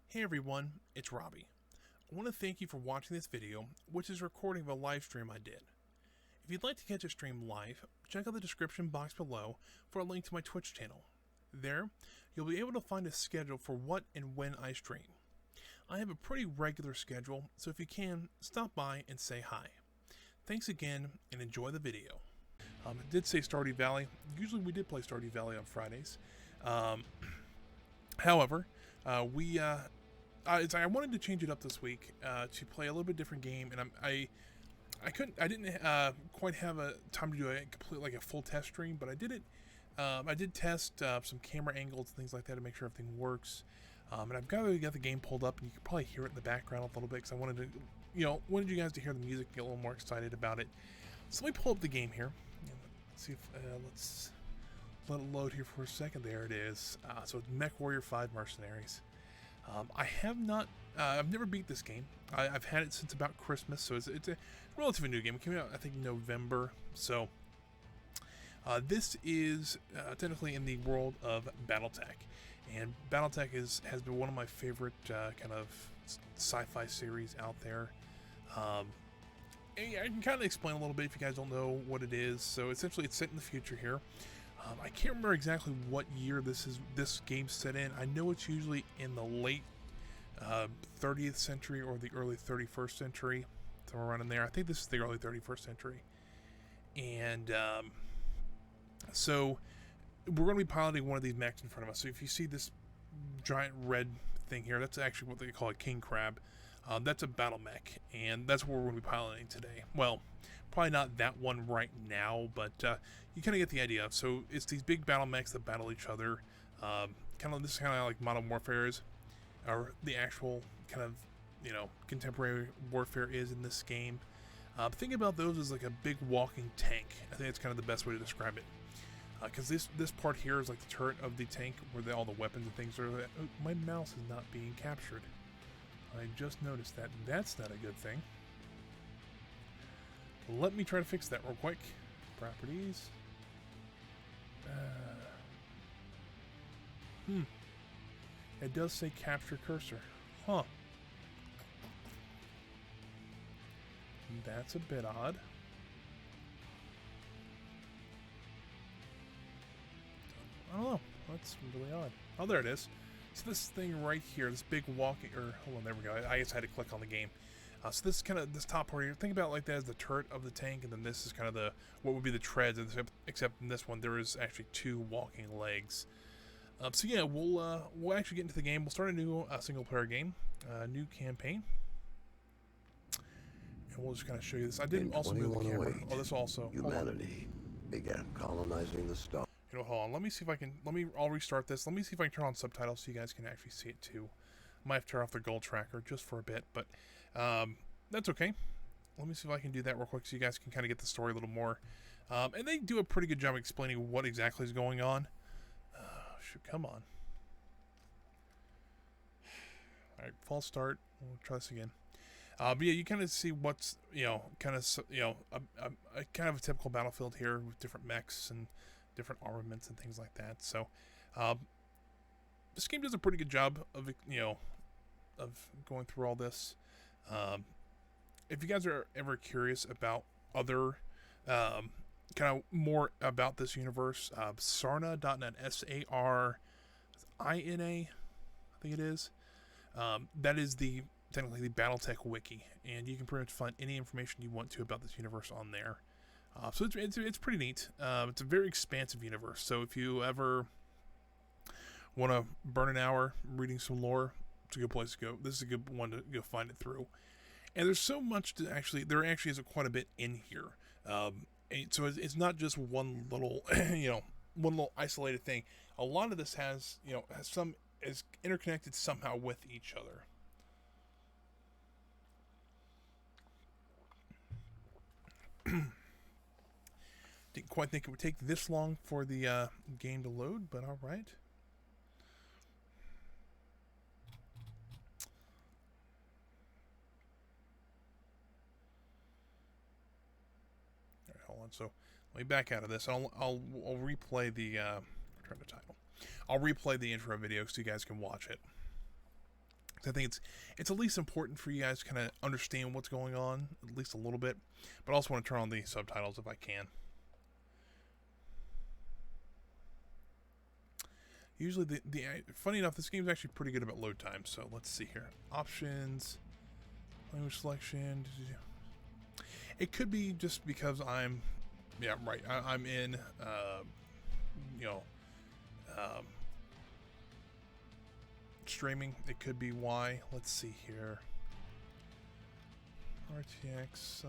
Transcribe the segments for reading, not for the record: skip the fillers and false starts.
Hey everyone, it's Robbie. I want to thank you for watching this video, which is a recording of a live stream I did. If you'd like to catch a stream live, check out the description box below for a link to my Twitch channel. There, you'll be able to find a schedule for what and when I stream. I have a pretty regular schedule, so if you can, stop by and say hi. Thanks again, and enjoy the video. It did say Stardew Valley. Usually we did play Stardew Valley on Fridays. However, I wanted to change it up this week to play a little bit different game, and I didn't quite have a time to do a full test stream, but I did it. I did test some camera angles and things like that to make sure everything works. And I've got the game pulled up, and you can probably hear it in the background a little bit because I wanted to, wanted you guys to hear the music and get a little more excited about it. So let me pull up the game here. Let's see if let's let it load here for a second. There it is. So it's MechWarrior 5 Mercenaries. I've never beat this game. I've had it since about Christmas, so it's a relatively new game. It came out, I think, November. So this is technically in the world of BattleTech, and BattleTech has been one of my favorite kind of sci-fi series out there. I can kind of explain a little bit if you guys don't know what it is. So essentially, it's set in the future here. I can't remember exactly what year this game's set in. I know it's usually in the late 30th century or the early 31st century, somewhere around in there. I think this is the early 31st century. And so we're going to be piloting one of these mechs in front of us. So if you see this giant red thing here, that's actually what they call a king crab. That's a battle mech, and that's what we're going to be piloting today. Well, probably not that one right now, but you kind of get the idea. So it's these big battle mechs that battle each other. This is kind of like Modern Warfare is, or the actual kind of contemporary warfare is in this game. Think about those as like a big walking tank. I think that's kind of the best way to describe it. Because this part here is like the turret of the tank where all the weapons and things are. Oh, my mouse is not being captured. I just noticed that. That's not a good thing. Let me try to fix that real quick. Properties. It does say capture cursor. Huh. That's a bit odd. I don't know. That's really odd. Oh, there it is. So this thing right here, this big walking, hold on, there we go. I just had to click on the game. So this is kind of this top part here. Think about it like that as the turret of the tank, and then this is kind of what would be the treads. Except in this one, there is actually two walking legs. So yeah, we'll actually get into the game. We'll start a new single player game, new campaign, and we'll just kind of show you this. I didn't also move the camera. Oh, this also. Humanity began colonizing the stars. Hold on. Let me see if I can. I'll restart this. Let me see if I can turn on subtitles so you guys can actually see it too. Might have to turn off the gold tracker just for a bit, but that's okay. Let me see if I can do that real quick so you guys can kind of get the story a little more. And they do a pretty good job explaining what exactly is going on. Shoot, come on. All right, false start. We'll try this again. But yeah, you kind of see what's a kind of a typical battlefield here with different mechs and different armaments and things like that. So this game does a pretty good job of of going through all this. If you guys are ever curious about other kind of more about this universe, sarna.net, SARINA, I think it is. That is technically the BattleTech wiki, and you can pretty much find any information you want to about this universe on there. So it's pretty neat. It's a very expansive universe. So if you ever want to burn an hour reading some lore, it's a good place to go. This is a good one to go find it through. And there's so much to actually. There actually is quite a bit in here. So it's not just one little one little isolated thing. A lot of this is interconnected somehow with each other. Didn't quite think it would take this long for the game to load, but all right. All right, hold on. So let me back out of this. I'll replay the return to title. I'll replay the intro video so you guys can watch it. I think it's at least important for you guys to kind of understand what's going on, at least a little bit. But I also want to turn on the subtitles if I can. Usually, funny enough, this game's actually pretty good about load time. So let's see here. Options, language selection. It could be just because I'm, yeah, right. I'm in, you know, streaming. It could be why. Let's see here. RTX.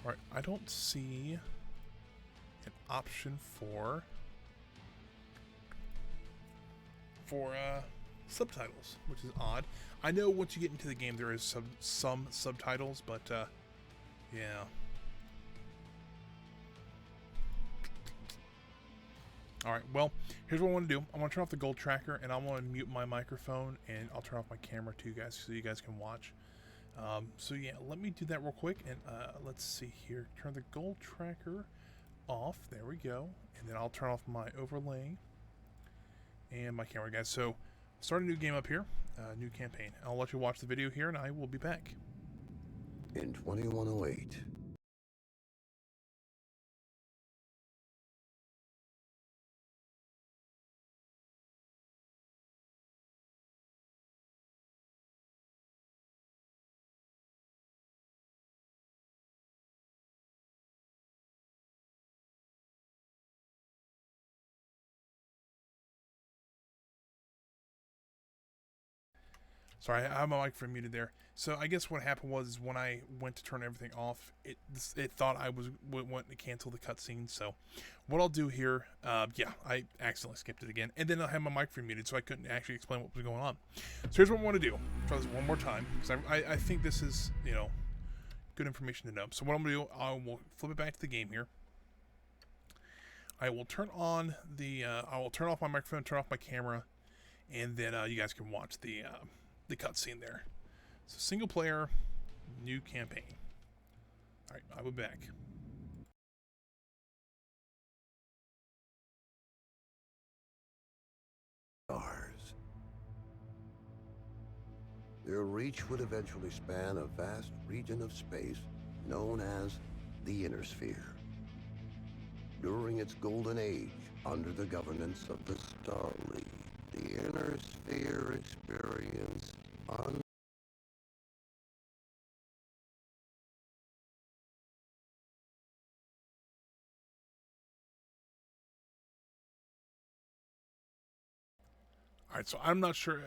Alright, I don't see an option for subtitles, which is odd. I know once you get into the game there is some subtitles, but yeah. Alright, well, here's what I want to do. I want to turn off the gold tracker, and I want to mute my microphone, and I'll turn off my camera too, guys, so you guys can watch. So yeah, let me do that real quick, and let's see here. Turn the gold tracker off. There we go. And then I'll turn off my overlay and my camera, guys. So start a new game up here, new campaign. I'll let you watch the video here, and I will be back. In 2108, Sorry, I have my microphone muted there. So I guess what happened was when I went to turn everything off, it thought I went to cancel the cutscene. So what I'll do here, yeah, I accidentally skipped it again, and then I have my microphone muted, so I couldn't actually explain what was going on. So here's what I want to do. Try this one more time because I think this is, you know, good information to know. So what I'm gonna do, I will flip it back to the game here. I will turn on the, I will turn off my microphone, turn off my camera, and then you guys can watch the cutscene there. So single player, new campaign. All right, I will be back. stars. Their reach would eventually span a vast region of space known as the Inner Sphere. During its golden age, under the governance of the Star League, the Inner Sphere experienced All right, so I'm not sure.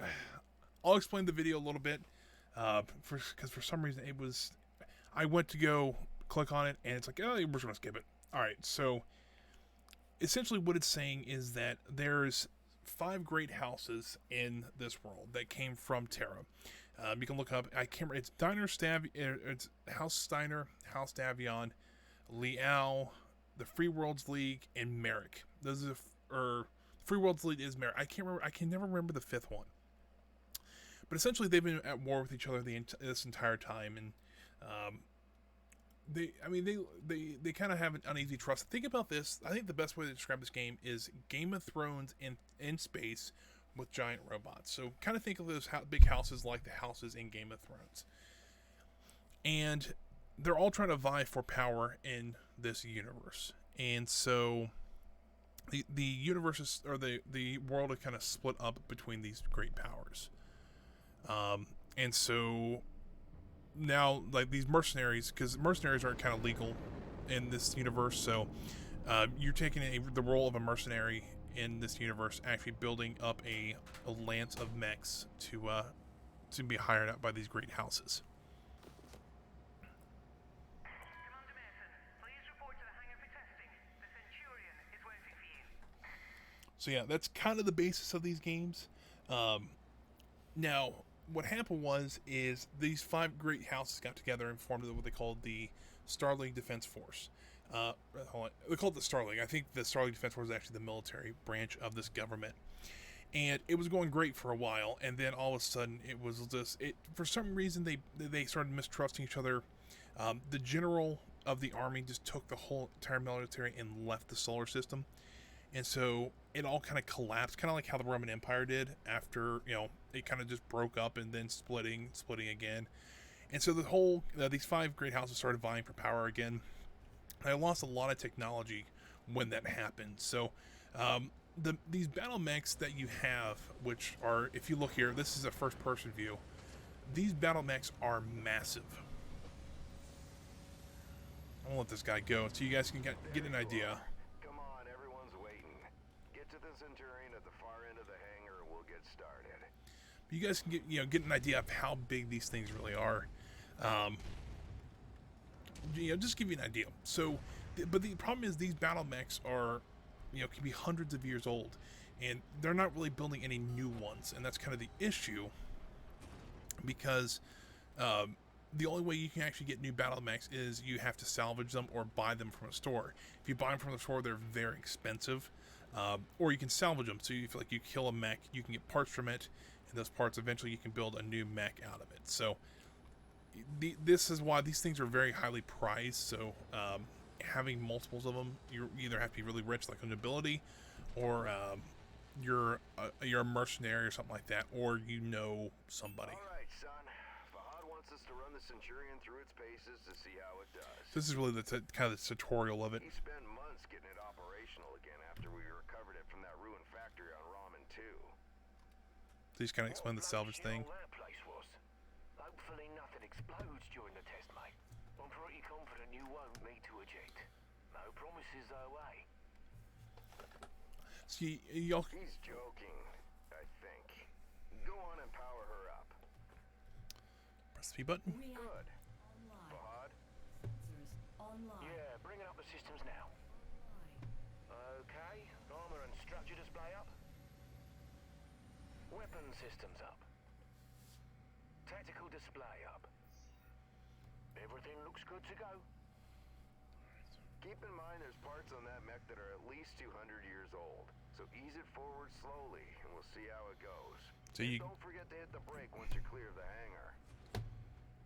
I'll explain the video a little bit, because for some reason it was. I went to go click on it, and it's like, oh, we're just gonna skip it. All right, so essentially what it's saying is that there's 5 great houses in this world that came from Terra. You can look up. I can't remember. It's it's House Steiner, House Davion, Liao, the Free Worlds League, and Merrick. Those are Free Worlds League is Merrick. I can't remember. I can never remember the 5th one. But essentially, they've been at war with each other this entire time, and they kind of have an uneasy trust. Think about this. I think the best way to describe this game is Game of Thrones in space with giant robots. So kind of think of those big houses like the houses in Game of Thrones. And they're all trying to vie for power in this universe. And so the universe is, or the world is kind of split up between these great powers. And so now, like, these mercenaries, because mercenaries are kind of legal in this universe, so you're taking the role of a mercenary in this universe, actually building up a lance of mechs to be hired out by these great houses. Commander Mason, please report to the hangar for testing. The Centurion is waiting for you. So yeah, that's kind of the basis of these games. Now, what happened is these 5 great houses got together and formed what they called the Star League Defense Force. They called it the Star League. I think the Star League Defense Force is actually the military branch of this government. And it was going great for a while, and then all of a sudden it was just, for some reason they started mistrusting each other. The general of the army just took the whole entire military and left the solar system. and so it all kind of collapsed, kind of like how the Roman Empire did after, you know, it kind of just broke up and then splitting again. And so the whole these 5 great houses started vying for power again. I lost a lot of technology when that happened. So these battle mechs that you have, which are, if you look here, this is a first-person view. These battle mechs are massive. I'm gonna let this guy go so you guys can get an idea. Come on, everyone's waiting. Get to the Centurion at the far end of the hangar and we'll get started. You guys can get an idea of how big these things really are. Just give you an idea. So, but the problem is these battle mechs are, can be hundreds of years old, and they're not really building any new ones, and that's kind of the issue. Because the only way you can actually get new battle mechs is you have to salvage them or buy them from a store. If you buy them from the store, they're very expensive. Or you can salvage them. So you feel like you kill a mech, you can get parts from it, and those parts eventually you can build a new mech out of it. So this is why these things are very highly prized. So having multiples of them, you either have to be really rich, like a nobility, or you're a mercenary or something like that, or you know somebody. To run the Centurion through its paces to see how it does. This is really the kind of the tutorial of it. He spent months getting it operational again after we recovered it from that ruined factory on Ramen 2. So he's kind of explain the salvage thing. That place was. Hopefully nothing explodes during the test, mate. I'm pretty confident you won't need to eject. No promises though, eh? See, He's joking, I think. Go on and power her up. Press the P button. Good. Fahad? Yeah, bringing up the systems now. Okay, armor and structure display up. Weapon systems up. Tactical display up. Everything looks good to go. Keep in mind there's parts on that mech that are at least 200 years old. So ease it forward slowly and we'll see how it goes. So you don't forget to hit the brake once you're clear of the hangar.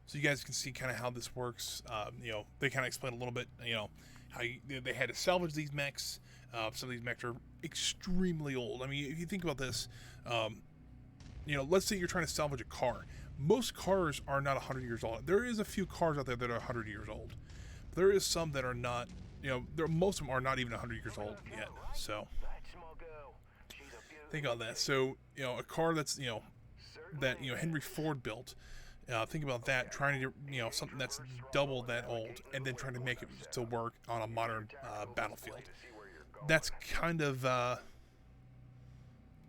So you guys can see kind of how this works. They kind of explain a little bit, how they had to salvage these mechs. Some of these mechs are extremely old. I mean, if you think about this, let's say you're trying to salvage a car. Most cars are not 100 years old. There is a few cars out there that are 100 years old. There is some that are not, most of them are not even 100 years old yet. So think on that. So, a car that's, that Henry Ford built. Think about that, trying to get, something that's double that old, and then trying to make it still work on a modern battlefield. That's kind of,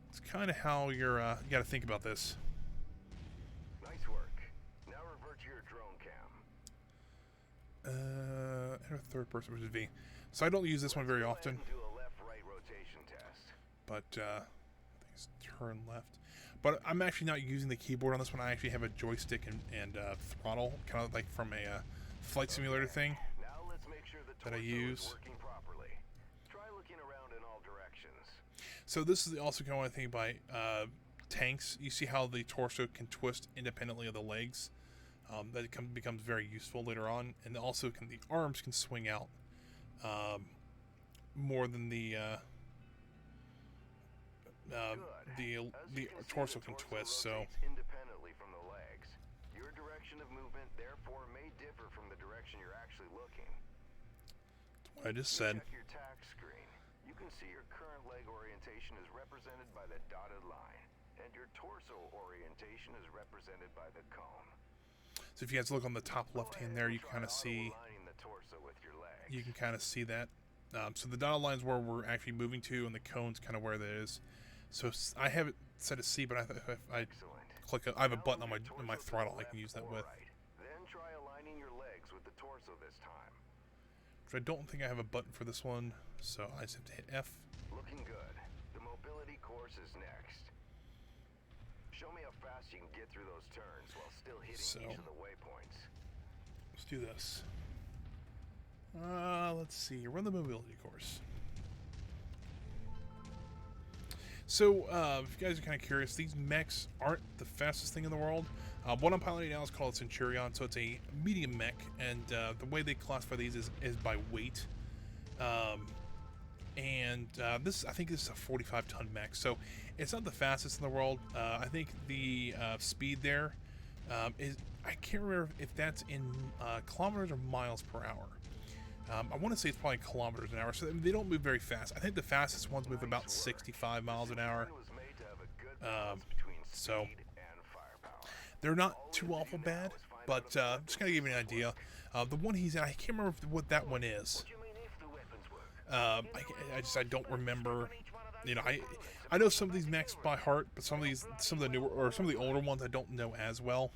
it's kind of how you got to think about this. Nice work. Now revert to your drone cam. Enter third person, which is V. So I don't use this one very often. Do a left-right rotation test. But I think it's turn left. But I'm actually not using the keyboard on this one. I actually have a joystick and throttle, kind of like from a flight simulator thing Now let's make sure the that I use. working properly. Try looking around in all directions. So this is also kind of one thing by tanks. You see how the torso can twist independently of the legs. That becomes very useful later on, and also the arms can swing out more than the torso can twist. So independently from the legs. Your direction of movement therefore may differ from the direction you're actually looking. that's what I just said. Check your tack screen. You can see your current leg orientation is represented by the dotted line, and your torso orientation is represented by the cone. So if you guys look on the top left hand there, you can kind of see. The torso with your legs. You can kind of see that. So the dotted line is where we're actually moving to, and the cone's kind of where that is. So I have it set to C, but if I click, I have a button on my throttle I can use that with. Then try aligning your legs with the torso this time. Which I don't think I have a button for this one, so I just have to hit F. Looking good. The mobility course is next. Show me how fast you can get through those turns while still hitting each of the waypoints. Let's do this. Let's see. Run the mobility course. So, if you guys are kind of curious, these mechs aren't the fastest thing in the world. What I'm piloting now is called Centurion, so it's a medium mech, and the way they classify these is by weight. and I think this is a 45-ton mech, so it's not the fastest in the world. I think the speed there is, I can't remember if that's in kilometers or miles per hour. I want to say it's probably kilometers an hour, so they don't move very fast. I think the fastest ones move about 65 miles an hour. So they're not too awful bad, but just kind of give you an idea. The one he's in, I can't remember what that one is. I don't remember. You know, I know some of these mechs by heart, but some of the newer or some of the older ones I don't know as well.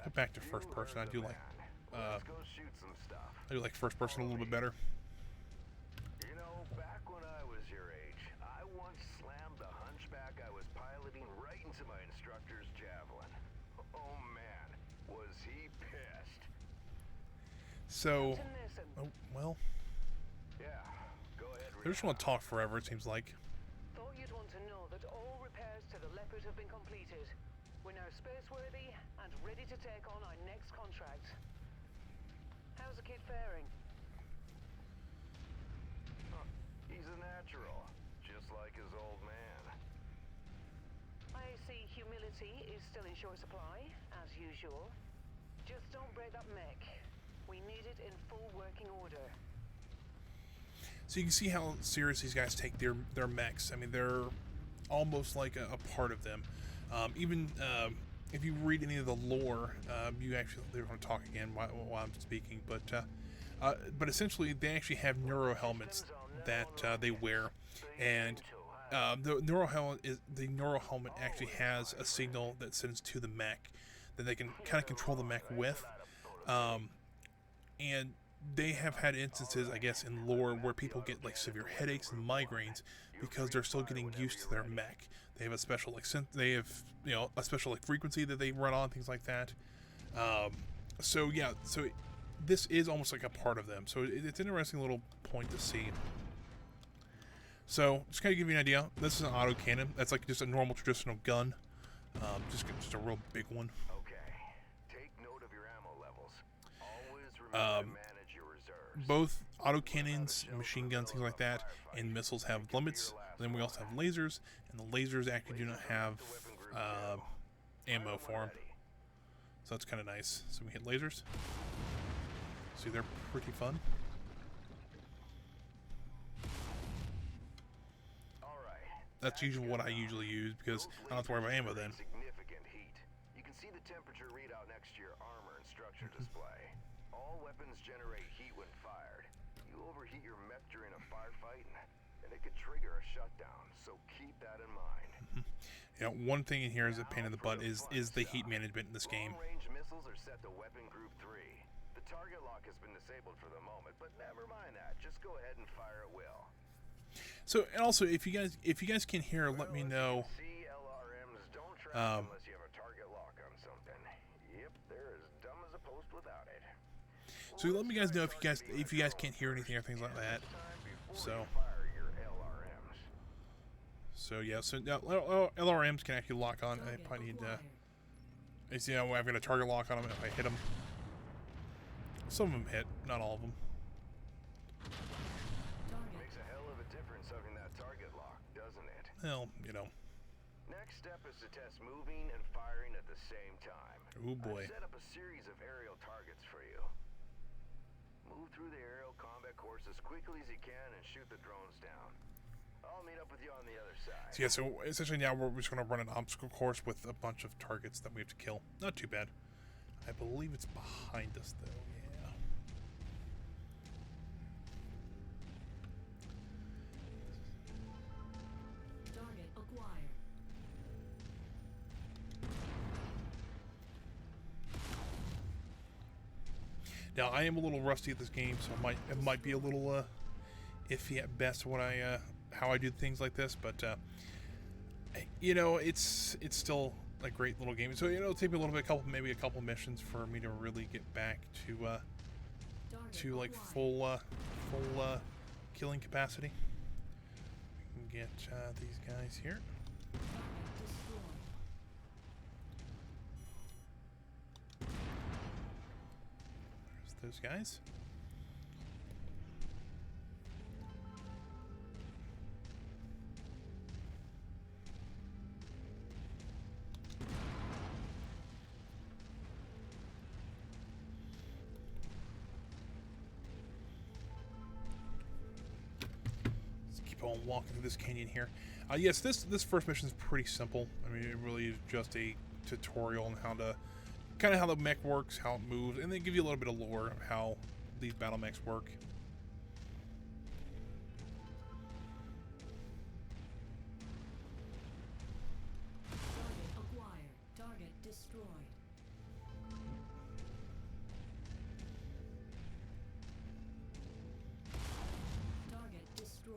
Go back to first person. I do like first person a little bit better. You know, back when I was your age, I once slammed the hunchback I was piloting right into my instructor's javelin. Oh man, was he pissed. So, oh, well, Yeah, go ahead. they just want to talk forever, it seems like. Thought you'd want to know that all repairs to the Leopard have been completed. We're now spaceworthy and ready to take on our next contract. How's the kid faring? He's a natural, just like his old man. I see humility is still in short supply, as usual. Just don't break that mech. We need it in full working order. So you can see how serious these guys take their mechs. I mean, they're almost like a part of them. Even if you read any of the lore, they're going to talk again while I'm speaking, but essentially they actually have neuro helmets that they wear, and the neural helmet actually has a signal that sends to the mech that they can kind of control the mech with, and they have had instances, I guess, in lore where people get like severe headaches and migraines because they're still getting used to their mech. They have a special a special frequency that they run on, things like that. So this is almost like a part of them. So it's an interesting little point to see. So just kind of give you an idea. This is an autocannon. That's like just a normal traditional gun. Just a real big one. Okay, take note of your ammo levels. Always remember to manage your reserves. Both autocannons, machine guns, things like that, and missiles have limits. Then we also have lasers, and the lasers actually do not have ammo for them. So that's kind of nice. So we hit lasers. See, they're pretty fun. That's usually what I usually use because I don't have to worry about ammo then. Significant heat. You can see the temperature readout next to your armor and structure display. All weapons generate heat when fired. You overheat your mech during a firefight, and it could trigger a shutdown. So keep that in mind. You know, one thing in here is a pain in the butt is the heat management in this game. Long-range missiles are set to weapon group 3. The target lock has been disabled for the moment, but never mind that. Just go ahead and fire at will. So, and also, if you guys can hear, let me know. LRMs don't track unless you have a target lock on something. Yep, they're as dumb as a post without it. So let me guys know if you guys can't hear anything or things like that. So yeah, so now LRMs can actually lock on. I probably need to. You see how I've got a target lock on them if I hit them. Some of them hit, not all of them. Makes a hell of a difference having that target lock, doesn't it? Well, you know. Next step is to test moving and firing at the same time. Oh boy. I've set up a series of aerial targets for you. Move through the aerial combat course as quickly as you can and shoot the drones down. I'll meet up with you on the other side. So yeah, so essentially now we're just going to run an obstacle course with a bunch of targets that we have to kill. Not too bad. I believe it's behind us though. Yeah. Target acquired. Now I am a little rusty at this game, so it might be a little iffy at best when how I do things like this, but you know, it's still a great little game. So it'll take me a little bit, maybe a couple missions for me to really get back to like full killing capacity. We can get these guys here. There's those guys. keep on walking through this canyon here. Yes, this first mission is pretty simple. I mean, it really is just a tutorial on how to, kind of how the mech works, how it moves, and they give you a little bit of lore of how these battle mechs work. Target acquired. Target destroyed. Target destroyed.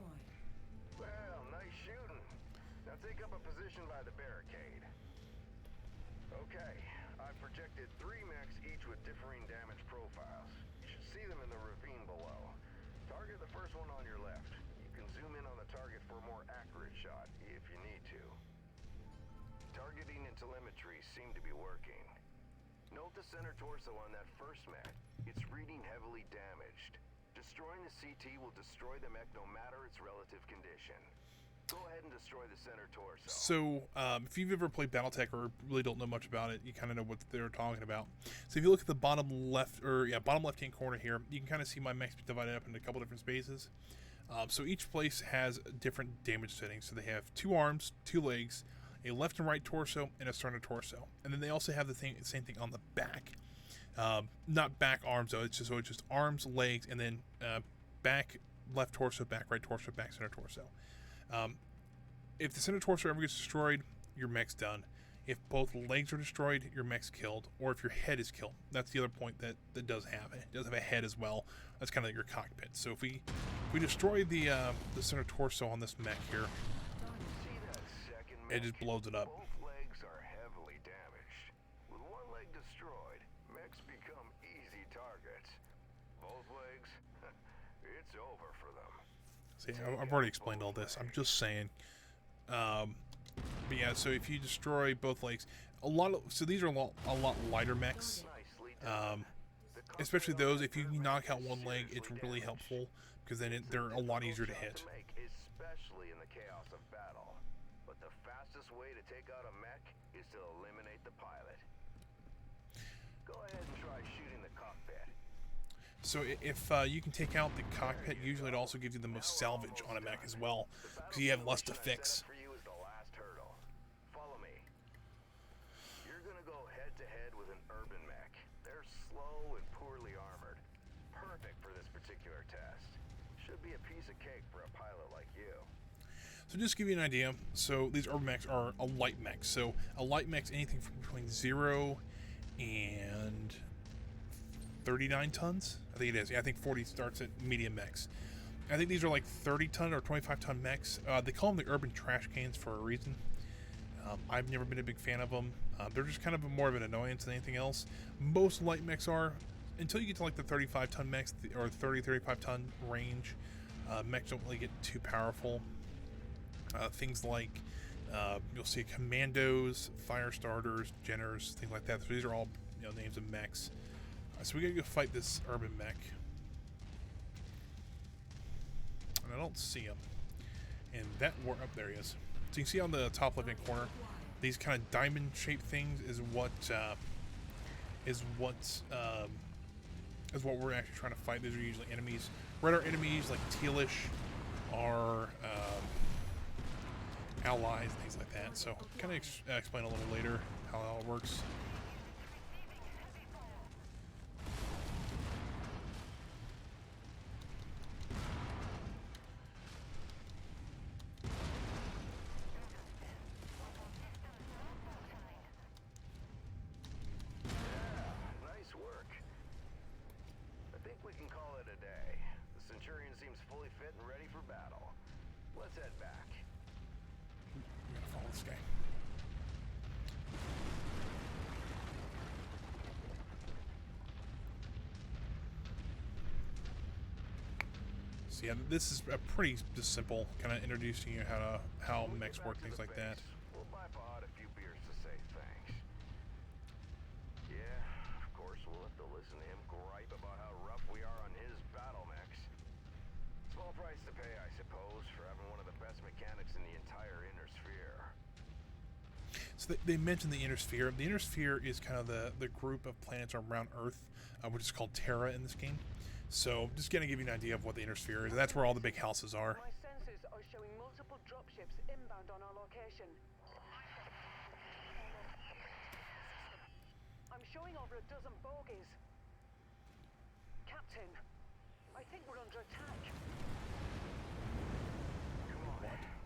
Well, nice shooting. Now take up a position by the barricade. Okay, I've projected 3 mechs each with differing damage profiles. You should see them in the ravine below. Target the first one on your left. You can zoom in on the target for a more accurate shot if you need to. Targeting and telemetry seem to be working. Note the center torso on that first mech. It's reading heavily damaged. Destroying the CT will destroy the mech no matter its relative condition. Go ahead and destroy the center torso. So, if you've ever played BattleTech or really don't know much about it, you kind of know what they're talking about. So if you look at the bottom left, or yeah, bottom left-hand corner here, you can kind of see my mechs divided up into a couple different spaces. So each place has different damage settings. So they have 2 arms, 2 legs, a left and right torso, and a center torso. And then they also have the same thing on the back. Not back arms though. It's just arms, legs, and then back left torso, back right torso, back center torso. If the center torso ever gets destroyed, your mech's done. If both legs are destroyed, your mech's killed. Or if your head is killed. That's the other point that does have it. It does have a head as well. That's kind of like your cockpit. So if we destroy the center torso on this mech here, See that second it mech? just blows it up. Both legs are heavily damaged. With one leg destroyed, mechs become easy targets. Both legs, it's over for them. See, I've already explained all this. I'm just saying. But yeah, so if you destroy both legs, so these are a lot lighter mechs. Nicely done. Especially those, if you knock out one leg, it's really helpful because then they're a lot easier to hit. Especially in the chaos of battle. But the fastest way to take out a mech is to eliminate the pilot. Go ahead and try shooting the cockpit. So if you can take out the cockpit, usually it also gives you the most salvage on a mech as well, because you have less to fix. For you is the last hurdle. Follow me. You're gonna go head to head with an urban mech. They're slow and poorly armored. Perfect for this particular test. Should be a piece of cake for a pilot like you. So just to give you an idea, so these urban mechs are a light mech. So a light mech's anything from between 0 and 39 tons. I think it is. Yeah, I think 40 starts at medium mechs. I think these are like 30-ton or 25-ton mechs. They call them the urban trash cans for a reason. I've never been a big fan of them. They're just kind of more of an annoyance than anything else. Most light mechs are, until you get to like the 35-ton mechs or 30-35-ton range. Mechs don't really get too powerful. Things like you'll see commandos, fire starters, Jenners, things like that. So these are all names of mechs. So we gotta go fight this urban mech. And I don't see him. And that war up there he is. So you can see on the top left hand corner, these kind of diamond shaped things is what we're actually trying to fight. These are usually enemies. Red are enemies, like tealish are allies, things like that. So kind of explain a little later how it all works. So yeah, this is a pretty just simple kind of introducing you how mechs work, things like that. We'll buy Fahad a few beers to say thanks. Yeah, of course we'll have to listen to him gripe about how rough we are on his battle mechs. Small price to pay, I suppose, for having one of the best mechanics in the entire inner sphere. So they mentioned the inner sphere. The inner sphere is kind of the group of planets around Earth, which is called Terra in this game. So just gonna give you an idea of what the inner sphere is. And that's where all the big houses are. My sensors are showing multiple dropships inbound on our location. I'm showing over a dozen bogies. Captain, I think we're under attack. Come on,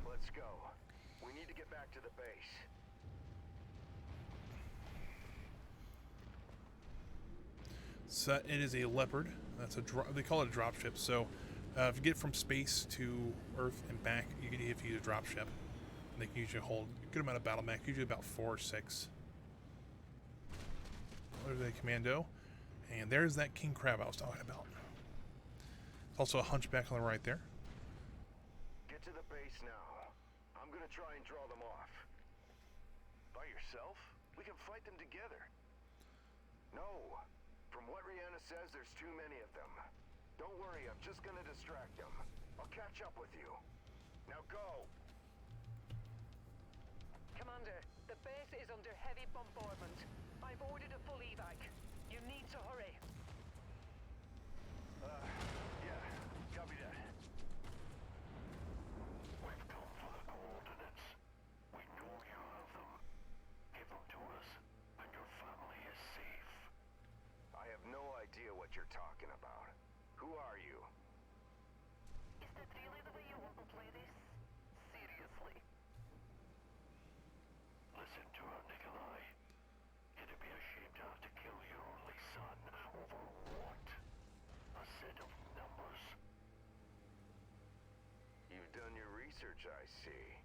let's go. We need to get back to the base. So it is a Leopard. That's a they call it a dropship. So if you get from space to Earth and back, you can have to use a dropship. And they can usually hold a good amount of battle mech, usually about 4 or 6. There's a commando, and there's that king crab I was talking about. There's also a hunchback on the right there. Get to the base now. I'm gonna try and draw them off. By yourself? We can fight them together. No. From what Rihanna says, there's too many of them. Don't worry, I'm just gonna distract them. I'll catch up with you. Now go! Commander, the base is under heavy bombardment. I've ordered a full evac. You need to hurry. Yeah, copy that. We've come for the coordinates. We know you have them. Give them to us, and your family is safe. I have no idea what you're talking about. Who are you? Is that really the way you want to play this? Seriously? Listen to her, Nikolai. It'd be a shame to have to kill your only son over what? A set of numbers. You've done your research, I see.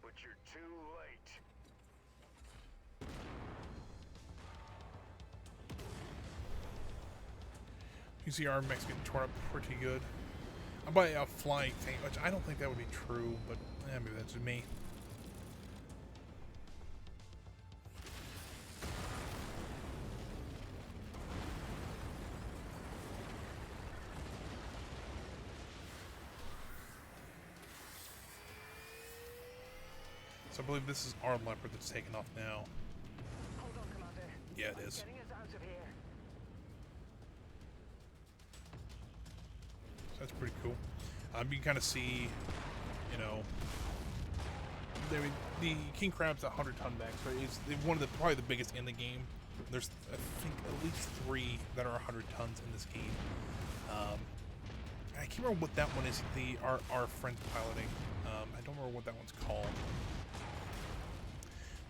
But you're too late. You see our mech's getting torn up pretty good. I'm by a flying thing, which I don't think that would be true, but maybe that's just me. So I believe this is our Leopard that's taking off now. Hold on, Commander. Yeah, it is. Getting us out of here. So that's pretty cool. You can kind of see, you know, the King Crab's a 100-ton mech, so it's one of the probably the biggest in the game. There's I think at least 3 that are 100 tons in this game. I can't remember what that one is. Our friend's piloting. I don't remember what that one's called.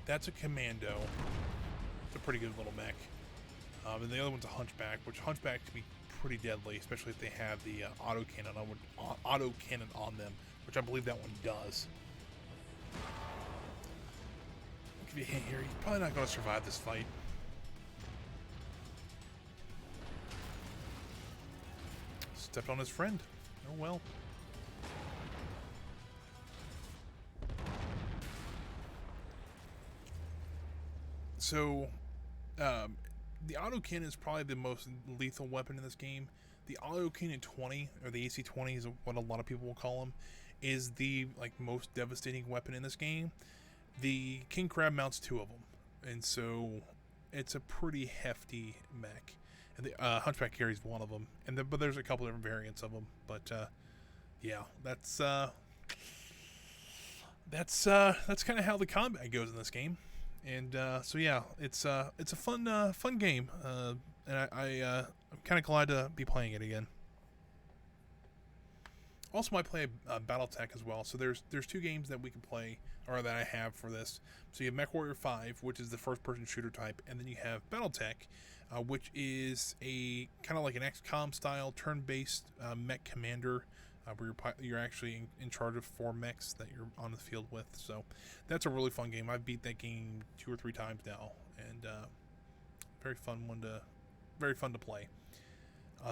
That's a commando. It's a pretty good little mech. And the other one's a hunchback, which hunchback can be pretty deadly, especially if they have the auto cannon on them, which I believe that one does. I'll give you a hint here. He's probably not going to survive this fight. Stepped on his friend. Oh well. So, the autocannon is probably the most lethal weapon in this game. The autocannon 20, or the AC-20 is what a lot of people will call them, is the most devastating weapon in this game. The King Crab mounts 2 of them, and so it's a pretty hefty mech. And the Hunchback carries 1 of them, and but there's a couple different variants of them. But yeah, that's kind of how the combat goes in this game. And so yeah, it's a fun game, and I'm kind of glad to be playing it again. Also, I play BattleTech as well. So there's 2 games that we can play, or that I have for this. So you have MechWarrior 5, which is the first-person shooter type, and then you have BattleTech, which is a kind of like an XCOM style turn-based mech commander. Where you're actually in charge of 4 mechs that you're on the field with. So that's a really fun game. I've beat that game 2 or 3 times now, and very fun to play.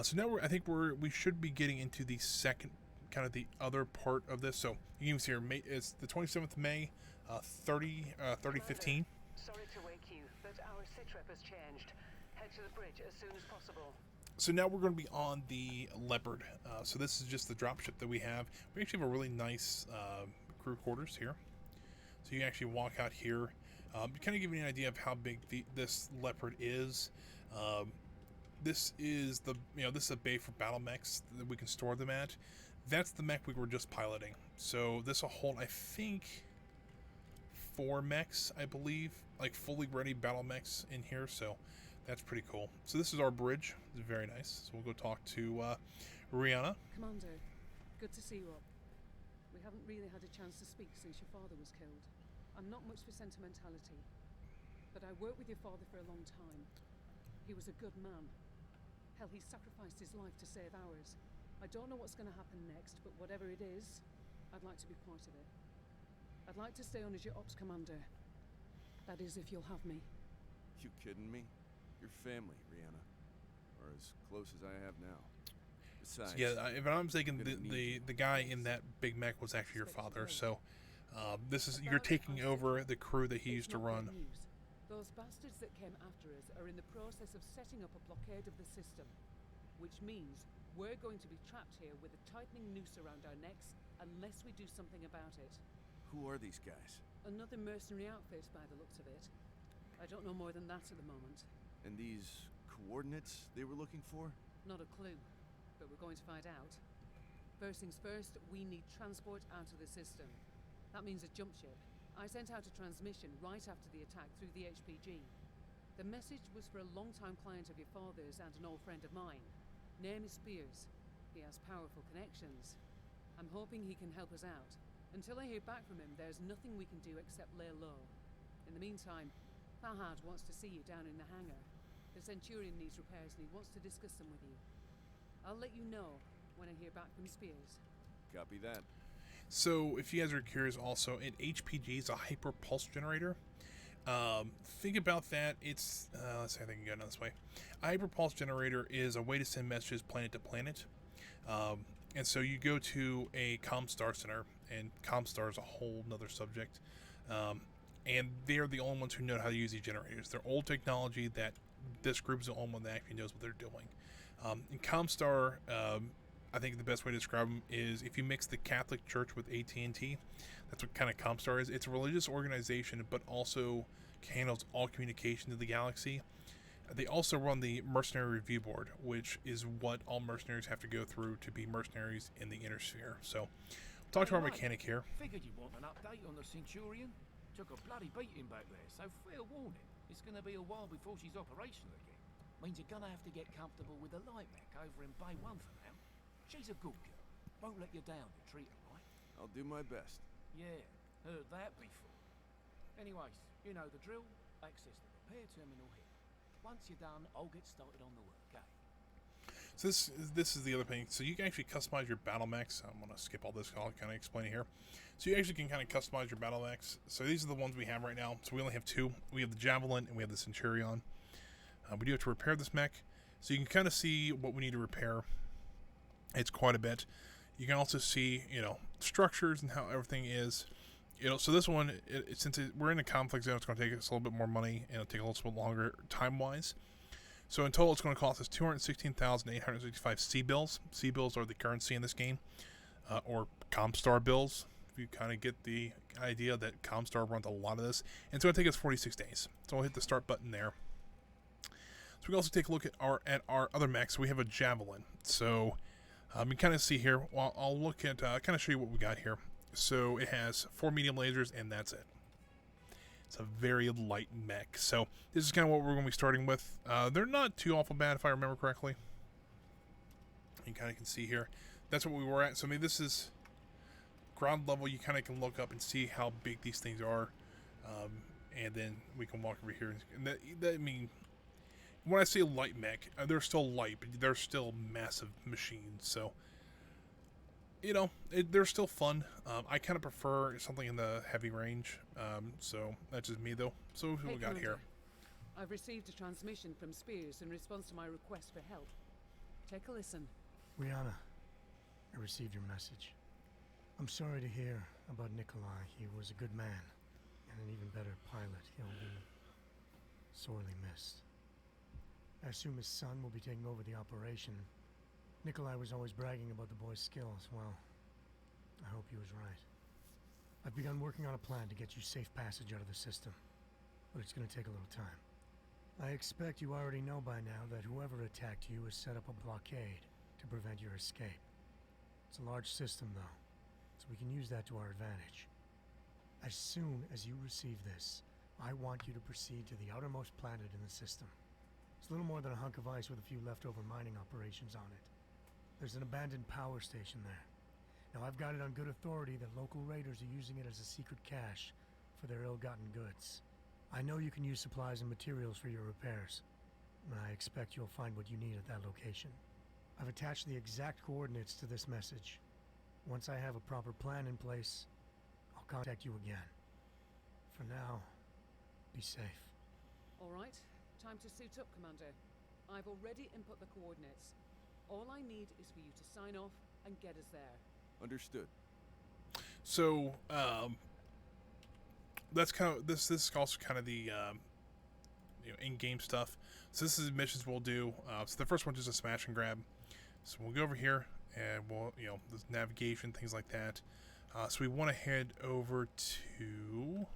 So now I think we should be getting into the second, kind of the other part of this. So you can see here, it's the 27th of May, 3015. Sorry to wake you, but our sitrep has changed. Head to the bridge as soon as possible. So now we're going to be on the Leopard. So this is just the dropship that we have. We actually have a really nice crew quarters here. So you can actually walk out here. To kind of give you an idea of how big this Leopard is. This is this is a bay for battle mechs that we can store them at. that's the mech we were just piloting. So this will hold, I think, 4 mechs, I believe, like fully ready battle mechs in here. So that's pretty cool. So this is our bridge. It's very nice. So we'll go talk to Rihanna. Commander, good to see you up. We haven't really had a chance to speak since your father was killed. I'm not much for sentimentality, but I worked with your father for a long time. He was a good man. Hell, he sacrificed his life to save ours. I don't know what's going to happen next, but whatever it is, I'd like to be part of it. I'd like to stay on as your ops commander. That is, if you'll have me. You kidding me? Your family, Rihanna. Or as close as I have now. Besides, Yeah, if I'm mistaken, the guy in that big mech was actually your father. So this is, you're taking over the crew that he used to run. Those bastards that came after us are in the process of setting up a blockade of the system, which means we're going to be trapped here with a tightening noose around our necks unless we do something about it. who are these guys? Another mercenary outfit by the looks of it. I don't know more than that at the moment. And these coordinates they were looking for? Not a clue, but we're going to find out. First things first, we need transport out of the system. That means a jump ship. I sent out a transmission right after the attack through the HPG. The message was for a long-time client of your father's and an old friend of mine. Name is Spears. He has powerful connections. I'm hoping he can help us out. Until I hear back from him, there's nothing we can do except lay low. In the meantime, Fahad wants to see you down in the hangar. The Centurion needs repairs and he wants to discuss them with you. I'll let you know when I hear back from Spears. Copy that. So, if you guys are curious, also, an HPG is a hyper pulse generator. Think about that. It's let's see if I can go down this way. A hyper pulse generator is a way to send messages planet to planet. And so you go to a Comstar center, and Comstar is a whole nother subject. And they're the only ones who know how to use these generators. They're old technology that this group is the only one that actually knows what they're doing. In Comstar, I think the best way to describe them is if you mix the Catholic Church with AT&T, that's what kind of Comstar is. It's a religious organization, but also handles all communication to the galaxy. They also run the Mercenary Review Board, which is what all mercenaries have to go through to be mercenaries in the Inner Sphere. So, we'll talk to our mechanic here. Figured you want an update on the Centurion. Took a bloody beating back there, so fair warning. It's gonna be a while before she's operational again. Means you're gonna have to get comfortable with the light mech over in Bay 1 for now. She's a good girl. Won't let you down to treat her right. I'll do my best. Yeah, heard that before. Anyways, you know the drill. Access the repair terminal here. Once you're done, I'll get started on the work, okay? So this is the other thing. So you can actually customize your battle mechs. I'm going to skip all this. I'll kind of explain it here. So you actually can kind of customize your battle mechs. So these are the ones we have right now. So we only have 2. We have the Javelin and we have the Centurion. We do have to repair this mech. So you can kind of see what we need to repair. It's quite a bit. You can also see, structures and how everything is. So this one, since we're in a conflict zone, it's going to take us a little bit more money, and it'll take a little bit longer time-wise. So in total, it's going to cost us 216,865 C-bills. C-bills are the currency in this game, or Comstar bills. If you kind of get the idea that Comstar runs a lot of this. And it's going to take us 46 days. So we'll hit the start button there. So we can also take a look at our other mechs. We have a Javelin. So you kind of see here, well, I'll look at, kind of show you what we got here. So it has 4 medium lasers, and that's it. It's a very light mech. So this is kind of what we're going to be starting with. They're not too awful bad, if I remember correctly. You kind of can see here. That's what we were at. So I mean, this is ground level. You kind of can look up and see how big these things are. And then we can walk over here. And that I mean, when I say light mech, they're still light, but they're still massive machines. So, they're still fun. I kind of prefer something in the heavy range. So that's just me, though. So who we got here? I've received a transmission from Spears in response to my request for help. Take a listen. Rihanna, I received your message. I'm sorry to hear about Nikolai. He was a good man, and an even better pilot. He'll be sorely missed. I assume his son will be taking over the operation. Nikolai was always bragging about the boy's skills. Well, I hope he was right. I've begun working on a plan to get you safe passage out of the system, but it's going to take a little time. I expect you already know by now that whoever attacked you has set up a blockade to prevent your escape. It's a large system, though, so we can use that to our advantage. As soon as you receive this, I want you to proceed to the outermost planet in the system. It's little more than a hunk of ice with a few leftover mining operations on it. There's an abandoned power station there. Now, I've got it on good authority that local raiders are using it as a secret cache for their ill-gotten goods. I know you can use supplies and materials for your repairs, and I expect you'll find what you need at that location. I've attached the exact coordinates to this message. Once I have a proper plan in place, I'll contact you again. For now, be safe. All right, time to suit up, Commander. I've already input the coordinates. All I need is for you to sign off and get us there. Understood. So, that's kind of this is also kind of the in-game stuff. So this is missions we'll do. So the first one is just a smash and grab. So we'll go over here and we'll this navigation, things like that. So we want to head over to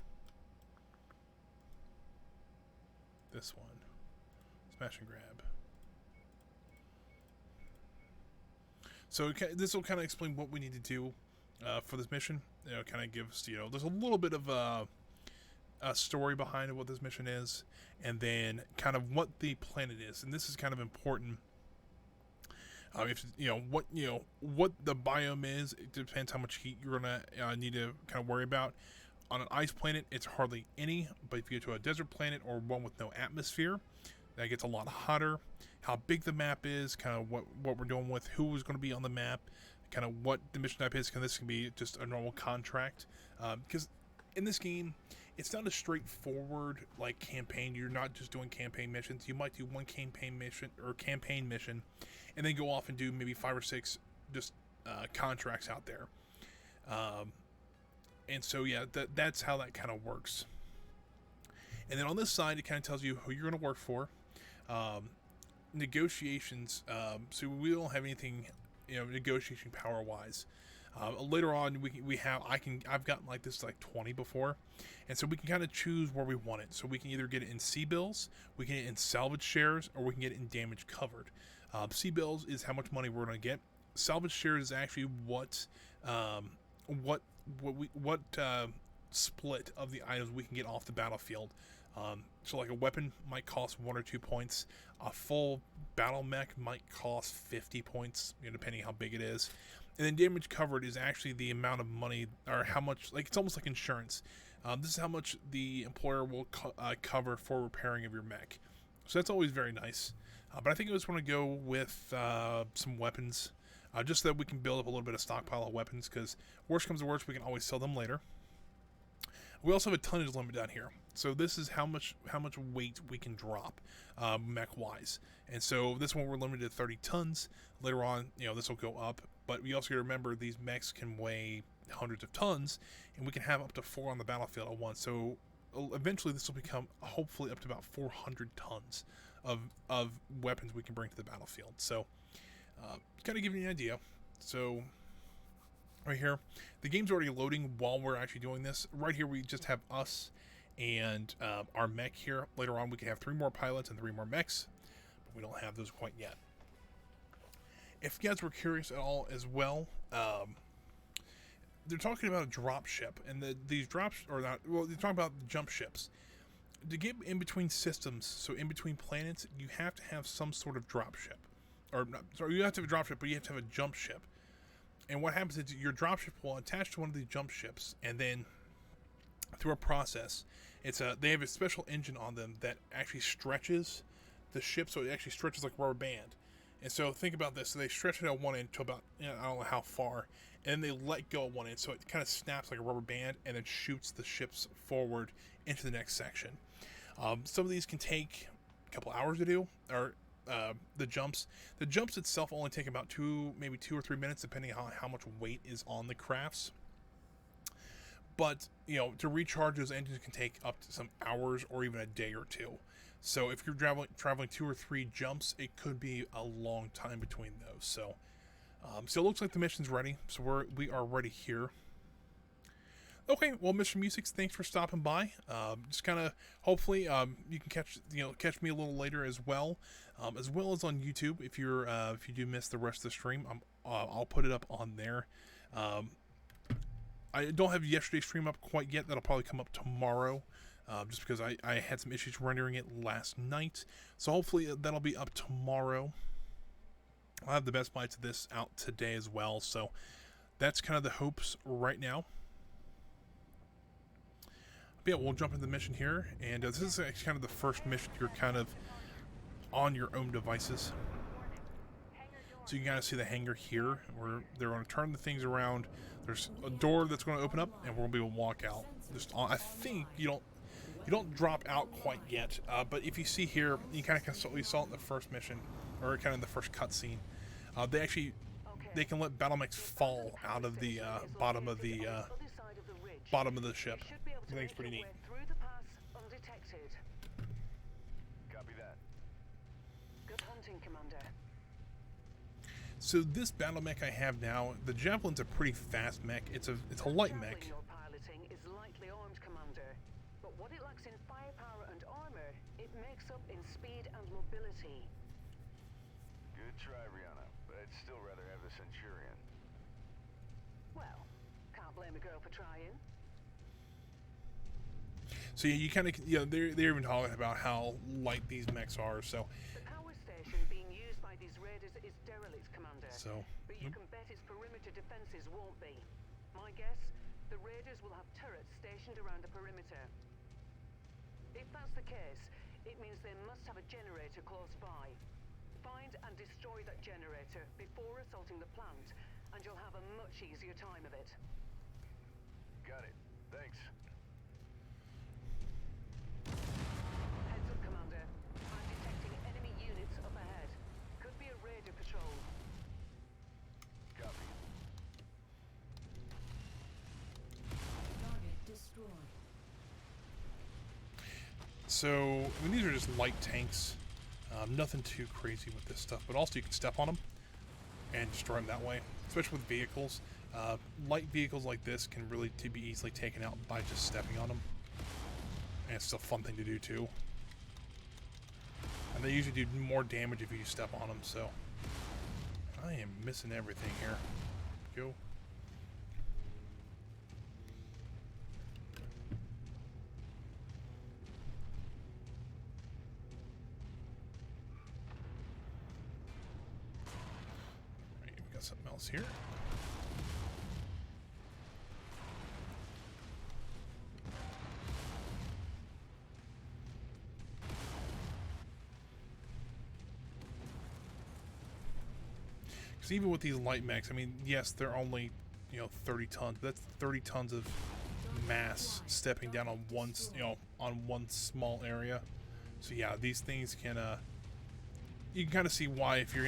this one, smash and grab. So this will kind of explain what we need to do for this mission. Kind of gives there's a little bit of a story behind what this mission is, and then kind of what the planet is. And this is kind of important. If what the biome is, it depends how much heat you're gonna need to kind of worry about. On an ice planet, it's hardly any, but if you go to a desert planet or one with no atmosphere, that gets a lot hotter. How big the map is, kind of what we're doing with who is going to be on the map, kind of what the mission type is. This can be just a normal contract, because in this game, it's not a straightforward like campaign. You're not just doing campaign missions. You might do one campaign mission, and then go off and do maybe 5 or 6 just contracts out there. And so yeah, that's how that kind of works. And then on this side, it kind of tells you who you're going to work for. Negotiations. So we don't have anything, negotiation power wise. Later on, I've gotten like this like 20 before, and so we can kind of choose where we want it. So we can either get it in C-bills, we can get it in salvage shares, or we can get it in damage covered. C-bills is how much money we're going to get. Salvage shares is actually what split of the items we can get off the battlefield. So like a weapon might cost 1 or 2 points. A full battle mech might cost 50 points, depending how big it is. And then damage covered is actually the amount of money, or how much, like it's almost like insurance. This is how much the employer will cover for repairing of your mech. So that's always very nice. But I think I just want to go with some weapons, just so that we can build up a little bit of stockpile of weapons, because worst comes to worst, we can always sell them later. We also have a tonnage limit down here. So this is how much weight we can drop mech-wise. And so this one we're limited to 30 tons. Later on, this will go up. But we also got to remember these mechs can weigh hundreds of tons, and we can have up to 4 on the battlefield at once. So eventually this will become hopefully up to about 400 tons of weapons we can bring to the battlefield. So kind of give you an idea. So right here, the game's already loading while we're actually doing this. Right here we just have us and our mech here. Later on we can have 3 more pilots and 3 more mechs, but we don't have those quite yet. If you guys were curious at all as well, they're talking about a drop ship, and these drops are not. Well, they're talking about jump ships. To get in between systems, so in between planets, you have to have some sort of drop ship, or not, sorry, you have to have a drop ship, but you have to have a jump ship. And what happens is your drop ship will attach to one of these jump ships, and then through a process, they have a special engine on them that actually stretches the ship, so it actually stretches like a rubber band. And so think about this. So they stretch it at one end to about, I don't know how far, and then they let go at one end, so it kind of snaps like a rubber band and then shoots the ships forward into the next section. Some of these can take a couple hours to do, or the jumps. The jumps itself only take about 2 or 3 minutes, depending on how much weight is on the crafts. But, to recharge those engines can take up to some hours or even a day or 2. So if you're traveling 2 or 3 jumps, it could be a long time between those. So it looks like the mission's ready. So we are ready here. Okay, well, Mr. Musics, thanks for stopping by. Just kind of hopefully you can catch me a little later as well as on YouTube. If you do miss the rest of the stream, I'm I'll put it up on there. I don't have yesterday's stream up quite yet. That'll probably come up tomorrow, just because I had some issues rendering it last night. So hopefully that'll be up tomorrow. I'll have the best bites of this out today as well. So that's kind of the hopes right now. But yeah, we'll jump into the mission here, and this is actually kind of the first mission you're kind of on your own devices. So you can kind of see the hangar here, where they're going to turn the things around. There's a door that's going to open up, and we'll be able to walk out. Just, I think you don't drop out quite yet, but if you see here, you kind of we saw it in the first mission, or kind of the first cutscene. They can let battle mechs fall out of the bottom of the ship. I think it's pretty neat. Copy that. Good hunting, Commander. So this battle mech I have now, the Javelin's a pretty fast mech. It's a light mech. Your piloting is lightly armed, Commander, but what it lacks in firepower and armor, it makes up in speed and mobility. Good try, Rihanna, but I'd still rather have the Centurion. Well, can't blame a girl for trying. So yeah, you kind of, they're even talking about how light these mechs are. So The power station being used by these raiders is derelict, Commander. But you can bet its perimeter defenses won't be. My guess, the raiders will have turrets stationed around the perimeter. If that's the case, it means they must have a generator close by. Find and destroy that generator before assaulting the plant, and you'll have a much easier time of it. Got it. Thanks. Heads up, Commander. I'm detecting enemy units up ahead. Could be a raider patrol. Copy. Target destroyed. So, I mean, these are just light tanks. Nothing too crazy with this stuff, but also you can step on them and destroy them that way, especially with vehicles. Light vehicles like this can really be easily taken out by just stepping on them. And it's still a fun thing to do too. And they usually do more damage if you step on them, so I am missing everything here. Go. Right, we got something else here. Because even with these light mechs, I mean, yes, they're only, 30 tons. But that's 30 tons of mass stepping down on one, on one small area. So yeah, these things can, you can kind of see why if you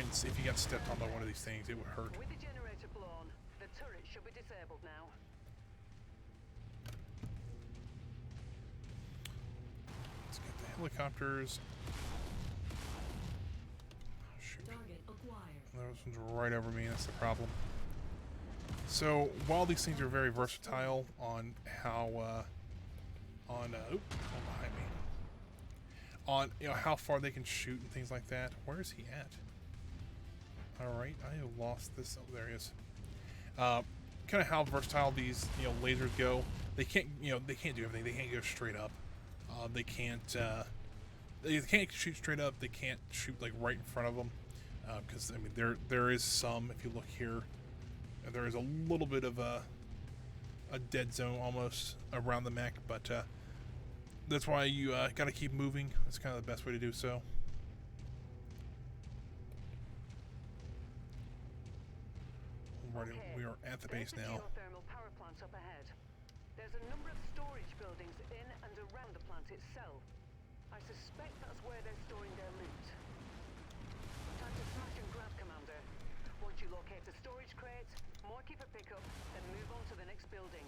got stepped on by one of these things, it would hurt. With the generator blown, the turret should be disabled now. Let's get the helicopters. Oh, shoot. Target acquired. Those ones are right over me, that's the problem. So, while these things are very versatile on how, behind me. On, how far they can shoot and things like that. Where is he at? Alright, I have lost this. Oh, there he is. Kind of how versatile these, lasers go. They can't, they can't do everything. They can't go straight up. They can't shoot straight up. They can't shoot, like, right in front of them. Because I mean, there is some. If you look here, there is a little bit of a dead zone almost around the mech, but that's why you got to keep moving. That's kind of the best way to do so. We are at the base now. Geothermal power plant up ahead. There's a number of storage buildings in and around the plant itself. I suspect that's where they're storing their loot. Time to smash and grab, Commander. Once you locate the storage crate, mark it for pickup, then move on to the next building.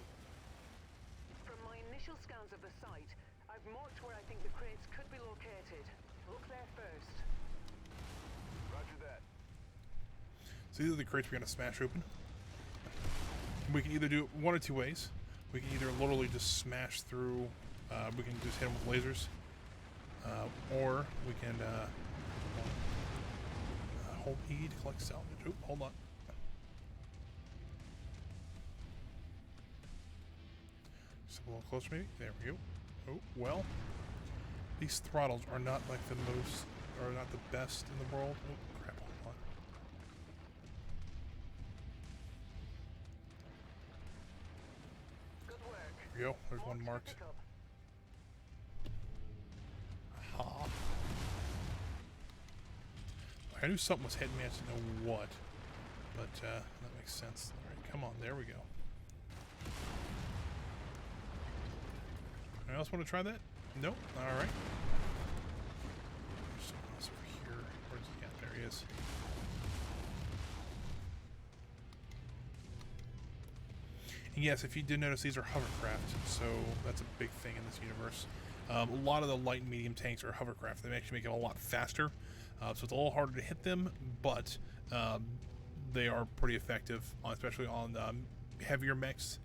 From my initial scans of the site, I've marked where I think the crates could be located. Look there first. Roger that. So these are the crates we're going to smash open. We can either do it one or two ways. We can either literally just smash through, we can just hit them with lasers, or we can hold E to collect salvage. Oop, hold on. Step a little closer, maybe. There we go. Oh, well. These throttles are not like the most, or not the best in the world. Oh, crap, hold on. Good work. There we go. There's More one to marked. pick up. Aha. I knew something was hitting me. I just didn't know what. But that makes sense. All right, come on. There we go. Anyone else want to try that? Nope. All right. There's someone else over here. Where's he at? There he is. And yes, if you did notice, these are hovercraft, so that's a big thing in this universe. A lot of the light and medium tanks are hovercraft. They actually make it a lot faster, so it's a little harder to hit them, but they are pretty effective, especially on heavier mechs.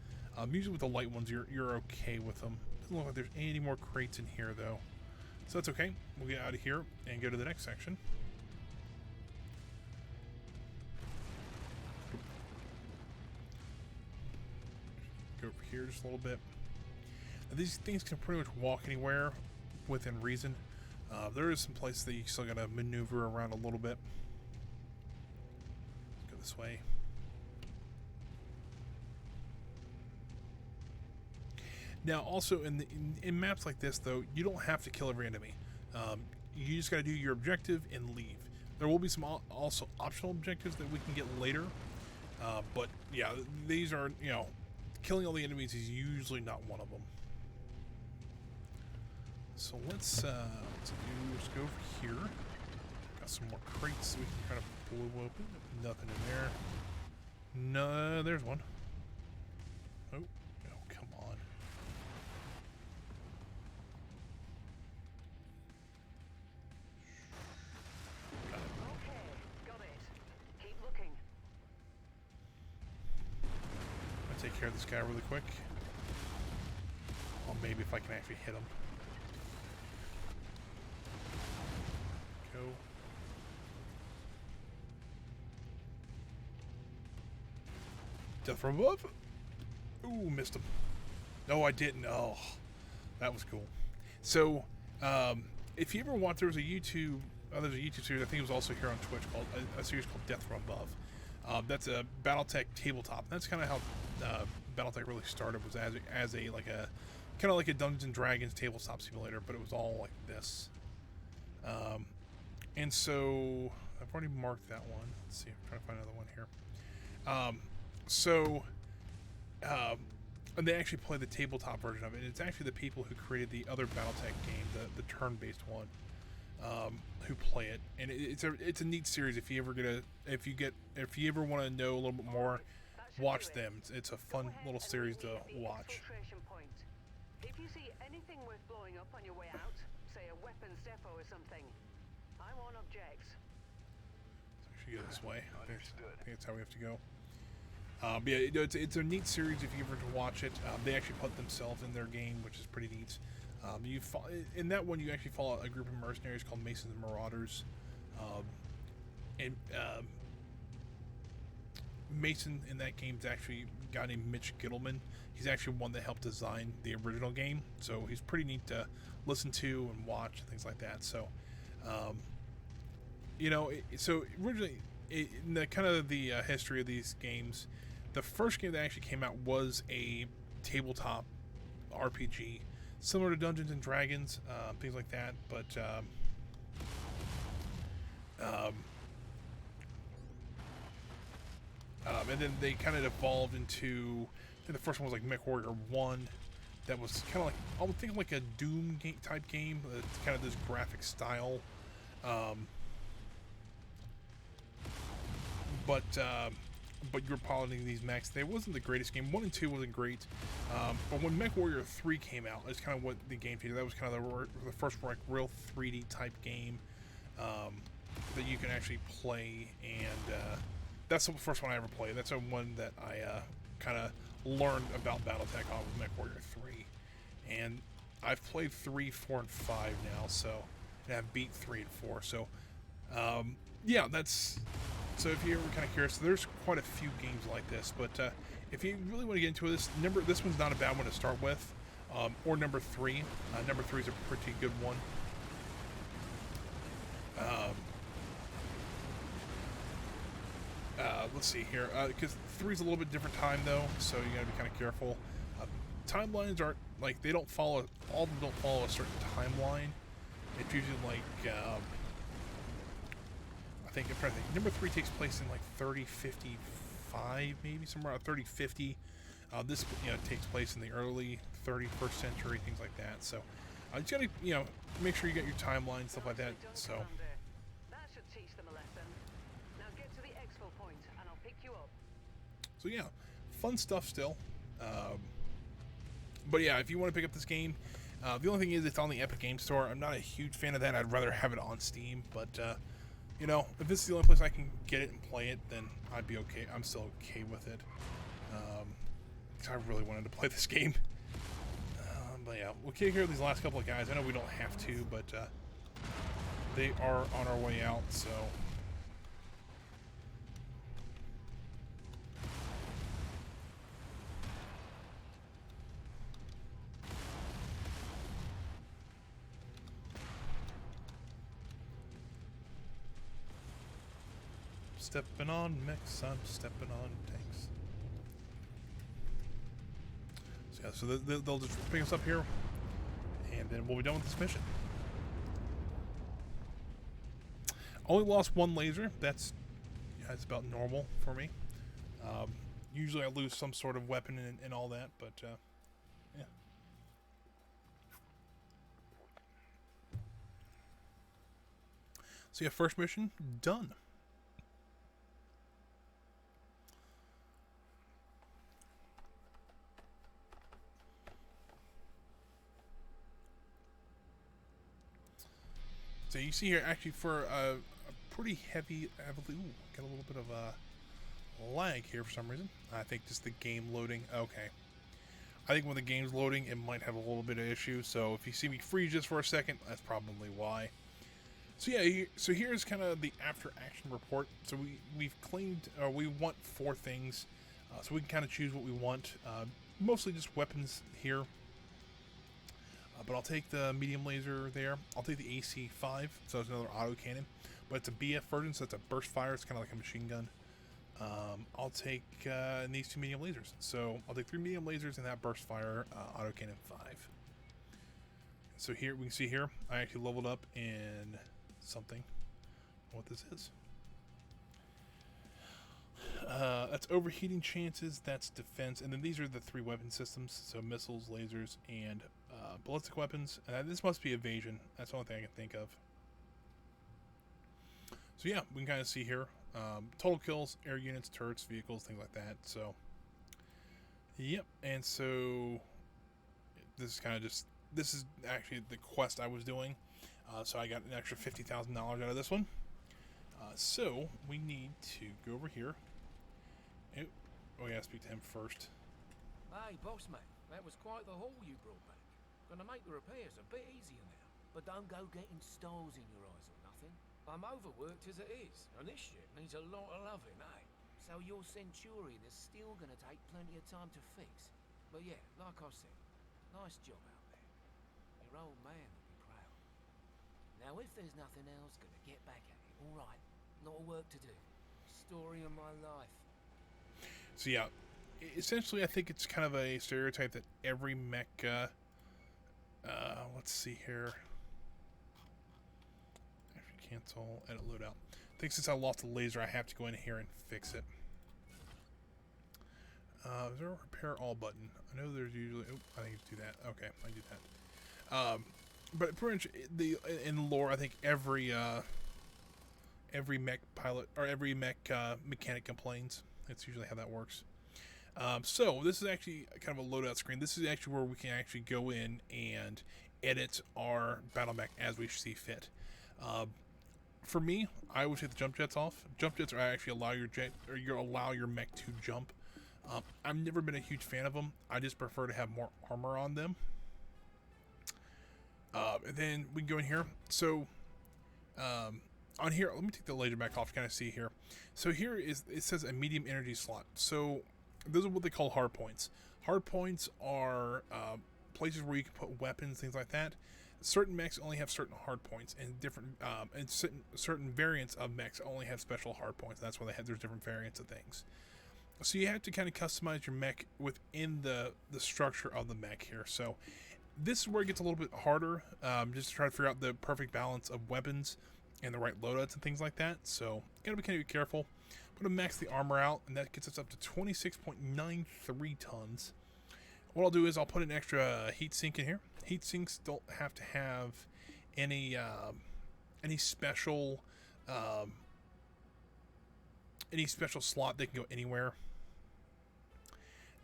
Usually with the light ones, you're okay with them. Doesn't look like there's any more crates in here, though. So that's okay. We'll get out of here and go to the next section. Go over here just a little bit. Now, these things can pretty much walk anywhere within reason. There is some places that you still gotta maneuver around a little bit. Let's go this way. Now, also in maps like this, though, you don't have to kill every enemy. You just got to do your objective and leave. There will be some also optional objectives that we can get later, but yeah, these are, you know, killing all the enemies is usually not one of them. So let's go over here. Got some more crates we can kind of blow open. Nothing in there. No, there's one. Oh, come on. Okay, got it. Keep looking. I'll take care of this guy really quick. Well, maybe if I can actually hit him. Go. Death from above. Ooh, missed him. No, I didn't. Oh, that was cool. So, if you ever want, there's a YouTube series. I think it was also here on Twitch called a series called Death from Above. That's a BattleTech tabletop. That's kind of how BattleTech really started. Was as a kind of like a Dungeons and Dragons tabletop simulator, but it was all like this. And so I've already marked that one. Let's see. I'm trying to find another one here. And they actually play the tabletop version of it. It's actually the people who created the other BattleTech game, the turn-based one, who play it. And it's a neat series. If you ever want to know a little bit more, watch them. It's a fun little series to watch. If you see anything worth blowing up on your way out, say a weapons depot or something, I won't object. Let's actually go this way. I think that's how we have to go. But yeah, it's a neat series if you ever to watch it. They actually put themselves in their game, which is pretty neat. In that one, you actually follow a group of mercenaries called Masons and Marauders. Mason in that game is actually a guy named Mitch Gittleman. He's actually one that helped design the original game, so he's pretty neat to listen to and watch and things like that. So, so originally, in the kind of the history of these games, the first game that actually came out was a tabletop RPG, similar to Dungeons and Dragons, things like that. But and then they kind of evolved into. I think the first one was like MechWarrior 1. That was kind of like, I would think like a Doom type game. It's kind of this graphic style. But you're piloting these mechs. They wasn't the greatest game. 1 and 2 wasn't great. But when MechWarrior 3 came out, it's kind of what the game changed. That was kind of the first like real 3D type game that you can actually play. And that's the first one I ever played. That's the one that I kind of learned about BattleTech on with MechWarrior 3. And I've played 3, 4, and 5 now, and I've beat 3 and 4. So, yeah, that's... So if you're kind of curious, there's quite a few games like this, but if you really want to get into this, remember, this one's not a bad one to start with. or number 3. Number 3 is a pretty good one. Let's see here, because 3 is a little bit different time though, so you gotta be kind of careful. Timelines aren't like, they don't follow, all of them don't follow a certain timeline. It's usually like I think number 3 takes place in like 3055, maybe somewhere around 3050. This takes place in the early 31st century, things like that. So you just gotta make sure you get your timeline, stuff like that. So. That should teach them a lesson. Now get to the exfil point, and I'll pick you up. So yeah, fun stuff still. But yeah, if you want to pick up this game, the only thing is it's on the Epic Game Store. I'm not a huge fan of that. I'd rather have it on Steam. But if this is the only place I can get it and play it, then I'd be okay. I'm still okay with it. I really wanted to play this game. But yeah, we'll take care of these last couple of guys. I know we don't have to, but they are on our way out, so. Stepping on mechs, I'm stepping on tanks. So yeah, so they'll just pick us up here, and then we'll be done with this mission. Only lost 1 laser. That's about normal for me. Usually I lose some sort of weapon and all that, but yeah. So yeah, first mission done. So you see here, actually, for a pretty heavy, ooh, got a little bit of a lag here for some reason. I think just the game loading. Okay. I think when the game's loading, it might have a little bit of issue. So if you see me freeze just for a second, that's probably why. So yeah, so here's kind of the after action report. So we've claimed, we want 4 things. So we can kind of choose what we want. Mostly just weapons here. But I'll take the medium laser there. I'll take the AC-5, so it's another auto cannon. But it's a BF version, so it's a burst fire. It's kind of like a machine gun. I'll take these 2 medium lasers. So I'll take 3 medium lasers and that burst fire auto cannon 5. So here, we can see here, I actually leveled up in something. What this is. That's overheating chances, that's defense, and then these are the 3 weapon systems, so missiles, lasers, and ballistic weapons, and this must be evasion. That's the only thing I can think of. So yeah, we can kind of see here, total kills, air units, turrets, vehicles, things like that. So, yep, and so this is kind of just, this is actually the quest I was doing, so I got an extra $50,000 out of this one. So we need to go over here. Oh, we gotta speak to him first. Hey, boss man, that was quite the haul you brought back. Gonna make the repairs a bit easier now. But don't go getting stars in your eyes or nothing. I'm overworked as it is, and this ship needs a lot of loving, eh? So your Centurion is still gonna take plenty of time to fix. But yeah, like I said, nice job out there. Your old man will be proud. Now if there's nothing else, gonna get back at it, alright? Lot of work to do. Story of my life. So yeah, essentially I think it's kind of a stereotype that every mech, let's see here. Actually cancel, edit loadout. I think since I lost the laser, I have to go in here and fix it. Is there a repair all button? I know there's usually, I think you do that. Okay, I do that. But pretty much in lore, I think every mech pilot, or every mech mechanic complains. That's usually how that works. So this is actually kind of a loadout screen. This is actually where we can actually go in and edit our battle mech as we see fit. For me, I would take the jump jets off. Jump jets are actually allow your mech to jump. I've never been a huge fan of them. I just prefer to have more armor on them. And then we can go in here. So on here, let me take the laser back off. Kind of see here. So here is, it says a medium energy slot. So those are what they call hard points. Hard points are places where you can put weapons, things like that. Certain mechs only have certain hard points, and different and certain variants of mechs only have special hard points. That's why there's different variants of things. So you have to kind of customize your mech within the structure of the mech here. So this is where it gets a little bit harder, just to try to figure out the perfect balance of weapons and the right loadouts and things like that. So gotta be kind of careful. I'm gonna max the armor out, and that gets us up to 26.93 tons. What I'll do is I'll put an extra heat sink in here. Heat sinks don't have to have any special slot. They can go anywhere.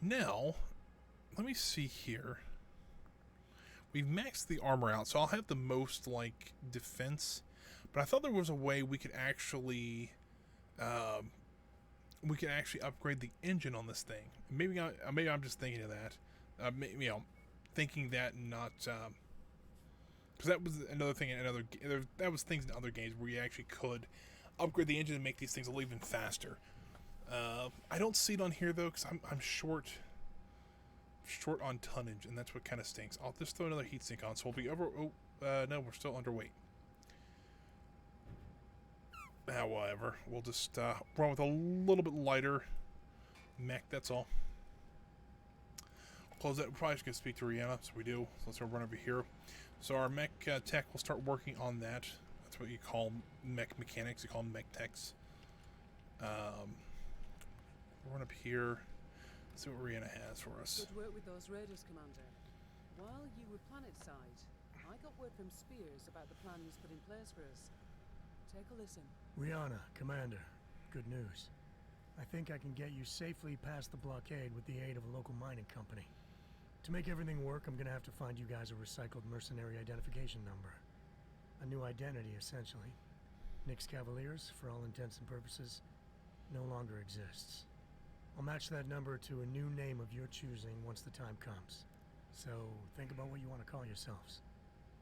Now, let me see here. We've maxed the armor out, so I'll have the most like defense. But I thought there was a way we could actually upgrade the engine on this thing. Maybe I'm just thinking of that. Thinking that and not because that was another thing in that was things in other games where you actually could upgrade the engine and make these things a little even faster. I don't see it on here though, because I'm short on tonnage, and that's what kind of stinks. I'll just throw another heatsink on, so we'll be over. No, we're still underweight. However, we'll just run with a little bit lighter mech. That's all. Close that. We're probably just gonna speak to Rihanna, so we do. So let's run over here. So our mech tech will start working on that. That's what you call mech mechanics. You call them mech techs. Run up here. See what Rihanna has for us. Good work with those raiders, Commander. While you were planetside, I got word from Spears about the plan he's put in place for us. Take a listen. Rihanna, Commander, good news. I think I can get you safely past the blockade with the aid of a local mining company. To make everything work, I'm gonna have to find you guys a recycled mercenary identification number. A new identity, essentially. Nyx Cavaliers, for all intents and purposes, no longer exists. I'll match that number to a new name of your choosing once the time comes. So, think about what you want to call yourselves.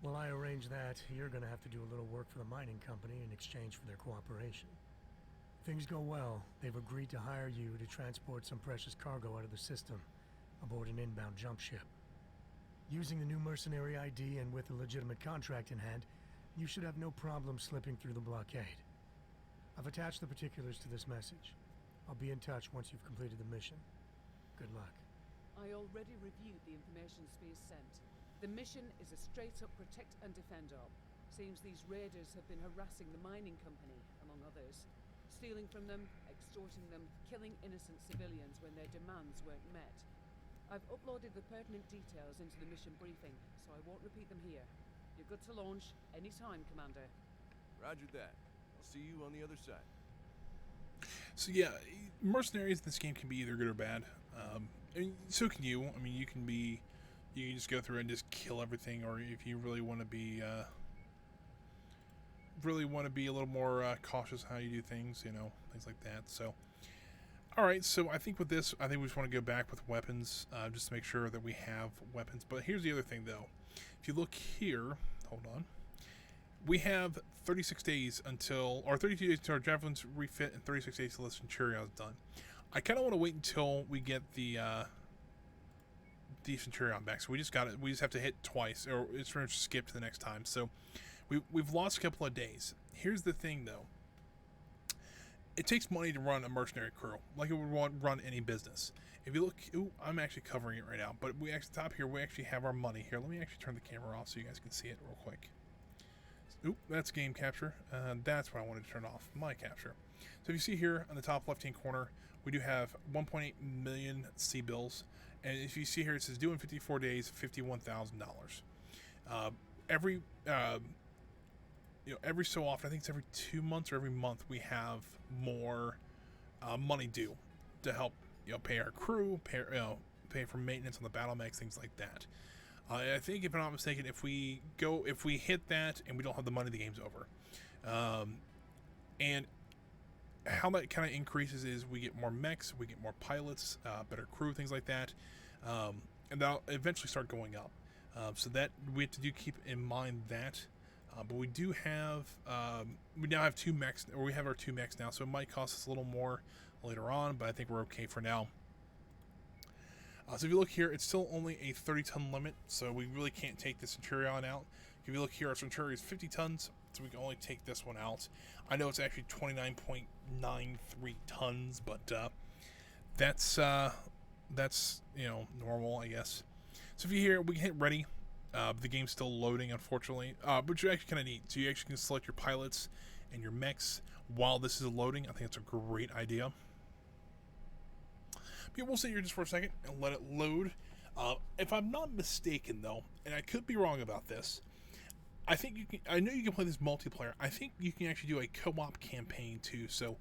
While I arrange that, you're gonna have to do a little work for the mining company in exchange for their cooperation. If things go well, they've agreed to hire you to transport some precious cargo out of the system aboard an inbound jump ship. Using the new mercenary ID and with a legitimate contract in hand, you should have no problem slipping through the blockade. I've attached the particulars to this message. I'll be in touch once you've completed the mission. Good luck. I already reviewed the information Spears sent. The mission is a straight-up protect and defend op. Seems these raiders have been harassing the mining company, among others. Stealing from them, extorting them, killing innocent civilians when their demands weren't met. I've uploaded the pertinent details into the mission briefing, so I won't repeat them here. You're good to launch anytime, Commander. Roger that. I'll see you on the other side. So yeah, mercenaries in this game can be either good or bad. I mean, so can you. I mean, you can just go through and just kill everything, or if you really want to be a little more cautious how you do things, things like that. So, all right. So I think with this, I think we just want to go back with weapons, just to make sure that we have weapons. But here's the other thing, though. If you look here, hold on. We have 36 days until, or 32 days until our javelins refit, and 36 days until the Centurion's done. I kind of want to wait until we get the Centurion back. So we just have to hit twice, or it's going to skip to the next time. So we've lost a couple of days. Here's the thing, though. It takes money to run a mercenary crew, like it would run any business. If you look, I'm actually covering it right now, but we actually top here, we actually have our money here. Let me actually turn the camera off so you guys can see it real quick. Oop, that's game capture. That's what I wanted to turn off, my capture. So if you see here on the top left-hand corner, we do have 1.8 million C-bills. And if you see here, it says due in 54 days, $51,000. Every so often, I think it's every 2 months or every month, we have more money due to help pay our crew, pay for maintenance on the battle mechs, things like that. I think, if I'm not mistaken, if we hit that and we don't have the money, the game's over. And how that kind of increases is we get more mechs, we get more pilots, better crew, things like that, and that'll eventually start going up. So that we have to keep in mind that. But we do have, we now have 2 mechs, or we have our 2 mechs now, so it might cost us a little more later on, but I think we're okay for now. So if you look here, it's still only a 30-ton limit, so we really can't take the Centurion out. If you look here, our Centurion is 50 tons, so we can only take this one out. I know it's actually 29.93 tons, but that's normal, I guess. So if you hear, we can hit ready. The game's still loading, unfortunately, but you're actually kind of neat. So you actually can select your pilots and your mechs while this is loading. I think it's a great idea. But we'll sit here just for a second and let it load. If I'm not mistaken, though, and I could be wrong about this, I think you can. I know you can play this multiplayer. I think you can actually do a co-op campaign too. So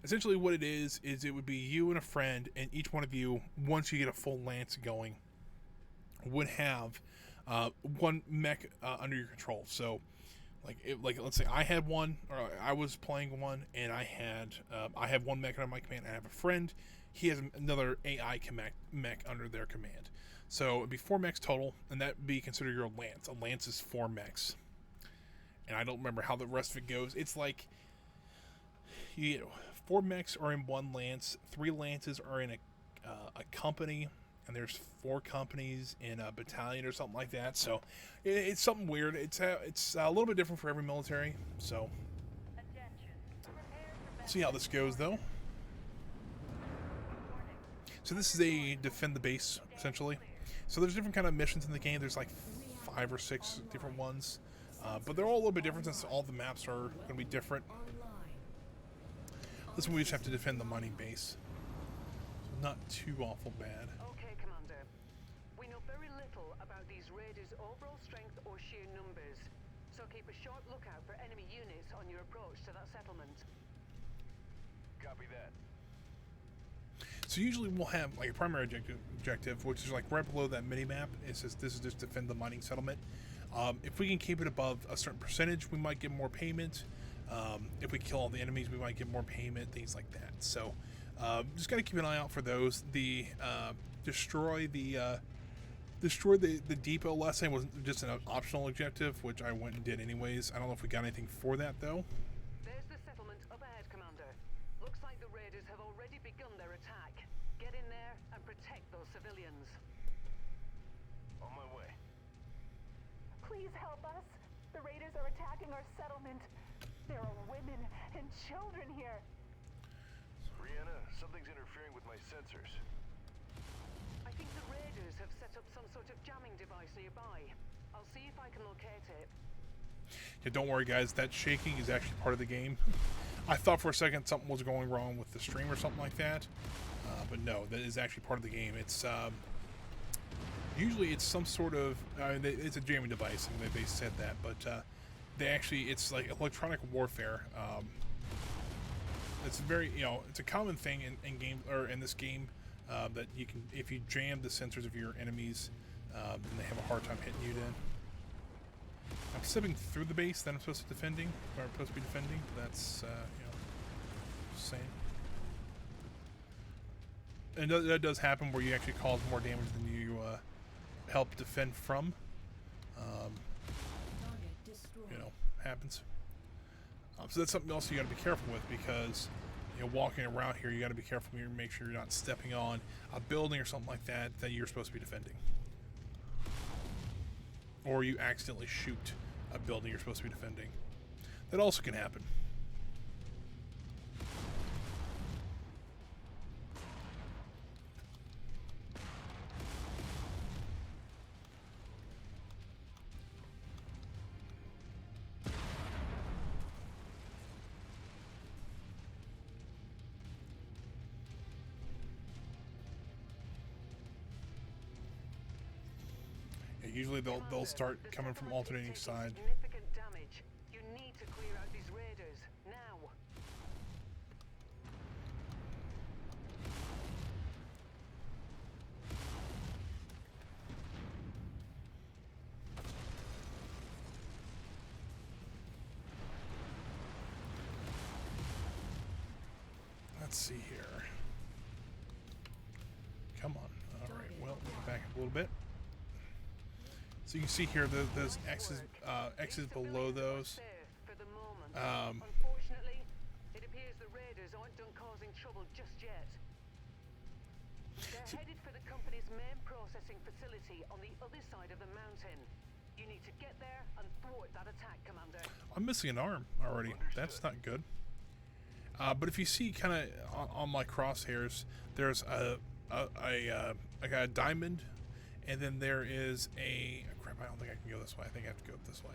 essentially, what it is it would be you and a friend, and each one of you, once you get a full lance going, would have one mech under your control. So, like let's say I had one, or I was playing one, and I have one mech under my command. I have a friend. He has another AI mech under their command. So it'd be 4 mechs total, and that'd be considered your lance. A lance is 4 mechs. And I don't remember how the rest of it goes. It's like 4 mechs are in 1 lance, 3 lances are in a company, and there's 4 companies in a battalion or something like that. So it's something weird. It's a little bit different for every military. So see how this goes, though. So this is a defend the base, essentially. So there's different kind of missions in the game. There's like 5 or 6 different ones. But they're all a little bit different since all the maps are going to be different. This one we just have to defend the mining base. So not too awful bad. Okay, Commander. We know very little about these raiders' overall strength or sheer numbers. So keep a sharp lookout for enemy units on your approach to that settlement. Copy that. So usually we'll have like a primary objective, which is like right below that mini map. It says this is just defend the mining settlement. If we can keep it above a certain percentage, we might get more payment. If we kill all the enemies, we might get more payment, things like that. So just got to keep an eye out for those. The destroy the depot last time was just an optional objective, which I went and did anyways. I don't know if we got anything for that though. There's the settlement up ahead, Commander. Looks like the raiders have already begun their attack. Get in there and protect those civilians. On my way. Please help us. The raiders are attacking our settlement. There are women and children here. Rihanna, something's interfering with my sensors. I think the raiders have set up some sort of jamming device nearby. I'll see if I can locate it. Yeah, don't worry guys, that shaking is actually part of the game. I thought for a second something was going wrong with the stream or something like that, but no, that is actually part of the game. It's usually it's some sort of it's a jamming device, and they said that, but it's like electronic warfare. It's very it's a common thing in game or in this game that you can, if you jam the sensors of your enemies, then they have a hard time hitting you. Then I'm slipping through the base that I'm supposed to be defending. That's just saying. And that does happen where you actually cause more damage than you help defend from. Happens. So that's something else you got to be careful with, because walking around here, you got to be careful. You make sure you're not stepping on a building or something like that you're supposed to be defending, or you accidentally shoot a building you're supposed to be defending. That also can happen. Usually they'll start coming from alternating side. Significant damage. You need to clear out these raiders now. Let's see here. Come on. All right. Well, back up a little bit. So you can see here those X's below those. Unfortunately, it appears the raiders aren't done causing trouble just yet. They're headed for the company's main processing facility on the other side of the mountain. You need to get there and thwart that attack, Commander. I'm missing an arm already. That's not good. But if you see kind of on my crosshairs, there's a diamond, and then there is a crap. I don't think I can go this way. I think I have to go this way.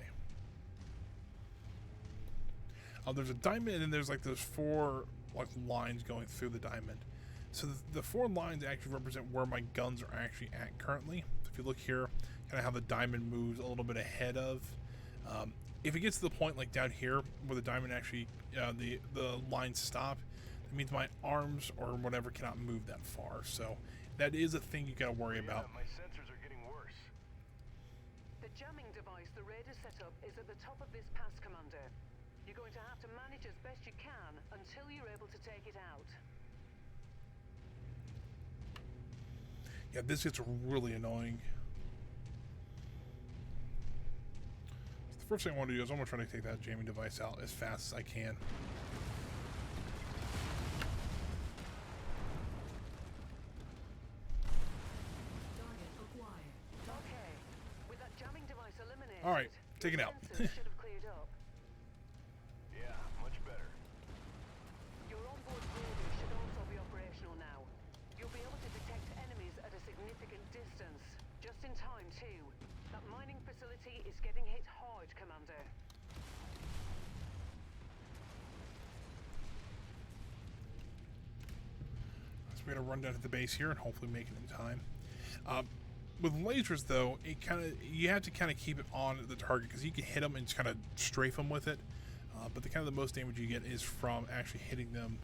There's a diamond, and then there's like those 4 like lines going through the diamond. So the 4 lines actually represent where my guns are actually at currently. So if you look here, kind of how the diamond moves a little bit ahead of. If it gets to the point like down here where the diamond actually, the lines stop, that means my arms or whatever cannot move that far. So that is a thing you got to worry about. My sensors are getting worse. The jamming device the raiders set up is at the top of this pass, Commander. You're going to have to manage as best you can until you're able to take it out. Yeah, this gets really annoying. The first thing I want to do is I'm going to try to take that jamming device out as fast as I can. Target acquired. Okay, with that jamming device eliminated, All right, take it out. sensors should have cleared up. Yeah, much better. Your onboard radar should also be operational now. You'll be able to detect enemies at a significant distance. Just in time, too. That mining facility is getting hit hard, Commander. So we're gonna run down to the base here and hopefully make it in time. With lasers, though, you have to kind of keep it on the target because you can hit them and just kind of strafe them with it. But the most damage you get is from actually hitting them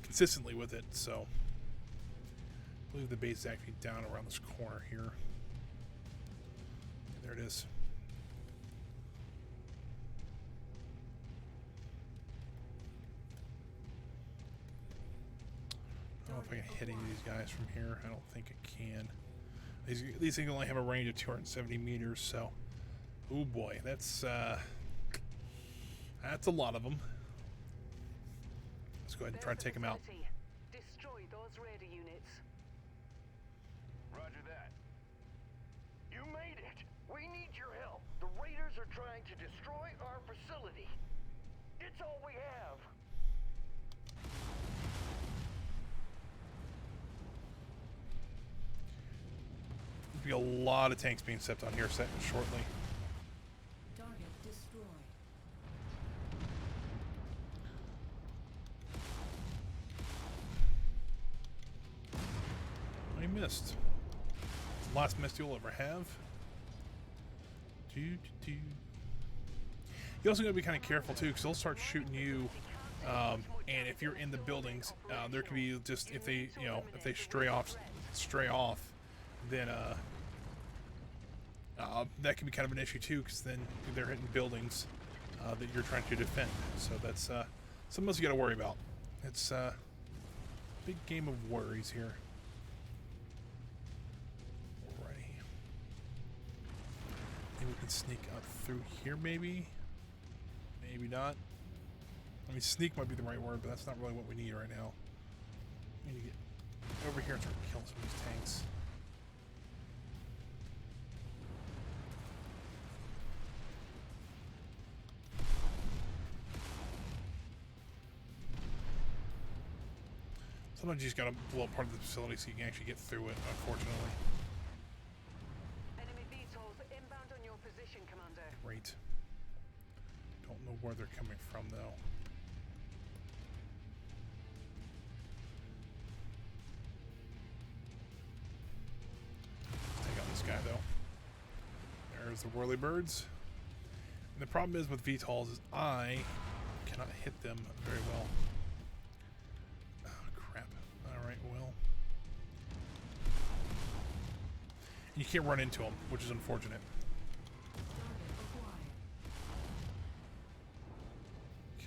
consistently with it. So I believe the base is actually down around this corner here. There it is. I don't know if I can hit any of these guys from here. I don't think I can. These things only have a range of 270 meters, so oh boy, that's a lot of them. Let's go ahead and try to take them out. Destroy those raider units. Roger that. You made it. We need your help. The raiders are trying to destroy our facility. It's all we have. There'll be a lot of tanks being stepped on here shortly. Target destroyed. I missed. Last miss you'll ever have. You also gotta be kind of careful too, because they'll start shooting you. And if you're in the buildings, there could be just if they stray off, then that can be kind of an issue too, because then they're hitting buildings that you're trying to defend. So that's something else you got to worry about. It's a big game of worries here. Alrighty. Maybe we can sneak up through here, maybe. Maybe not. I mean, sneak might be the right word, but that's not really what we need right now. We need to get over here and start killing some of these tanks. Sometimes you just gotta blow up part of the facility so you can actually get through it, unfortunately. Enemy VTOLs inbound on your position, Commander. Great. Don't know where they're coming from, though. Take out this guy, though. There's the whirly birds. And the problem is with VTOLs is I cannot hit them very well. Well, you can't run into them, which is unfortunate.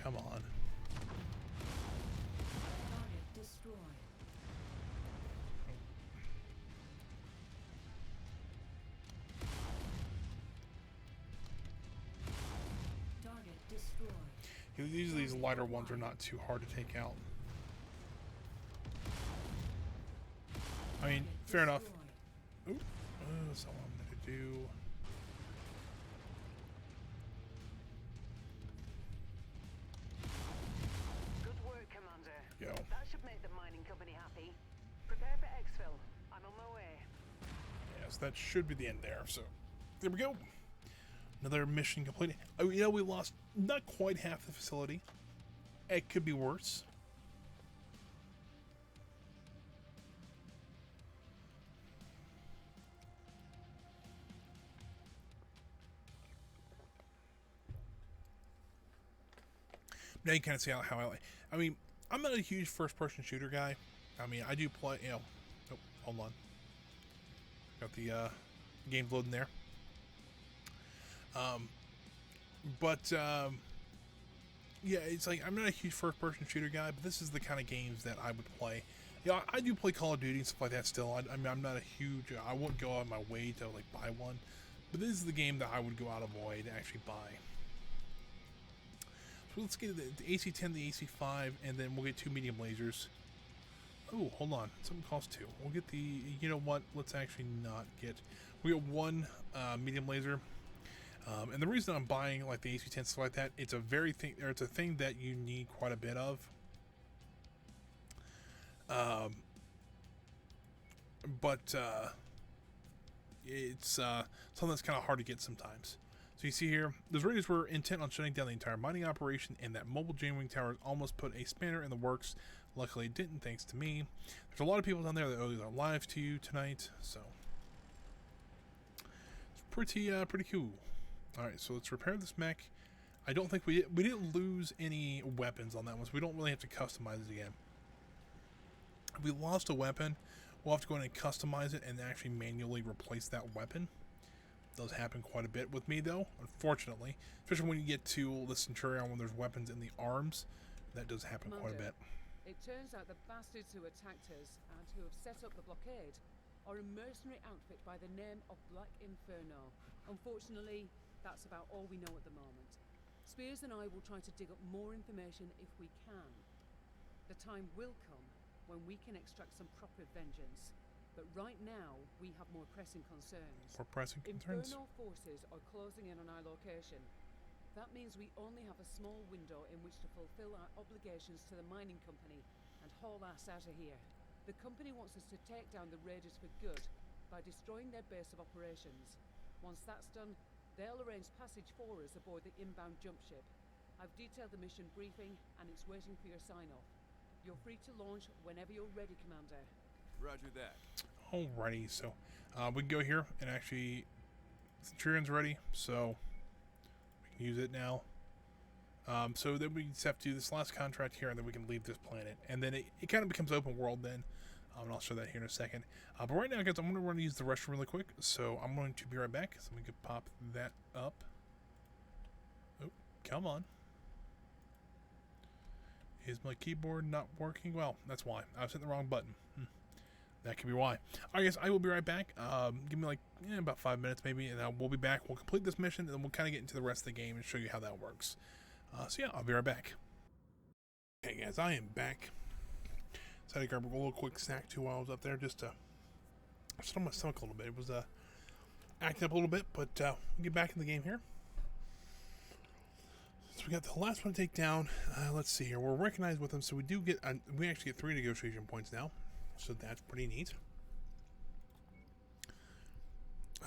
Come on. Target destroyed. Target destroyed. Usually these lighter ones are not too hard to take out. I mean, Target fair enough. destroyed. Oop. So what I'm gonna do. Good work, Commander. Yo. That should make the mining company happy. Prepare for exfil. I'm on my way. Yes, that should be the end there. So, there we go. Another mission completed. Oh, you know, we lost not quite half the facility. It could be worse. Now you kind of see how I like. I mean, I'm not a huge first-person shooter guy. I mean, I do play. You know, oh, hold on. Got the game loading there. Yeah, it's like I'm not a huge first-person shooter guy, but this is the kind of games that I would play. Yeah, I do play Call of Duty and stuff like that still. I mean, I'm not a huge. I won't go out of my way to like buy one, but this is the game that I would go out of my way to actually buy. So let's get the AC-10, the AC-5, and then we'll get 2 medium lasers. Oh, hold on. Something costs 2. We'll get the... You know what? Let's actually not get... We got 1 medium laser. And the reason I'm buying like the AC-10 stuff like that, it's a it's a thing that you need quite a bit of. It's something that's kind of hard to get sometimes. So you see here, those raiders were intent on shutting down the entire mining operation, and that mobile jamming tower almost put a spanner in the works. Luckily it didn't, thanks to me. There's a lot of people down there that owe their lives to you tonight, so it's pretty cool. Alright, so let's repair this mech. I don't think we didn't lose any weapons on that one, so we don't really have to customize it again. If we lost a weapon, we'll have to go in and customize it and actually manually replace that weapon. Does happen quite a bit with me though, unfortunately, especially when you get to the Centurion when there's weapons in the arms. That does happen quite a bit. It turns out the bastards who attacked us and who have set up the blockade are a mercenary outfit by the name of Black Inferno. Unfortunately, that's about all we know at the moment. Spears and I will try to dig up more information if we can. The time will come when we can extract some proper vengeance. But right now, we have more pressing concerns. More pressing concerns? Inferno forces are closing in on our location. That means we only have a small window in which to fulfill our obligations to the mining company and haul ass out of here. The company wants us to take down the raiders for good by destroying their base of operations. Once that's done, they'll arrange passage for us aboard the inbound jump ship. I've detailed the mission briefing and it's waiting for your sign-off. You're free to launch whenever you're ready, Commander. Roger that. Alrighty, so we can go here and actually Centurion's ready, so we can use it now. So then we just have to do this last contract here, and then we can leave this planet, and then it kind of becomes open world then. And I'll show that here in a second. But right now, guys, I'm going to run and use the restroom really quick, so I'm going to be right back. So we can pop that up. Oh, come on. Is my keyboard not working? Well, that's why. I was hitting the wrong button. That could be why. Alright guys, I will be right back. Give me like about 5 minutes maybe, and we'll be back. We'll complete this mission, and then we'll kind of get into the rest of the game and show you how that works. So yeah, I'll be right back. Okay guys, I am back. So I had to grab a little quick snack too while I was up there, just to settle my stomach a little bit. It was acting up a little bit, but we'll get back in the game here. So we got the last one to take down. Let's see here. We're recognized with them, so we do get we actually get 3 negotiation points now. So that's pretty neat.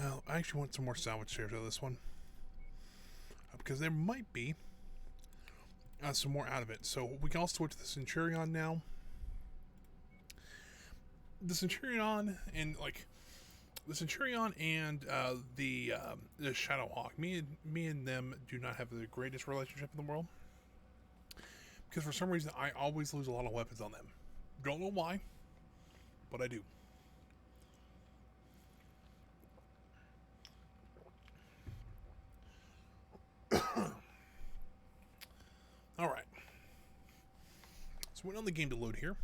Well, I actually want some more salvage shares out of this one. Because there might be some more out of it. So we can also switch to the Centurion now. The Centurion and the Shadowhawk. Me and them do not have the greatest relationship in the world. Because for some reason I always lose a lot of weapons on them. Don't know why. But I do. Alright. So waiting on the game to load here.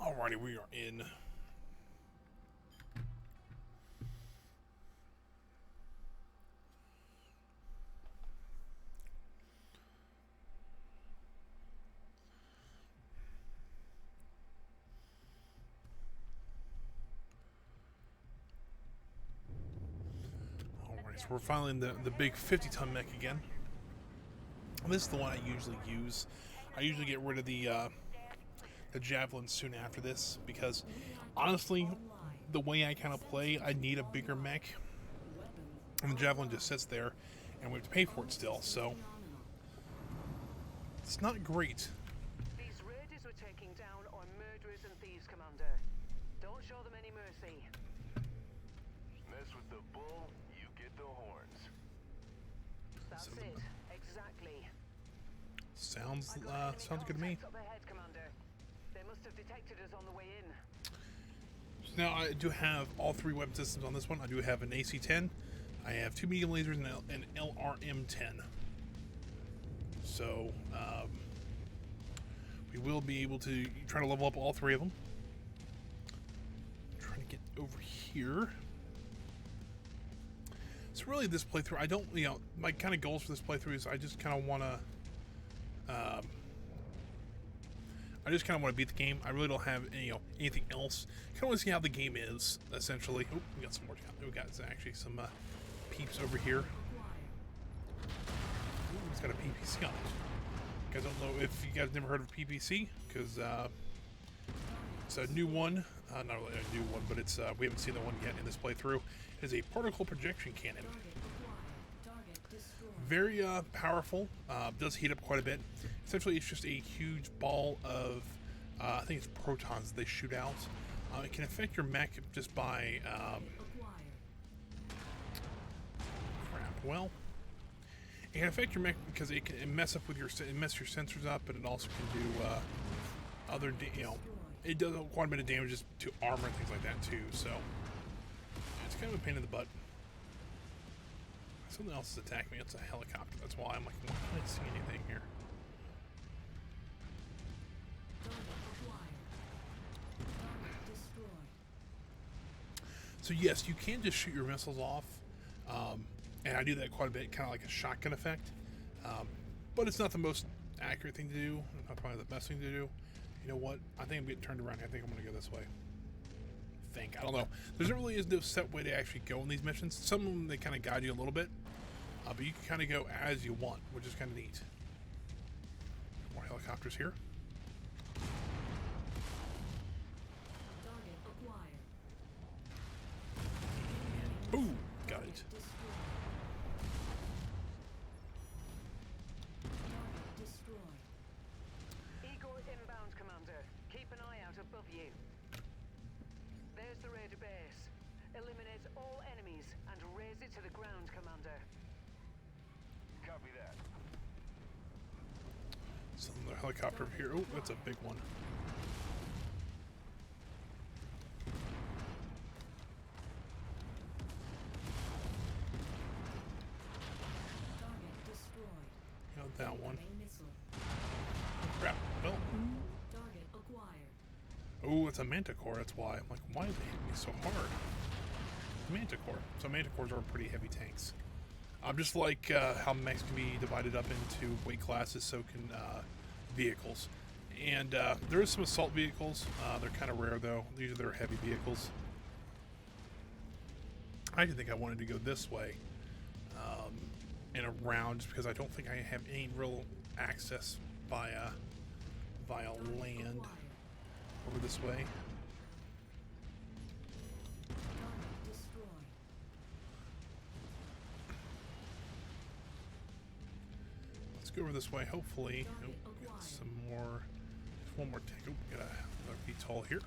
Alrighty, we are in. So we're finally in the big 50-ton mech again. And this is the one I usually use. I usually get rid of the javelin soon after this because, honestly, the way I kind of play, I need a bigger mech, and the javelin just sits there, and we have to pay for it still. So it's not great. These raiders we're taking down are murderers and thieves, Commander. Don't show them any mercy. Mess with the bull, you get the horns. That's So- it. Exactly. Sounds I got enemy sounds good to me. contacts up ahead, Commander. They must have detected us on the way in. So now I do have all 3 weapon systems on this one. I do have an AC-10, I have 2 medium lasers, and an LRM-10. So we will be able to try to level up all 3 of them. Trying to get over here. So really, this playthrough, I don't, my kind of goals for this playthrough is I just kind of want to, beat the game. I really don't have any, anything else. Kind of want to see how the game is, essentially. Oh, we got some more. We got actually some peeps over here. Ooh, it's got a PPC on it. You guys don't know if you guys never heard of PPC, because it's a new one. Not really a new one, but it's we haven't seen the one yet in this playthrough. It is a particle projection cannon. Very powerful. Does heat up quite a bit. Essentially, it's just a huge ball of, I think it's protons they shoot out. It can affect your mech just by, well, it can affect your mech because it can mess up with your sensors up, but it also can do other, it does quite a bit of damages to armor and things like that too. So it's kind of a pain in the butt. Something else is attacking me. It's a helicopter. That's why I'm like, why can't I see anything here? So yes, you can just shoot your missiles off, and I do that quite a bit, kind of like a shotgun effect. But it's not the most accurate thing to do. Not probably the best thing to do. You know what? I think I'm getting turned around. I think I'm going to go this way. I don't know. There really is no set way to actually go in these missions. Some of them, they kind of guide you a little bit, but you can kind of go as you want, which is kind of neat. More helicopters here. Ooh, got it. Igor inbound, Commander. Keep an eye out above you. There's the raider base. Eliminate all enemies and raise it to the ground, Commander. Copy that. So another helicopter over here. Oh, that's a big one. Got that one. Crap. Well. Oh, it's a manticore. That's why. I'm like, why are they hitting me so hard? Manticore. So manticores are pretty heavy tanks. Just like how mechs can be divided up into weight classes, so can vehicles. And there is some assault vehicles. They're kind of rare though. These are their heavy vehicles. I didn't think I wanted to go this way and around, just because I don't think I have any real access via land over this way. Let's go over this way. Hopefully, get some more. Just one more tank. Oh, got another VTOL here.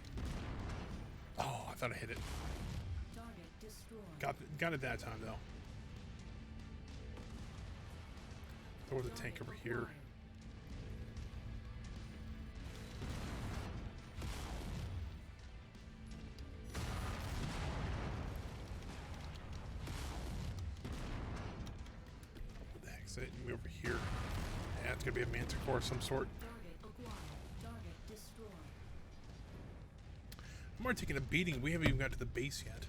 Oh, I thought I hit it. Got it that time though. There was a tank over here. What the heck's that? Me over here. Yeah, it's gonna be a manticore of some sort. I'm already taking a beating. We haven't even got to the base yet.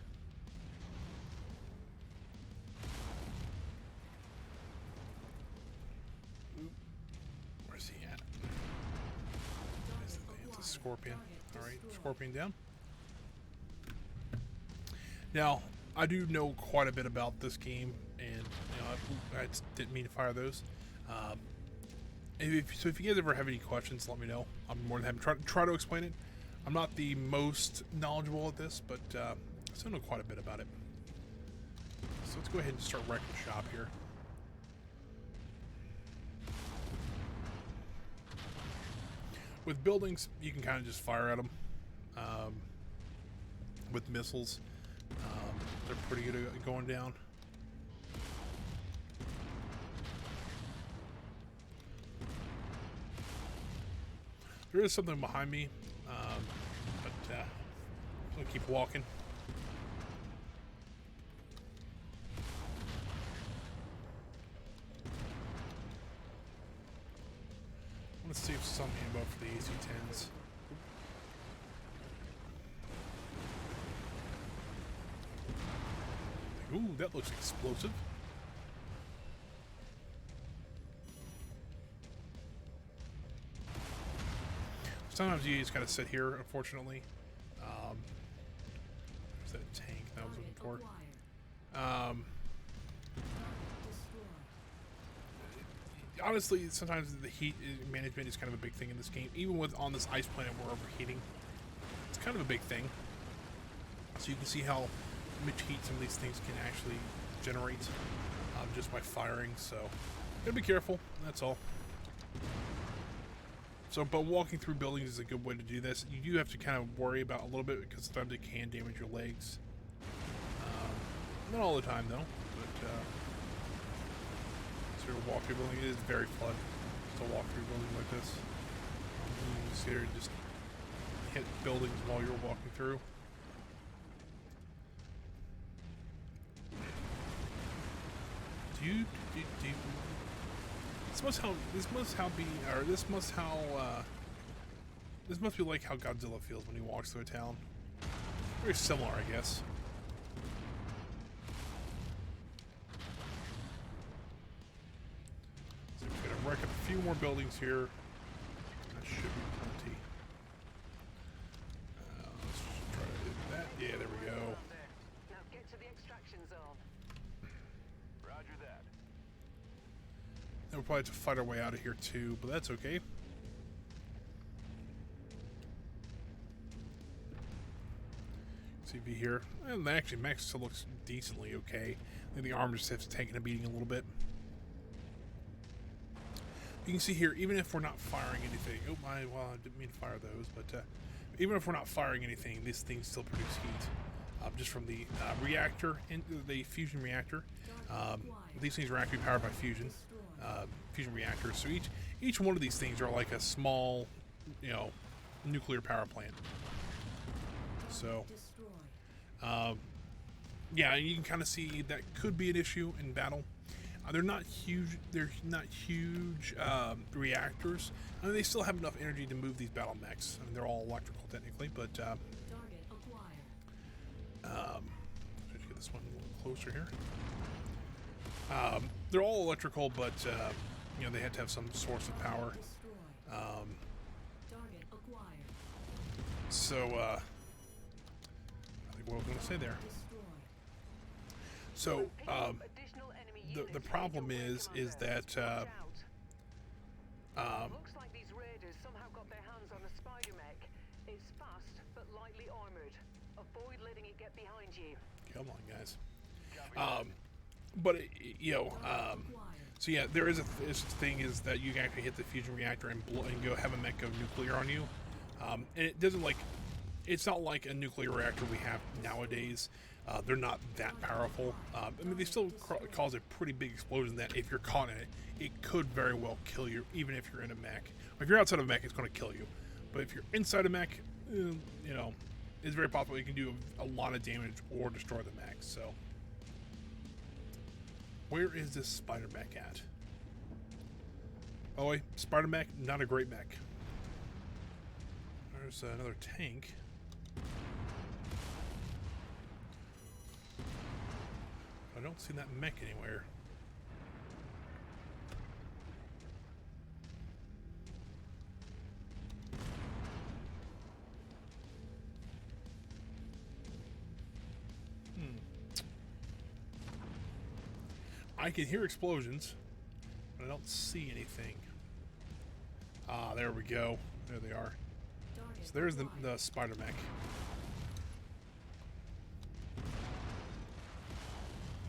Where's he at? It's a scorpion. Alright, scorpion down. Now, I do know quite a bit about this game, and I didn't mean to fire those. So if you guys ever have any questions, let me know. I'm more than happy to try to explain it. I'm not the most knowledgeable at this, but I still know quite a bit about it. So let's go ahead and start wrecking shop here. With buildings, you can kind of just fire at them. With missiles, they're pretty good at going down. There is something behind me, but I'll keep walking. Let's see if some ammo for the AC-10s. Ooh, that looks explosive. Sometimes you just gotta sit here, unfortunately. There's that tank that I was looking for. Honestly, sometimes the heat management is kind of a big thing in this game. Even on this ice planet, we're overheating. It's kind of a big thing. So you can see how much heat some of these things can actually generate just by firing. So, gotta be careful. That's all. So, but walking through buildings is a good way to do this. You do have to kind of worry about a little bit because sometimes it can damage your legs. Not all the time though, but so to walk through a building, it is very fun to walk through a building like this. You can sit here and just hit buildings while you're walking through. This must be like how Godzilla feels when he walks through a town. Very similar, I guess. So we're gonna wreck a few more buildings here. That should be plenty. Let's just try to do that. Yeah, there we go. Now get to the extraction zone. Roger that. And we'll probably have to fight our way out of here too, but that's okay. CV here. And actually, Max still looks decently okay. I think the armor just has taken a beating a little bit. You can see here, even if we're not firing anything. Oh my, well, I didn't mean to fire those, but even if we're not firing anything, these things still produce heat. Just from the reactor, the fusion reactor. These things are actually powered by fusion reactors. So each one of these things are like a small, nuclear power plant. So, yeah, you can kind of see that could be an issue in battle. They're not huge. They're not huge reactors. I mean, they still have enough energy to move these battle mechs. I mean, they're all electrical technically, but let's get this one a little closer here. They're all electrical, but they have to have some source of power. So I think what I was going to say there. So the problem is that looks like these raiders somehow got their hands on a spider mech. It's fast but lightly armored. Avoid letting it get behind you. Come on, guys. But so yeah, there is this thing is that you can actually hit the fusion reactor and go have a mech go nuclear on you, and it doesn't it's not like a nuclear reactor we have nowadays. They're not that powerful. I mean, they still cause a pretty big explosion that if you're caught in it, it could very well kill you, even if you're in a mech. If you're outside of a mech, it's going to kill you. But if you're inside a mech, it's very possible you can do a lot of damage or destroy the mech. So, where is this spider mech at? By the way, spider mech, not a great mech. There's another tank. I don't see that mech anywhere. I can hear explosions, but I don't see anything. Ah, there we go. There they are. Target So there's acquired. the spider mech.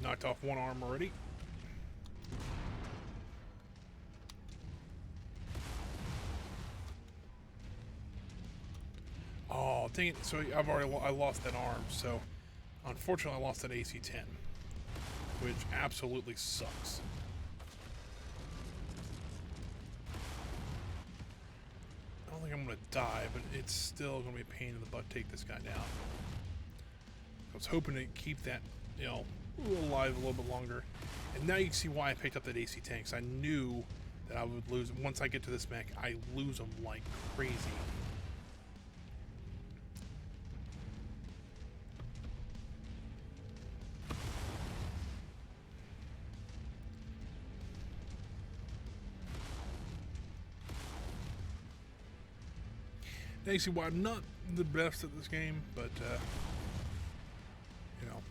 Knocked off one arm already. Oh, dang it. So I lost that arm. So unfortunately I lost that AC-10, which absolutely sucks. I don't think I'm going to die, but it's still going to be a pain in the butt to take this guy down. I was hoping to keep that, you know, alive a little bit longer. And now you can see why I picked up that AC-10, because I knew that I would lose. Once I get to this mech, I lose them like crazy. Now you see why I'm not the best at this game, but you know,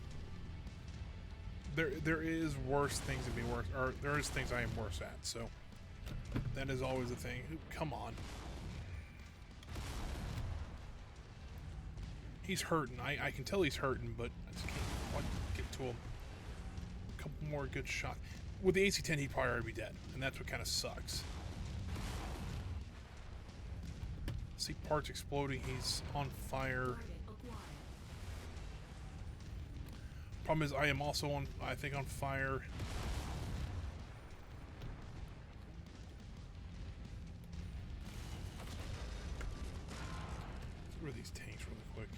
there is worse things to be worse, or there is things I am worse at. So that is always the thing. Come on, he's hurting. I can tell he's hurting, but I just can't quite get to him. A couple more good shots. With the AC-10, he'd probably already be dead, and that's what kind of sucks. See parts exploding. He's on fire. Target acquired. Problem is, I am also on. I think on fire. Let's get rid of these tanks really quick.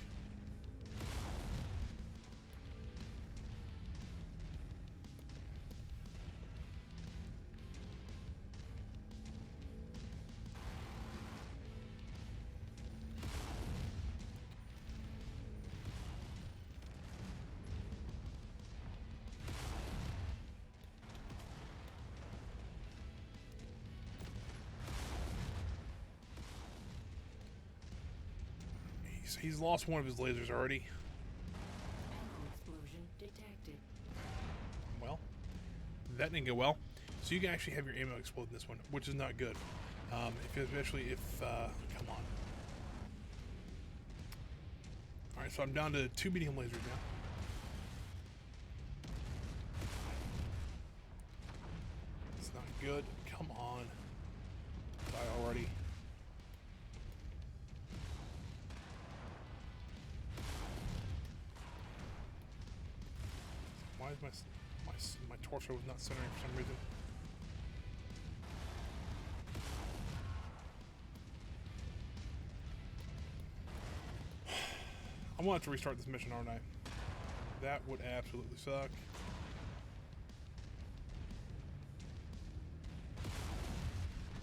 He's lost one of his lasers already. Ammo explosion detected. Well, that didn't go well. So you can actually have your ammo explode in this one, which is not good. Especially if come on. All right, so I'm down to 2 medium lasers now. It's not good. Come on, die already. Why is my torso was not centering for some reason? I'm gonna have to restart this mission, aren't I? That would absolutely suck.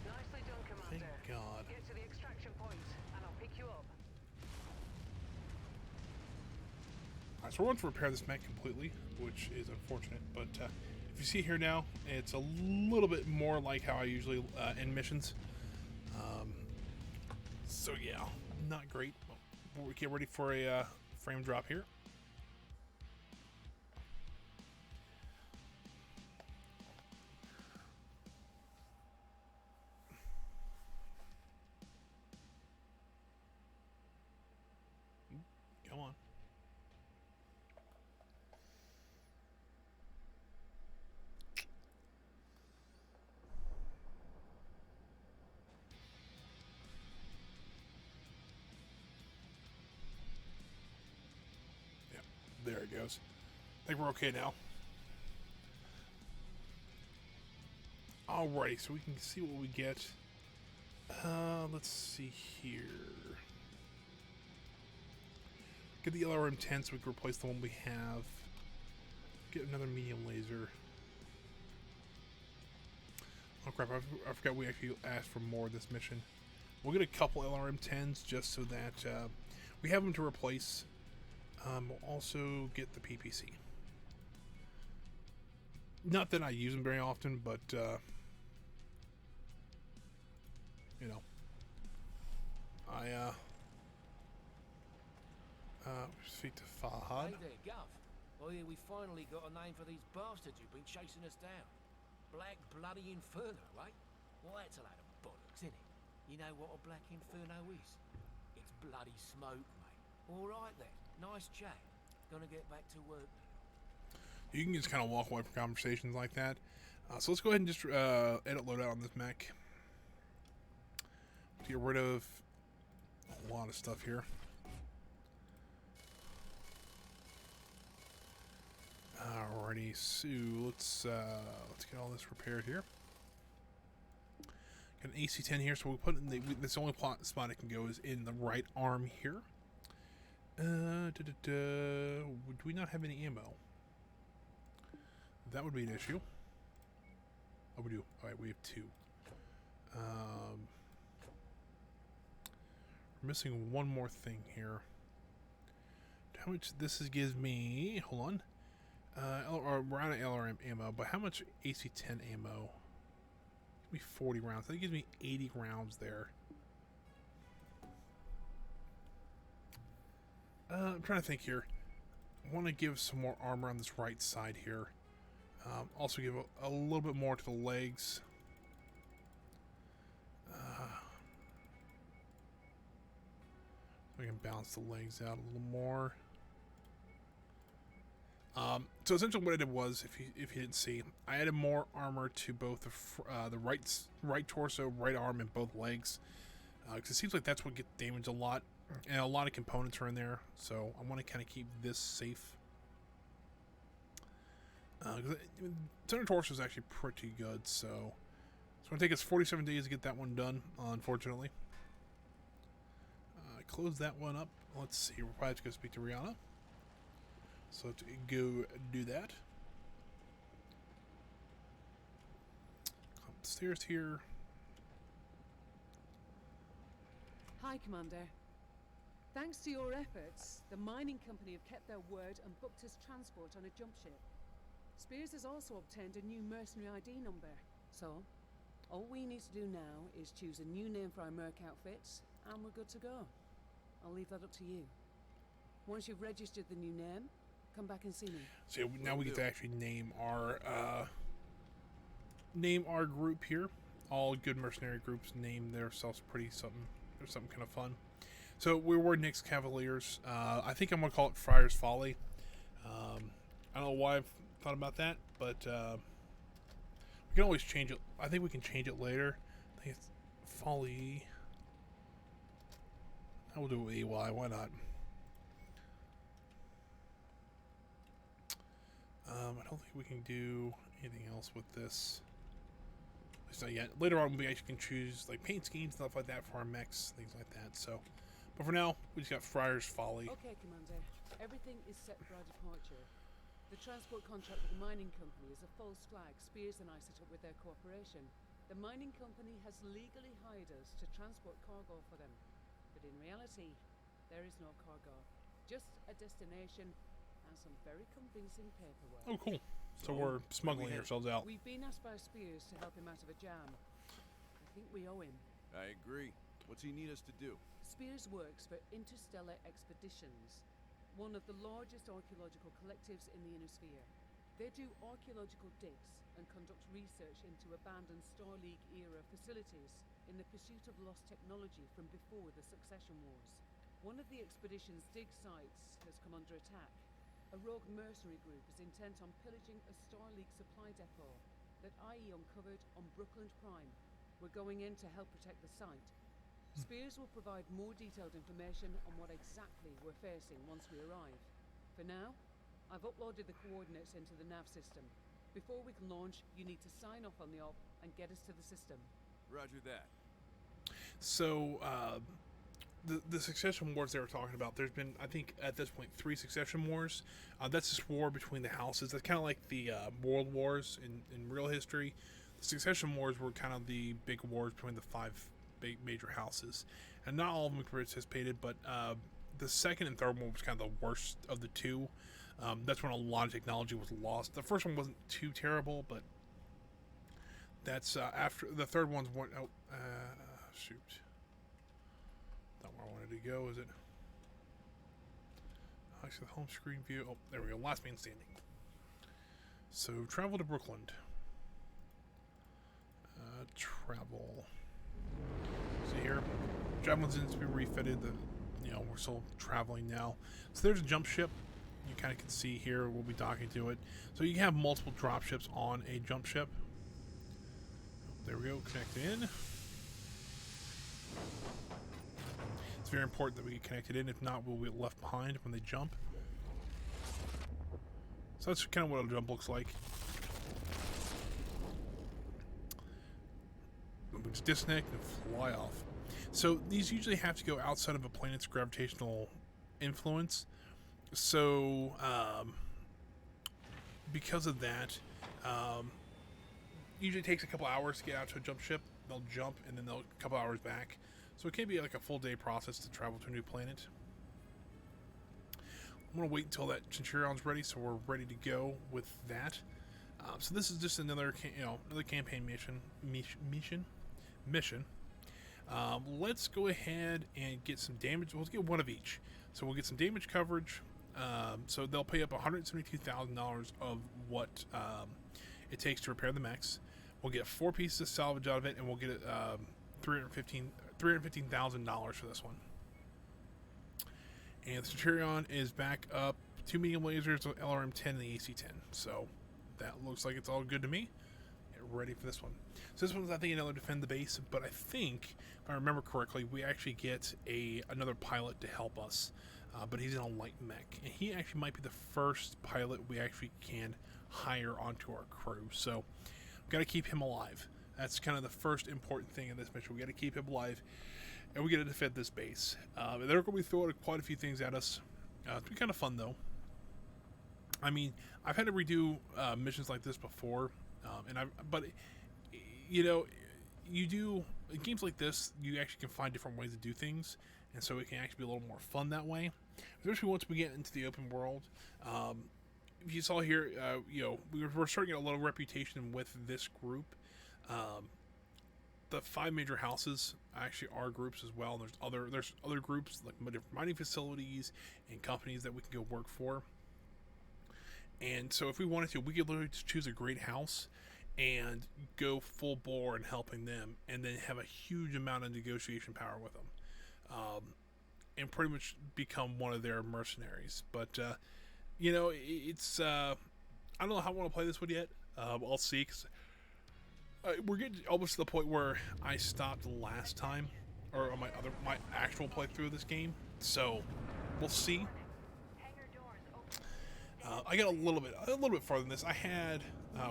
Nicely done, Thank Commander. God. Get to the extraction point, and I'll pick you up. Alright, so we're going to repair this mech completely, which is unfortunate, but if you see here now, it's a little bit more like how I usually end missions. So yeah, not great. We'll get ready for a frame drop here. Come on. Yep, there it goes. I think we're okay now. Alrighty, so we can see what we get. Let's see here. Get the LRM-10 so we can replace the one we have. Get another medium laser. Oh crap, I forgot we actually asked for more of this mission. We'll get a couple LRM-10s just so that we have them to replace. We'll also get the PPC. Not that I use them very often, but you know, I speak to Fahad. Hey there, Gov. I hear we finally got a name for these bastards who've been chasing us down. Black Bloody Inferno, eh? Well, that's a load of bollocks, isn't it? You know what a Black Inferno is? It's bloody smoke, mate. All right then. Nice chat. Gonna get back to work now. You can just kind of walk away from conversations like that. So let's go ahead and just edit loadout on this mech. Get rid of a lot of stuff here. Alrighty, so let's get all this repaired here. Got an AC-10 here, so we'll put in this only spot it can go is in the right arm here. Do we not have any ammo? That would be an issue. Oh, we do. Alright, we have 2. We're missing one more thing here. How much this gives me? Hold on. We're out of LRM ammo, but how much AC-10 ammo? Give me 40 rounds. That gives me 80 rounds there. I'm trying to think here. I want to give some more armor on this right side here. Also give a little bit more to the legs. We can balance the legs out a little more. So essentially what I did was, if you didn't see, I added more armor to both the right torso, right arm, and both legs. Because it seems like that's what gets damaged a lot. And a lot of components are in there, so I want to kind of keep this safe. Center torso is actually pretty good, so it's going to take us 47 days to get that one done, unfortunately. Close that one up. Let's see, we're probably going to speak to Rihanna. So let's go do that. Come upstairs here. Hi, Commander. Thanks to your efforts, the mining company have kept their word and booked us transport on a jump ship. Spears has also obtained a new mercenary ID number. So, all we need to do now is choose a new name for our Merc outfits, and we're good to go. I'll leave that up to you. Once you've registered the new name, come back and see me. So now we get to actually name our group here. All good mercenary groups name themselves something kind of fun. So we were Nick's Cavaliers. I think I'm gonna call it Friar's Folly. I don't know why I've thought about that, but we can always change it. I think we can change it later. I think it's Folly. I will do it with EY. Why not? I don't think we can do anything else with this. At least not yet. Later on, we actually can choose like paint schemes, stuff like that for our mechs, things like that. So, but for now, we just got Friar's Folly. Okay, Commander. Everything is set for our departure. The transport contract with the mining company is a false flag Spears and I set up with their cooperation. The mining company has legally hired us to transport cargo for them. But in reality, there is no cargo. Just a destination and some very convincing paperwork. Oh, cool. So we're smuggling ourselves out. We've been asked by Spears to help him out of a jam. I think we owe him. I agree. What's he need us to do? Spears works for Interstellar Expeditions, one of the largest archaeological collectives in the Inner Sphere. They do archaeological digs and conduct research into abandoned Star League-era facilities in the pursuit of lost technology from before the Succession Wars. One of the expedition's dig sites has come under attack. A rogue mercenary group is intent on pillaging a Star League supply depot that IE uncovered on Brookland Prime. We're going in to help protect the site. Spears will provide more detailed information on what exactly we're facing once we arrive. For now, I've uploaded the coordinates into the nav system. Before we can launch, you need to sign off on the op and get us to the system. Roger that. So, the Succession Wars they were talking about, there's been, I think, at this point, 3 Succession Wars. That's this war between the houses. That's kind of like the World Wars in real history. The Succession Wars were kind of the big wars between the 5 big major houses. And not all of them participated, but the second and third one was kind of the worst of the 2. That's when a lot of technology was lost. The first one wasn't too terrible, but that's after the third one's one. Oh, shoot. Not where I wanted to go, is it? Actually, the home screen view. Oh, there we go. Last man standing. So, travel to Brooklyn. Travel. See here, traveling's needs to be refitted. We're still traveling now. So there's a jump ship. You kind of can see here. We'll be docking to it. So you can have multiple drop ships on a jump ship. There we go. Connect in. It's very important that we get connected in. If not, we'll be left behind when they jump. So that's kind of what a jump looks like. We just disconnect and fly off. So these usually have to go outside of a planet's gravitational influence. So because of that, usually takes a couple hours to get out to a jump ship. They'll jump and then they'll a couple hours back. So it can be like a full day process to travel to a new planet. I'm gonna wait until that Centurion's ready, so we're ready to go with that. So this is just another campaign mission. Let's go ahead and get some damage. We'll get one of each. So we'll get some damage coverage. So they'll pay up $172,000 of what it takes to repair the mechs. We'll get 4 pieces of salvage out of it, and we'll get $315,000 for this one. And the Centurion is back up 2 medium lasers, LRM-10, and the AC-10. So that looks like it's all good to me. Get ready for this one. So this one's, I think, another defend the base, but I think, if I remember correctly, we actually get another pilot to help us. But he's in a light mech, and he actually might be the first pilot we actually can hire onto our crew. So we've got to keep him alive. That's kind of the first important thing in this mission. We got to keep him alive, and we got to defend this base. They're going to be throwing quite a few things at us. It's been kind of fun though. I mean, I've had to redo missions like this before, but you do games like this. You actually can find different ways to do things, and so it can actually be a little more fun that way. Especially once we get into the open world. If you saw here, we're starting to get a little reputation with this group. The 5 major houses actually are groups as well. There's other groups like different mining facilities and companies that we can go work for. And so if we wanted to, we could literally just choose a great house and go full bore in helping them, and then have a huge amount of negotiation power with them, and pretty much become one of their mercenaries. But it's I don't know how I want to play this one yet. I'll see, 'cause we're getting almost to the point where I stopped last time, or on my actual playthrough of this game. So we'll see. I got a little bit farther than this. I had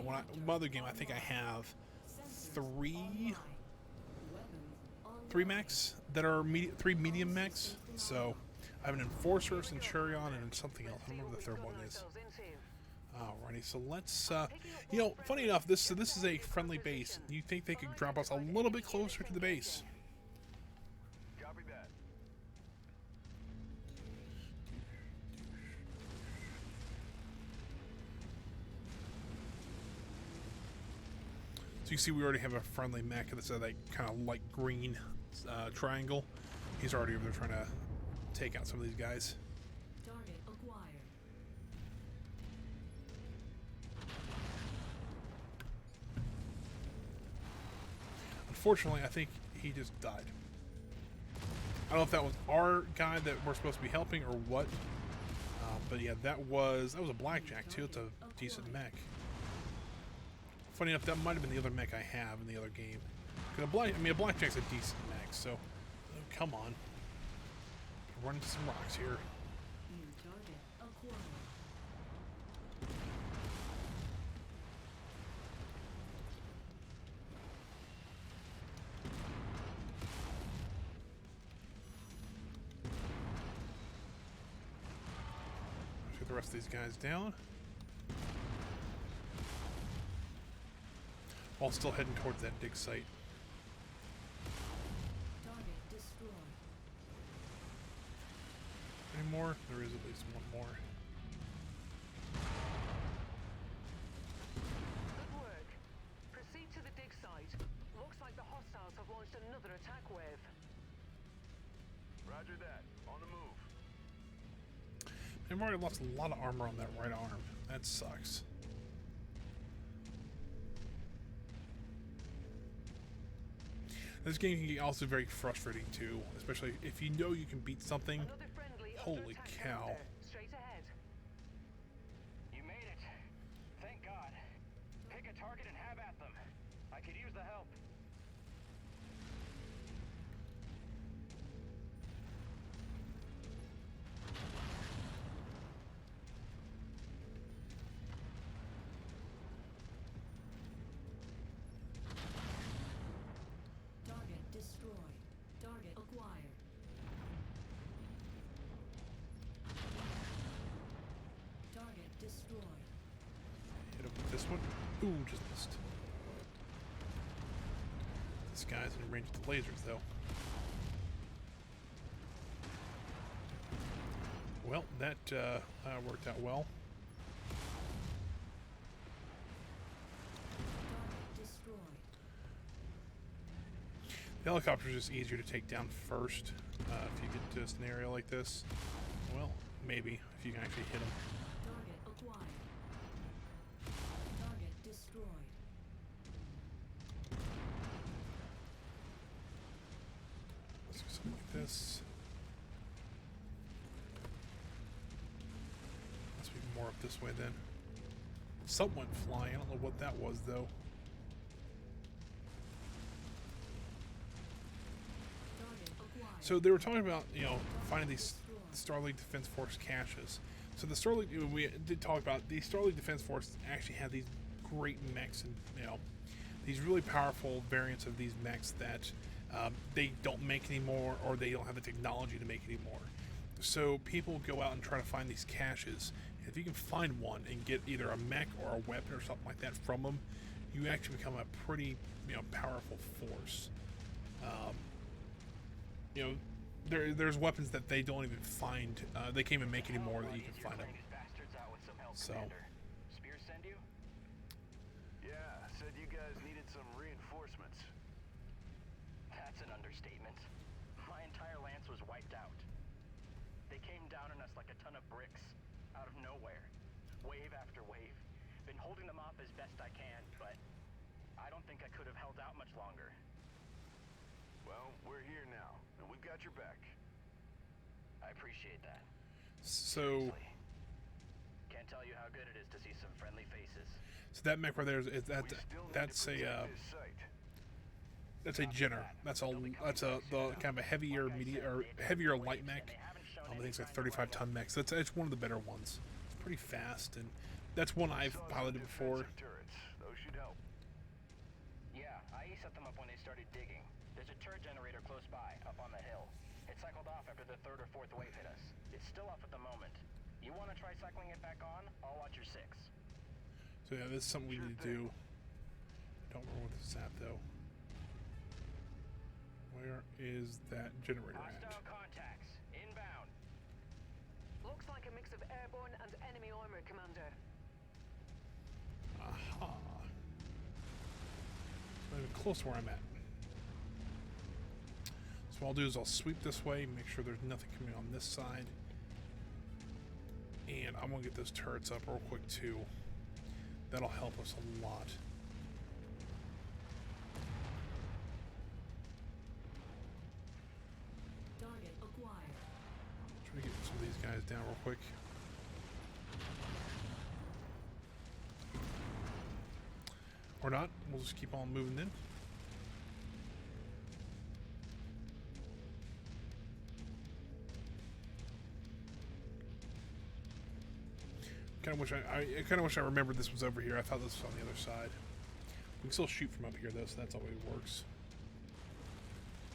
my other game. I think I have three mechs that are 3 medium mechs. So I have an Enforcer, Centurion, and something else. I don't remember what the third one is. Alrighty, so let's funny enough, this is a friendly base. You think they could drop us a little bit closer to the base? Copy that. So you see we already have a friendly mech that's that kind of light green triangle. He's already over there trying to take out some of these guys. Target acquired. Unfortunately, I think he just died. I don't know if that was our guy that we're supposed to be helping or what. But yeah, that was a blackjack too. It's a decent mech. Funny enough, that might have been the other mech I have in the other game. Because a blackjack's a decent mech. So, come on. Run into some rocks here. New target acquired. Get the rest of these guys down. While still heading towards that dig site. Target destroyed. Any more? There is at least one more. Good work. Proceed to the dig site. Looks like the hostiles have launched another attack wave. Roger that. On the move. I've already lost a lot of armor on that right arm. That sucks. This game can get also very frustrating too, especially if you know you can beat something. Another friendly under Holy attack cow. commander. Straight ahead. You made it. Thank God. Pick a target and have at them. I could use the help. Target destroyed. Target acquired. Target destroyed. Hit him with this one. Ooh, just missed. This guy's in range of the lasers, though. Well, that worked out well. Target destroyed. The helicopter is just easier to take down first if you get to a scenario like this. Well, maybe if you can actually hit them. Target acquired. Target destroyed. Let's do something like this. Must be more up this way then. Something went flying. I don't know what that was though. Target acquired. So they were talking about, you know, finding these Starlink Defense Force caches. So the Starlink, we did talk about, the Starlink Defense Force actually have these great mechs and, you know, these really powerful variants of these mechs that they don't make anymore, or they don't have the technology to make anymore. So people go out and try to find these caches. If you can find one and get either a mech or a weapon or something like that from them, you actually become a pretty, you know, powerful force. You know, there's weapons that they don't even find. They can't even make anymore that you can find them. So. Spears send you? Yeah, said you guys needed some reinforcements. That's an understatement. My entire lance was wiped out. They came down on us like a ton of bricks, out of nowhere. Wave after wave. Been holding them off as best I can, but I don't think I could have held out much longer. Well, we're here now, and we've got your back. I appreciate that. So. Seriously. Can't tell you how good it is to see some friendly faces. So that mech right there is that's a Jenner. That's the kind of a heavier heavier light mech. I think it's like 35-ton mech. So it's one of the better ones. It's pretty fast, and that's one I've piloted before. Those should help. Yeah, I set them up when they started digging. There's a turret generator close by, up on the hill. It cycled off after the third or fourth wave hit us. It's still off at the moment. You want to try cycling it back on? I'll watch your 6. So yeah, this is something we need to do. Don't remember what this is at though. Where is that generator at? Hostile contacts. Inbound. Looks like a mix of airborne and enemy armor, Commander. Aha. Not even close to where I'm at. So what I'll do is I'll sweep this way, make sure there's nothing coming on this side. And I'm gonna get those turrets up real quick too. That'll help us a lot. Target acquired. Try to get some of these guys down real quick. Or not. We'll just keep on moving then. Kind of wish I kind of wish I remembered this was over here. I thought this was on the other side. We can still shoot from up here though, so that's always works.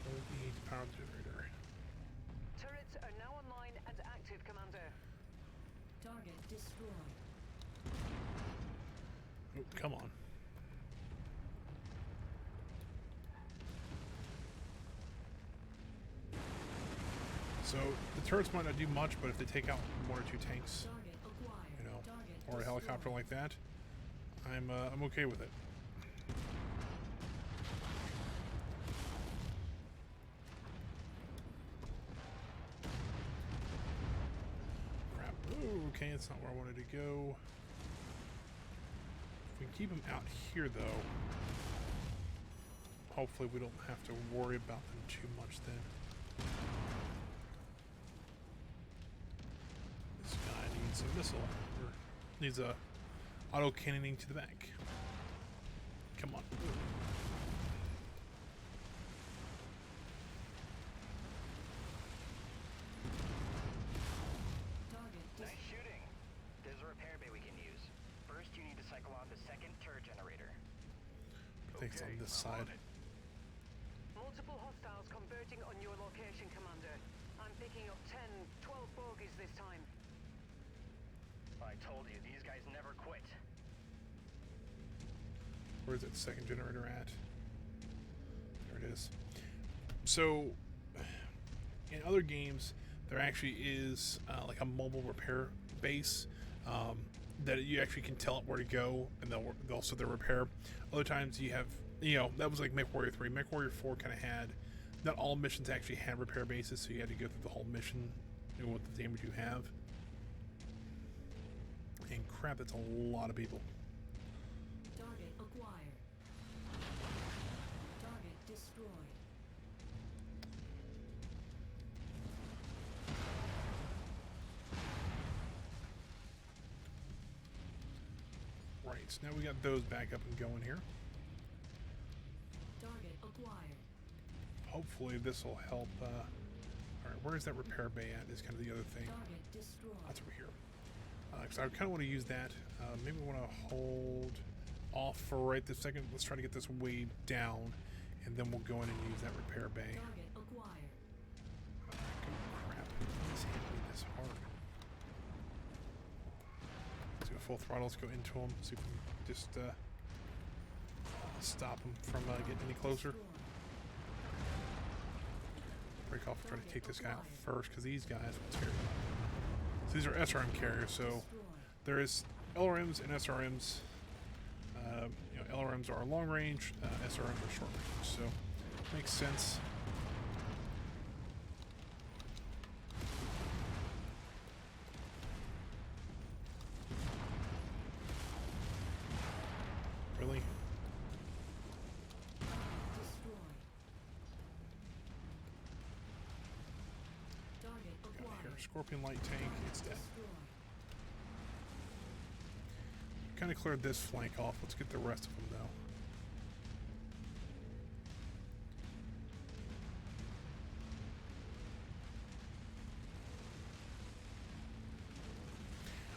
Hold the power generator. Turrets are now online and active, Commander. Target destroyed. Oh, come on. So the turrets might not do much, but if they take out 1 or 2 tanks, Target acquired. you know, Target or a helicopter destroyed. like that, I'm okay with it. Crap. Ooh. Okay, it's not where I wanted to go. If we can keep them out here, though, hopefully we don't have to worry about them too much then. This guy needs a missile, or needs a auto cannoning to the back. Come on. Nice shooting. There's a repair bay we can use. First, you need to cycle on the second turret generator. I think it's on this side. Multiple hostiles converging on your location, Commander. I'm picking up 10, 12 bogies this time. I told you, these guys never quit. Where's that second generator at? There it is. So, in other games, there actually is like a mobile repair base that you actually can tell it where to go, and they'll set their repair. Other times you have, you know, that was like MechWarrior 3. MechWarrior 4 kind of had, not all missions actually had repair bases, so you had to go through the whole mission, you know, with the damage you have. And crap, that's a lot of people. Target acquired. Target destroyed. Right, so now we got those back up and going here. Target acquired. Hopefully this will help. Alright, where's that repair bay at is kind of the other thing. Target destroyed. That's over here. Because I kind of want to use that. Maybe we want to hold off for right this second. Let's try to get this wave down, and then we'll go in and use that repair bay. Target acquired. Crap, this hit me this hard. Let's go full throttle. Let's go into them. See if we can just stop them from getting any closer. Break off and try to take this guy out first, because these guys will tear you up. So these are SRM carriers, so there is LRMs and SRMs. You know, LRMs are long range, SRMs are short range, so makes sense. Really? Destroyed. Target Got acquired. here, Scorpion light tank, it's dead. Destroyed. Kind of cleared this flank off. Let's get the rest of them though.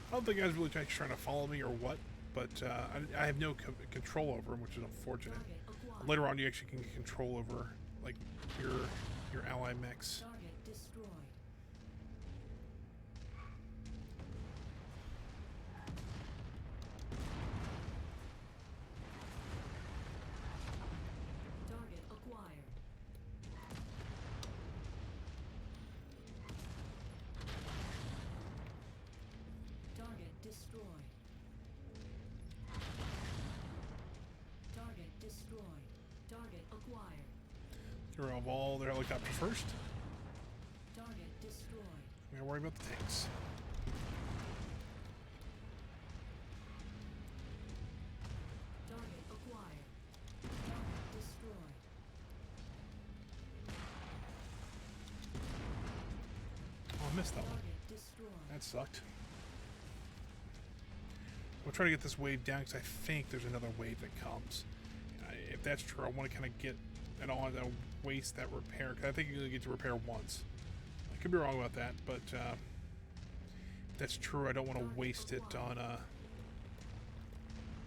I don't think guys really trying to follow me or what, but I have no control over them, which is unfortunate. Target acquired. Later on, you actually can get control over like your ally mechs. Target destroyed. Target acquired. Target destroyed. Target destroyed. Target acquired. Get rid of all their helicopters first. Target destroyed. We gotta worry about the tanks. Target acquired. Target destroyed. Oh, I missed that one. Target destroyed. That sucked. We'll try to get this wave down because I think there's another wave that comes. If that's true, I want to kind of get, I don't want to waste that repair, because I think you only get to repair once. I could be wrong about that, but if that's true, I don't want to waste it on,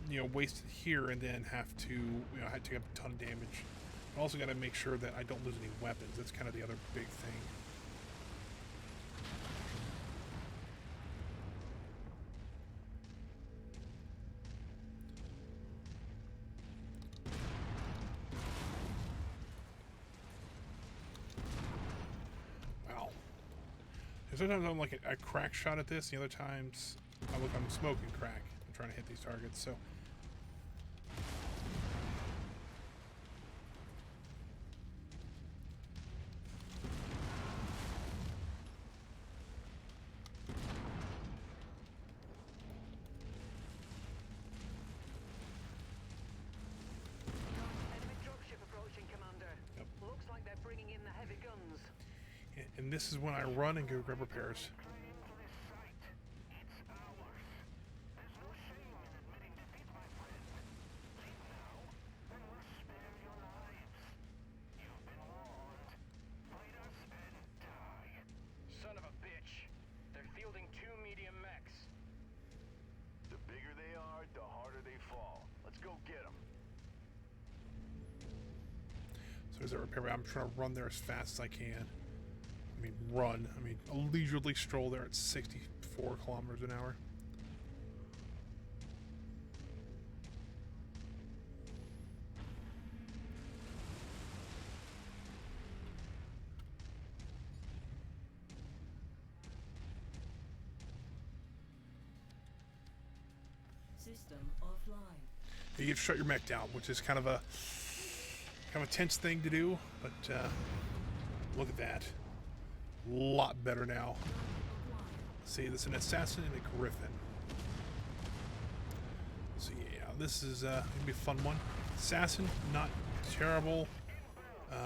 you know, waste it here and then have to, you know, have to take up a ton of damage. I also got to make sure that I don't lose any weapons. That's kind of the other big thing. Sometimes I'm like a crack shot at this, and the other times I'm smoking crack. I'm trying to hit these targets, so. And this is when I run and go grab repairs. Son of a bitch. They're fielding 2 medium mechs. The bigger they are, the harder they fall. Let's go get them. So there's that repair. I'm trying to run there as fast as I can. I mean, run. I mean, a leisurely stroll there at 64 kilometers an hour. System offline. You get to shut your mech down, which is kind of a tense thing to do, but look at that. A lot better now. See, this is an assassin and a griffin. So yeah, this is gonna be a fun one. Assassin, not terrible. It's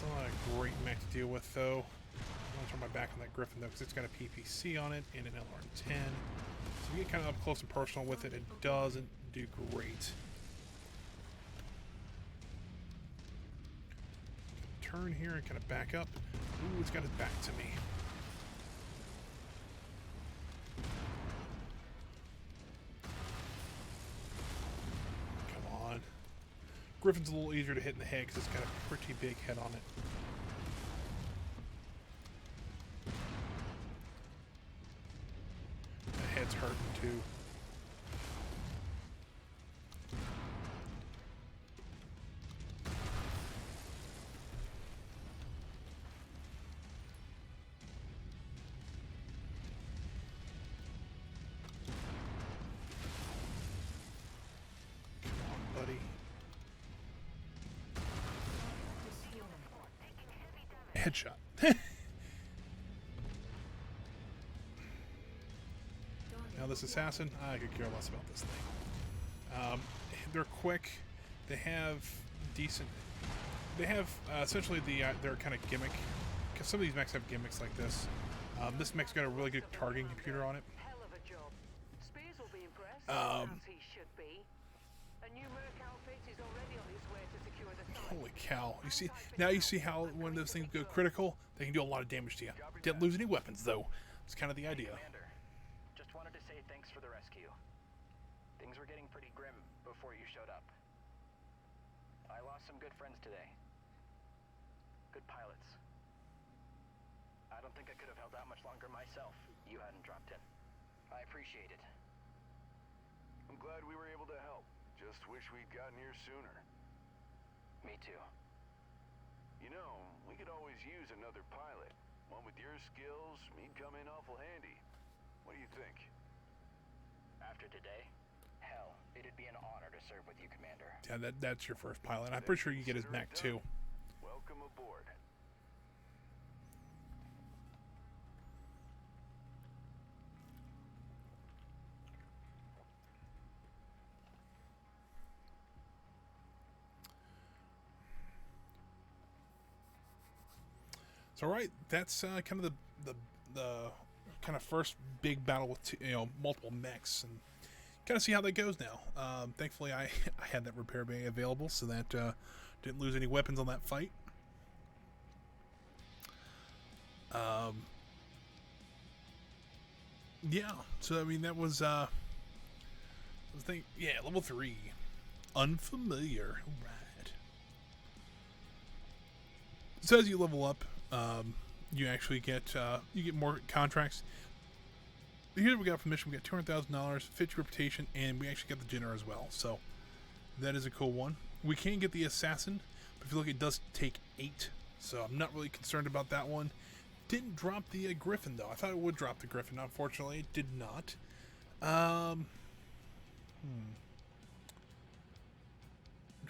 not a great mech to deal with though. I'm gonna turn my back on that griffin though, because it's got a PPC on it and an LRM-10. So you get kind of up close and personal with it. It doesn't do great. Turn here and kind of back up. Ooh, it's got his back to me. Come on. Griffin's a little easier to hit in the head because it's got a pretty big head on it. The head's hurting too. Headshot. Now this assassin, I could care less about this thing. They're quick. They have decent. They have essentially their kind of gimmick. Because some of these mechs have gimmicks like this. This mech's got a really good targeting computer on it. Hell of a job. Spears will be impressed, as he should be. A new Merc outfit is already on its way to secure the site. Holy cow. You see, now you see how when those things go critical, they can do a lot of damage to you. Didn't lose any weapons though. It's kind of the idea. Commander, just wanted to say thanks for the rescue. Things were getting pretty grim before you showed up. I lost some good friends today. Good pilots. I don't think I could have held out much longer myself. You hadn't dropped in. I appreciate it. I'm glad we were able to help. Just wish we'd gotten here sooner. Me too. You know, we could always use another pilot. One with your skills, he'd come in awful handy. What do you think? After today, hell, it'd be an honor to serve with you, Commander. Yeah, that's your first pilot. I'm pretty sure you get his mech too. Welcome aboard. So right, that's kind of the kind of first big battle with multiple mechs, and kind of see how that goes now. Thankfully, I had that repair bay available, so that didn't lose any weapons on that fight. Yeah, so I mean that was the thing. Yeah, level 3, unfamiliar. All right. So as you level up, you actually get more contracts. Here's what we got from the mission. We got $200,000, 50 reputation, and we actually got the Jenner as well. So that is a cool one. We can get the assassin, but if you look, it does take 8. So I'm not really concerned about that one. Didn't drop the Griffin though. I thought it would drop the Griffin. Unfortunately, it did not. Do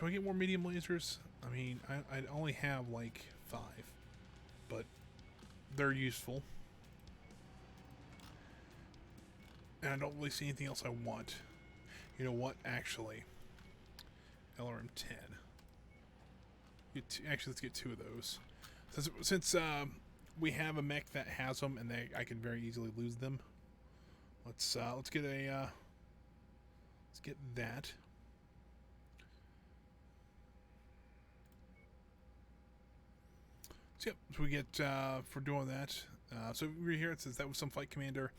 I get more medium lasers? I mean, I only have like 5, but they're useful. And I don't really see anything else I want. You know what? Actually, LRM-10. Actually, let's get 2 of those. Since we have a mech that has them, and I can very easily lose them. Let's get that. So, yep, so we get for doing that. So over here it says that was some flight commander,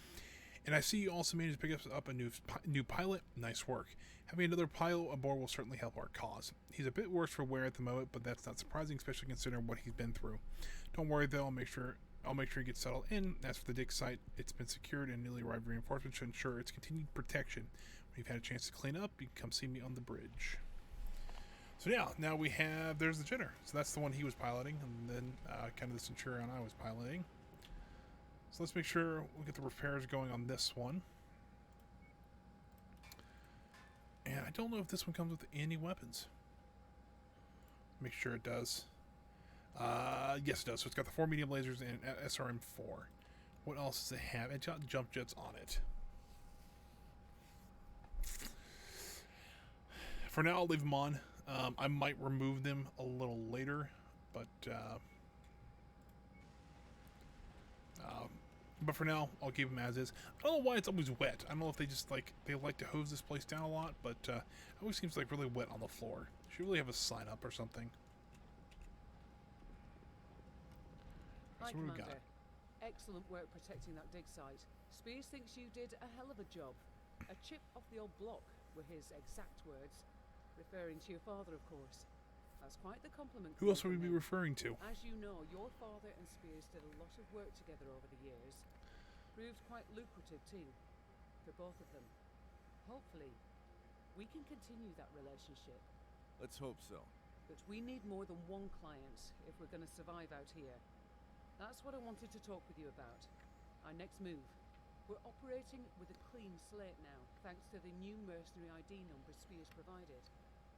and I see you also managed to pick up a new pilot. Nice work. Having another pilot aboard will certainly help our cause. He's a bit worse for wear at the moment, but that's not surprising, especially considering what he's been through. Don't worry though, I'll make sure he gets settled in. As for the dig site, it's been secured, and newly arrived reinforcements should ensure its continued protection. When you've had a chance to clean up, you can come see me on the bridge. So yeah, now we have, there's the Jenner. So that's the one he was piloting, and then kind of the Centurion I was piloting. So let's make sure we get the repairs going on this one. And I don't know if this one comes with any weapons. Make sure it does. Yes, it does. So it's got the 4 medium lasers and SRM-4. What else does it have? It's got jump jets on it. For now, I'll leave them on. I might remove them a little later, but for now, I'll keep them as is. I don't know why it's always wet. I don't know if they just like to hose this place down a lot, but it always seems like really wet on the floor. Should really have a sign up or something. Hi, So what do we Commander. got? Excellent work protecting that dig site. Spears thinks you did a hell of a job. A chip off the old block were his exact words, referring to your father, of course. That's quite the compliment. Who else would we coming be from him. referring to? As you know, your father and Spears did a lot of work together over the years. Proved quite lucrative too, for both of them. Hopefully, we can continue that relationship. Let's hope so. But we need more than one client if we're going to survive out here. That's what I wanted to talk with you about. Our next move. We're operating with a clean slate now, thanks to the new mercenary ID number Spears provided.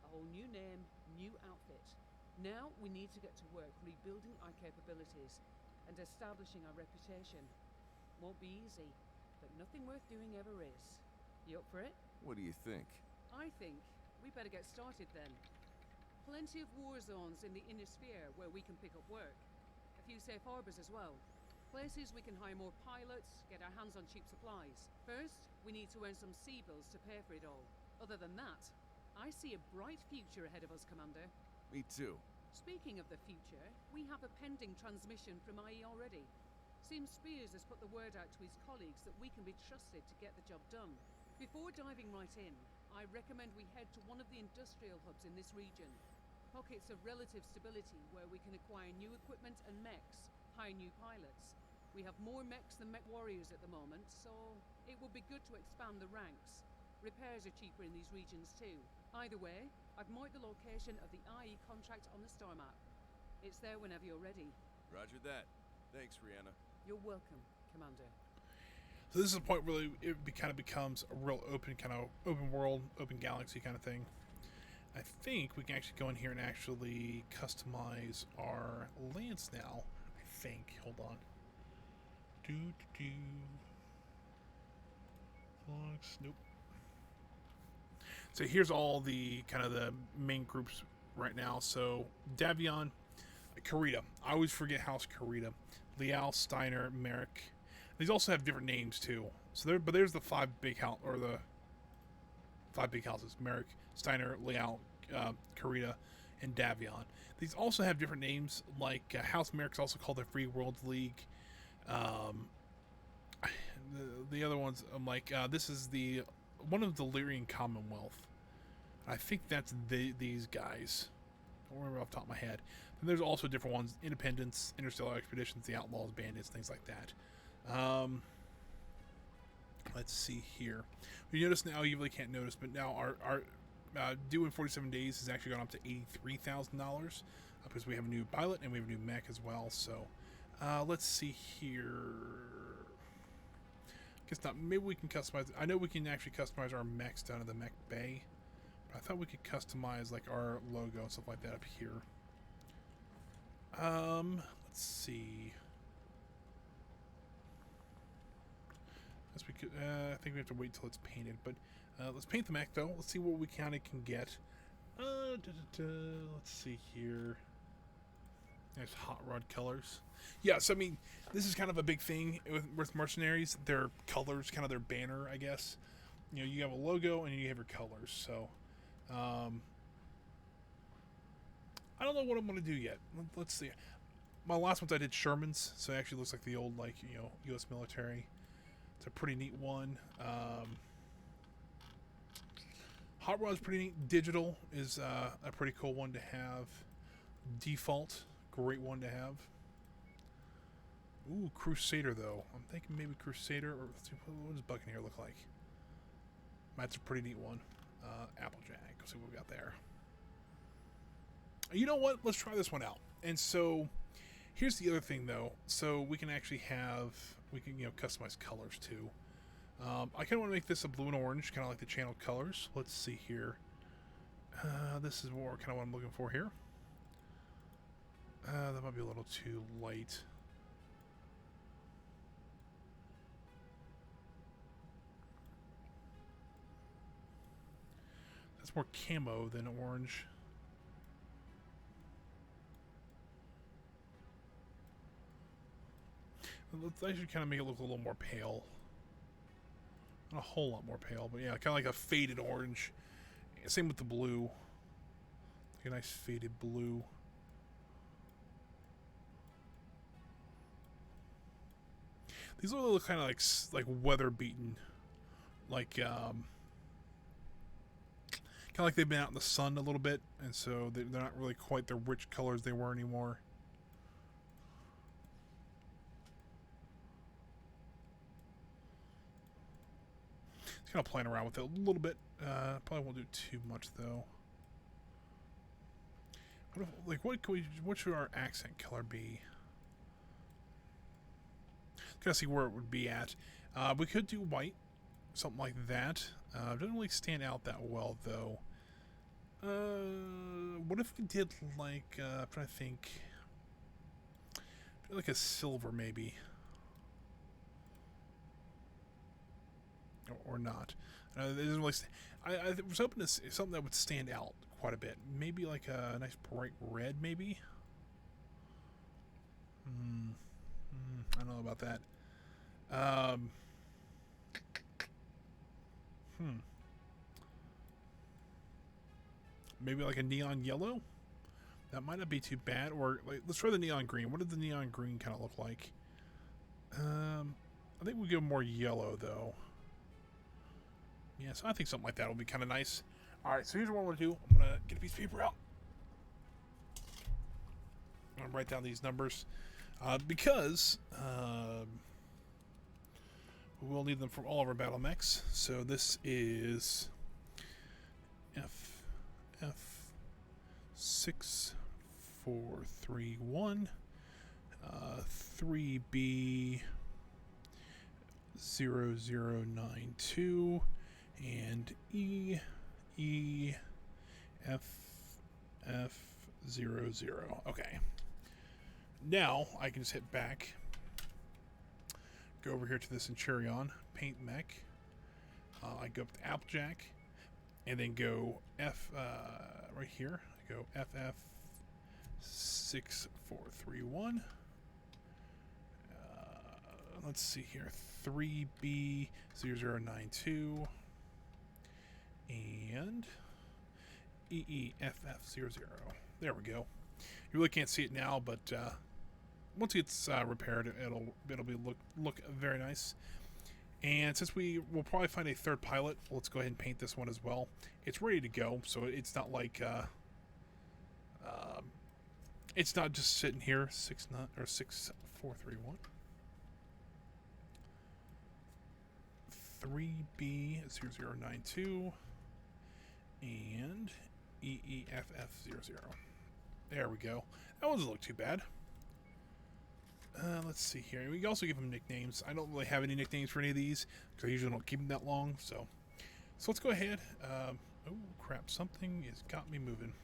A whole new name, new outfit. Now we need to get to work rebuilding our capabilities and establishing our reputation. Won't be easy, but nothing worth doing ever is. You up for it? What do you think? I think we better get started then. Plenty of war zones in the inner sphere where we can pick up work. A few safe harbors as well. Places we can hire more pilots, get our hands on cheap supplies. First, we need to earn some sea bills to pay for it all. Other than that, I see a bright future ahead of us, Commander. Me too. Speaking of the future, we have a pending transmission from IE already. Seems Spears has put the word out to his colleagues that we can be trusted to get the job done. Before diving right in, I recommend we head to one of the industrial hubs in this region. Pockets of relative stability where we can acquire new equipment and mechs, hire new pilots. We have more mechs than MechWarriors at the moment, so it would be good to expand the ranks. Repairs are cheaper in these regions too. Either way, I've marked the location of the IE contract on the star map. It's there whenever you're ready. Roger that. Thanks, Rihanna. You're welcome, Commander. So this is the point where kind of becomes a real open world, open galaxy kind of thing. I think we can actually go in here and actually customize our lance now. I think. Hold on. Flux. Nope. So here's all the kind of the main groups right now. So Davion, Karita. I always forget House Karita. Liao, Steiner, Merrick. These also have different names too. So there's the 5 big house, or the 5 big houses: Merrick, Steiner, Liao, Karita, and Davion. These also have different names. Like House Merrick's also called the Free Worlds League. The other ones, I'm like, this is one of the Lyrian Commonwealth. I think that's these guys. Don't remember off the top of my head. And there's also different ones: Independence, Interstellar Expeditions, the Outlaws, Bandits, things like that. Let's see here. You notice now, you really can't notice, but now our due in 47 days has actually gone up to $83,000 because we have a new pilot and we have a new mech as well. So let's see here. Guess not. Maybe we can customize. I know we can actually customize our mechs down in the mech bay. But I thought we could customize like our logo and stuff like that up here. Let's see. Guess we could. I think we have to wait till it's painted. But let's paint the mech though. Let's see what we kind of can get. Let's see here. Nice hot rod colors. Yes, I mean, this is kind of a big thing with mercenaries. Their colors, kind of their banner, I guess. You know, you have a logo and you have your colors. So, I don't know what I'm going to do yet. Let's see. My last ones I did Sherman's, so it actually looks like the old, like, you know, U.S. military. It's a pretty neat one. Hot Rod's pretty neat. Digital is a pretty cool one to have. Default, great one to have. Ooh, Crusader, though. I'm thinking maybe Crusader, or what does Buccaneer look like? That's a pretty neat one. Applejack, let's see what we got there. You know what? Let's try this one out. And so, here's the other thing, though. So, we can actually have, you know, customize colors, too. I kind of want to make this a blue and orange, kind of like the channel colors. Let's see here. This is more kind of what I'm looking for here. That might be a little too light. That's more camo than orange. I should kind of make it look a little more pale. Not a whole lot more pale, but yeah, kind of like a faded orange. Same with the blue. Like a nice faded blue. These look kind of like weather beaten, like kind of like they've been out in the sun a little bit, and so they're not really quite the rich colors they were anymore. Just kind of playing around with it a little bit. Probably won't do too much though. What should our accent color be? Kind of see where it would be at. We could do white, something like that. Doesn't really stand out that well though. What if we did like I'm trying to think, like a silver maybe, or not? It doesn't really. I was hoping to see something that would stand out quite a bit. Maybe like a nice bright red, maybe. I don't know about that. Maybe like a neon yellow. That might not be too bad. Or like, let's try the neon green. What did the neon green kind of look like? I think we go more yellow though. Yeah, so I think something like that will be kind of nice. All right, so here's what I'm gonna do. I'm gonna get a piece of paper out. I'm gonna write down these numbers because we will need them for all of our battle mechs. So this is F6431, 3B0092, and EFF00. Okay. Now I can just hit back, go over here to the Centurion, paint mech. I go up to Applejack, and then go right here. I go FF6431. Let's see here, 3B0092 and EEFF00. There we go. You really can't see it now, but once it's repaired, it'll be look very nice. And since we will probably find a third pilot, let's go ahead and paint this one as well. It's ready to go, so it's not like it's not just sitting here. 6431. 3B0092 and EEFF00. There we go. That doesn't look too bad. Let's see here. We can also give them nicknames. I don't really have any nicknames for any of these because I usually don't keep them that long. So let's go ahead. Oh crap! Something has got me moving.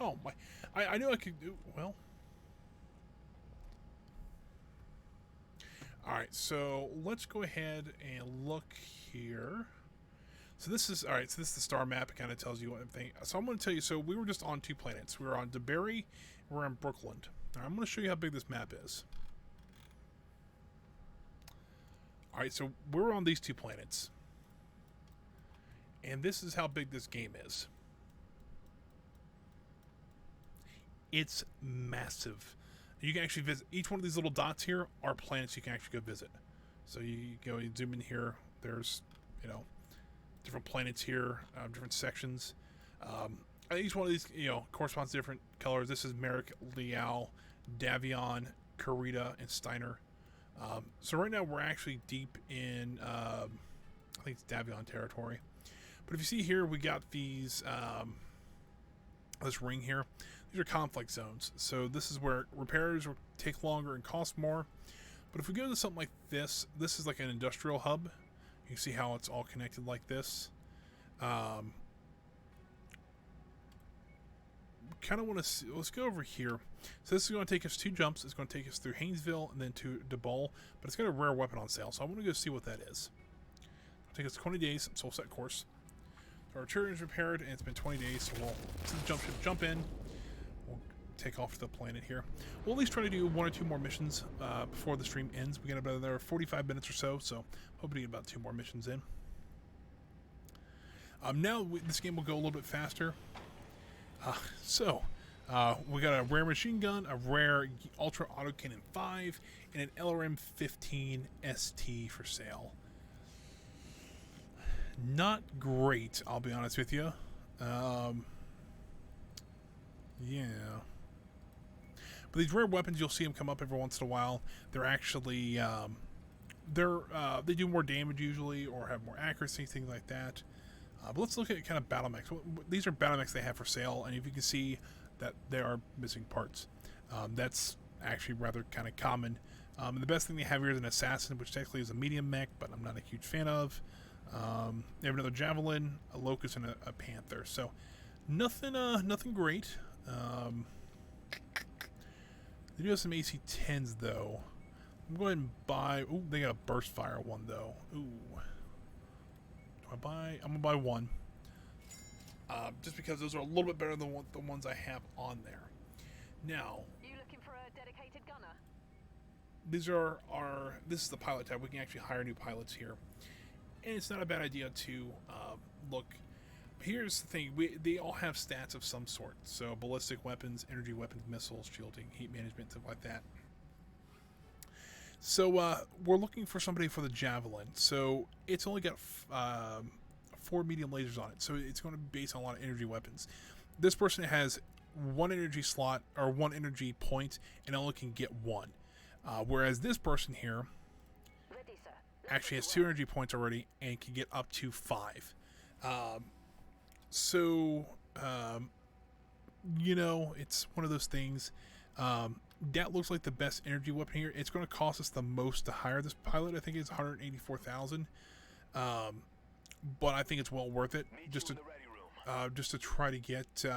Oh my! I knew I could do well. All right, so let's go ahead and look here. So this is all right. So this is the star map. It kind of tells you everything. So I'm going to tell you. So we were just on 2 planets. We were on DeBerry. We're on Brooklyn. All right, I'm going to show you how big this map is. All right, so we're on these 2 planets, and this is how big this game is. It's massive. You can actually visit each one of these little dots here are planets you can actually go visit. So you go, you zoom in here. There's, you know, different planets here, different sections. Each one of these, you know, corresponds to different colors. This is Merrick, Liao, Davion, Karita, and Steiner. So right now we're actually deep in, I think it's Davion territory. But if you see here, we got these, this ring here. These are conflict zones. So this is where repairs will take longer and cost more. But if we go to something like this is like an industrial hub. You can see how it's all connected like this. Kind of want to see, let's go over here. So this is going to take us 2 jumps. It's going to take us through Haynesville and then to DeBull, but it's got a rare weapon on sale. So I want to go see what that is. It'll take us 20 days, so we'll set course. So our artillery is repaired, and it's been 20 days, so we'll see the jump ship jump in. We'll take off to the planet here. We'll at least try to do 1 or 2 more missions before the stream ends. We got about another 45 minutes or so hoping to get about 2 more missions in. Now this game will go a little bit faster. We got a rare machine gun, a rare Ultra Autocannon 5, and an LRM 15 ST for sale. Not great, I'll be honest with you. Yeah. But these rare weapons, you'll see them come up every once in a while. They're actually, they do more damage usually, or have more accuracy, things like that. But let's look at kind of battle mechs. These are battle mechs they have for sale, and if you can see that there are missing parts, that's actually rather kind of common. And the best thing they have here is an assassin, which technically is a medium mech, but I'm not a huge fan of. They have another javelin, a locust, and a panther. So nothing great. They do have some AC-10s though. I'm going to buy. Ooh, they got a burst fire one though. Ooh. I'm gonna buy 1, just because those are a little bit better than the ones I have on there. Now, You looking for a dedicated gunner? these this is the pilot tab. We can actually hire new pilots here, and it's not a bad idea to look. Here's the thing: they all have stats of some sort. So ballistic weapons, energy weapons, missiles, shielding, heat management, stuff like that. So we're looking for somebody for the javelin. So it's only got 4 medium lasers on it. So it's going to be based on a lot of energy weapons. This person has 1 energy slot or 1 energy point, and only can get 1. Whereas this person here actually has 2 energy points already and can get up to 5. You know, it's one of those things. That looks like the best energy weapon here. It's going to cost us the most to hire this pilot. I think it's $184,000. But I think it's well worth it just to try to get. Meet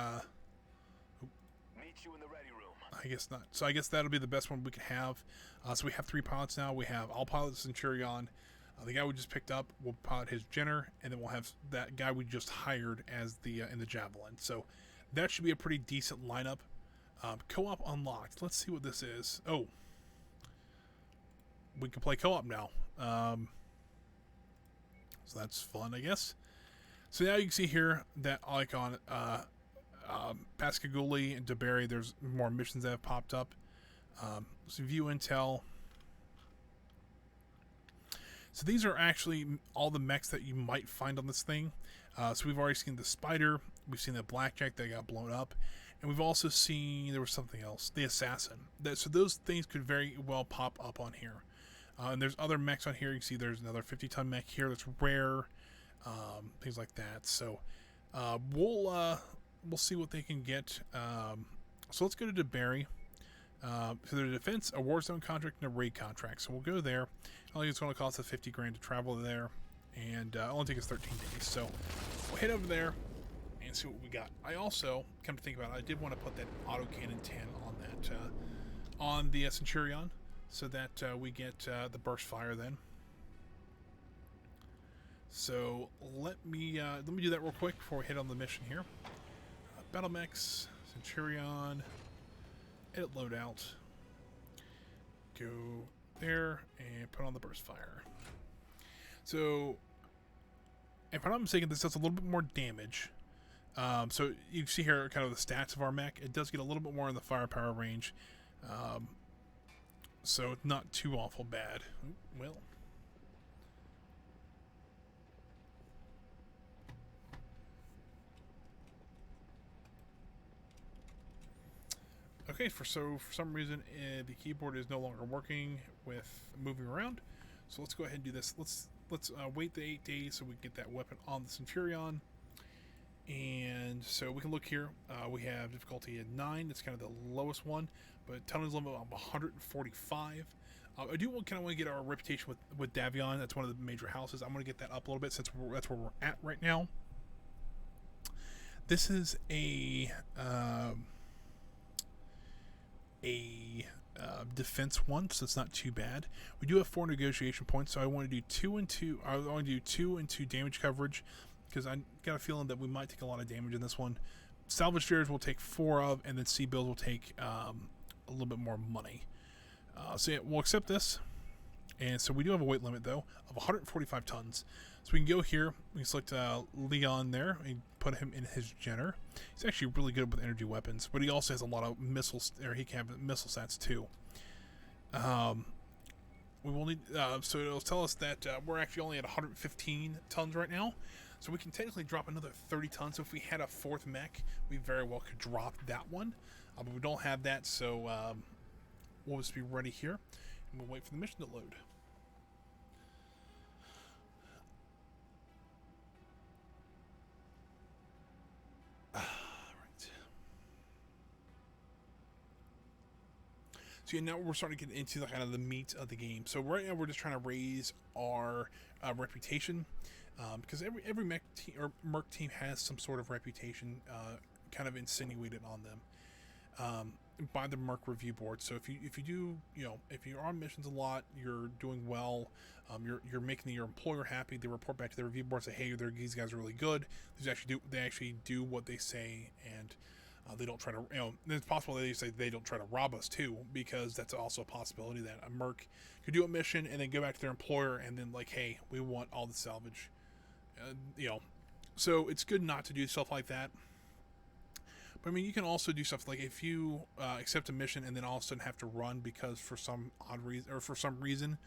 you in the ready room. I guess not. So I guess that'll be the best one we can have. So we have 3 pilots now. We have I'll pilot the Centurion. The guy we just picked up will pilot his Jenner, and then we'll have that guy we just hired as the in the Javelin. So that should be a pretty decent lineup. Co-op unlocked. Let's see what this is. Oh, we can play co-op now. So that's fun, I guess. So now you can see here that like on Pascagouli and DeBerry, there's more missions that have popped up. So view intel. So these are actually all the mechs that you might find on this thing. So we've already seen the Spider. We've seen the Blackjack that got blown up. And we've also seen, there was something else, the Assassin. So those things could very well pop up on here. And there's other mechs on here. You can see there's another 50-ton mech here that's rare. Things like that. So we'll see what they can get. So let's go to DeBerry. So there's a defense, a war zone contract, and a raid contract. So we'll go there. I think it's going to cost us $50,000 to travel there. And only take us 13 days. So we'll head over there and see what we got. I also, come to think about it, I did want to put that autocannon 10 on that on the Centurion, so that we get the burst fire then. So let me do that real quick before we hit on the mission here. Battle Mechs, Centurion, edit loadout. Go there and put on the burst fire. So, if I'm not mistaken, this does a little bit more damage. So you see here kind of the stats of our mech. It does get a little bit more in the firepower range. So it's not too awful bad. Well. Okay, for some reason the keyboard is no longer working with moving around. So let's go ahead and do this. Let's wait the 8 days so we can get that weapon on the Centurion. And so we can look here. We have difficulty at 9. That's kind of the lowest one, but tunnels limit of 145. I do kind of want to get our reputation with Davion. That's one of the major houses. I'm going to get that up a little bit since that's where we're at right now. This is a defense one, so it's not too bad. We do have 4 negotiation points, so I want to do 2 and 2. I want to do 2 and 2 damage coverage because I got a feeling that we might take a lot of damage in this one. Salvage shares will take 4 of, and then C builds will take a little bit more money. So yeah, we'll accept this. And so we do have a weight limit though of 145 tons. So we can go here. We can select Leon there and put him in his Jenner. He's actually really good with energy weapons, but he also has a lot of missiles. Or he can have missile stats too. We will need. So it'll tell us that we're actually only at 115 tons right now. So we can technically drop another 30 tons. So if we had a 4th mech, we very well could drop that one. But we don't have that, so we'll just be ready here. And we'll wait for the mission to load. So yeah, now we're starting to get into the kind of the meat of the game. So right now we're just trying to raise our reputation, because every mech team or Merc team has some sort of reputation kind of insinuated on them by the Merc review board. So if you do, if you're on missions a lot, you're doing well, you're making your employer happy. They report back to the review board, say, hey, these guys are really good. They actually do what they say, and they don't try to, it's possible they say they don't try to rob us too, because that's also a possibility that a Merc could do a mission and then go back to their employer and then like, hey, we want all the salvage, so it's good not to do stuff like that. But I mean, you can also do stuff like if you accept a mission and then all of a sudden have to run because for some odd reason, or for some reason,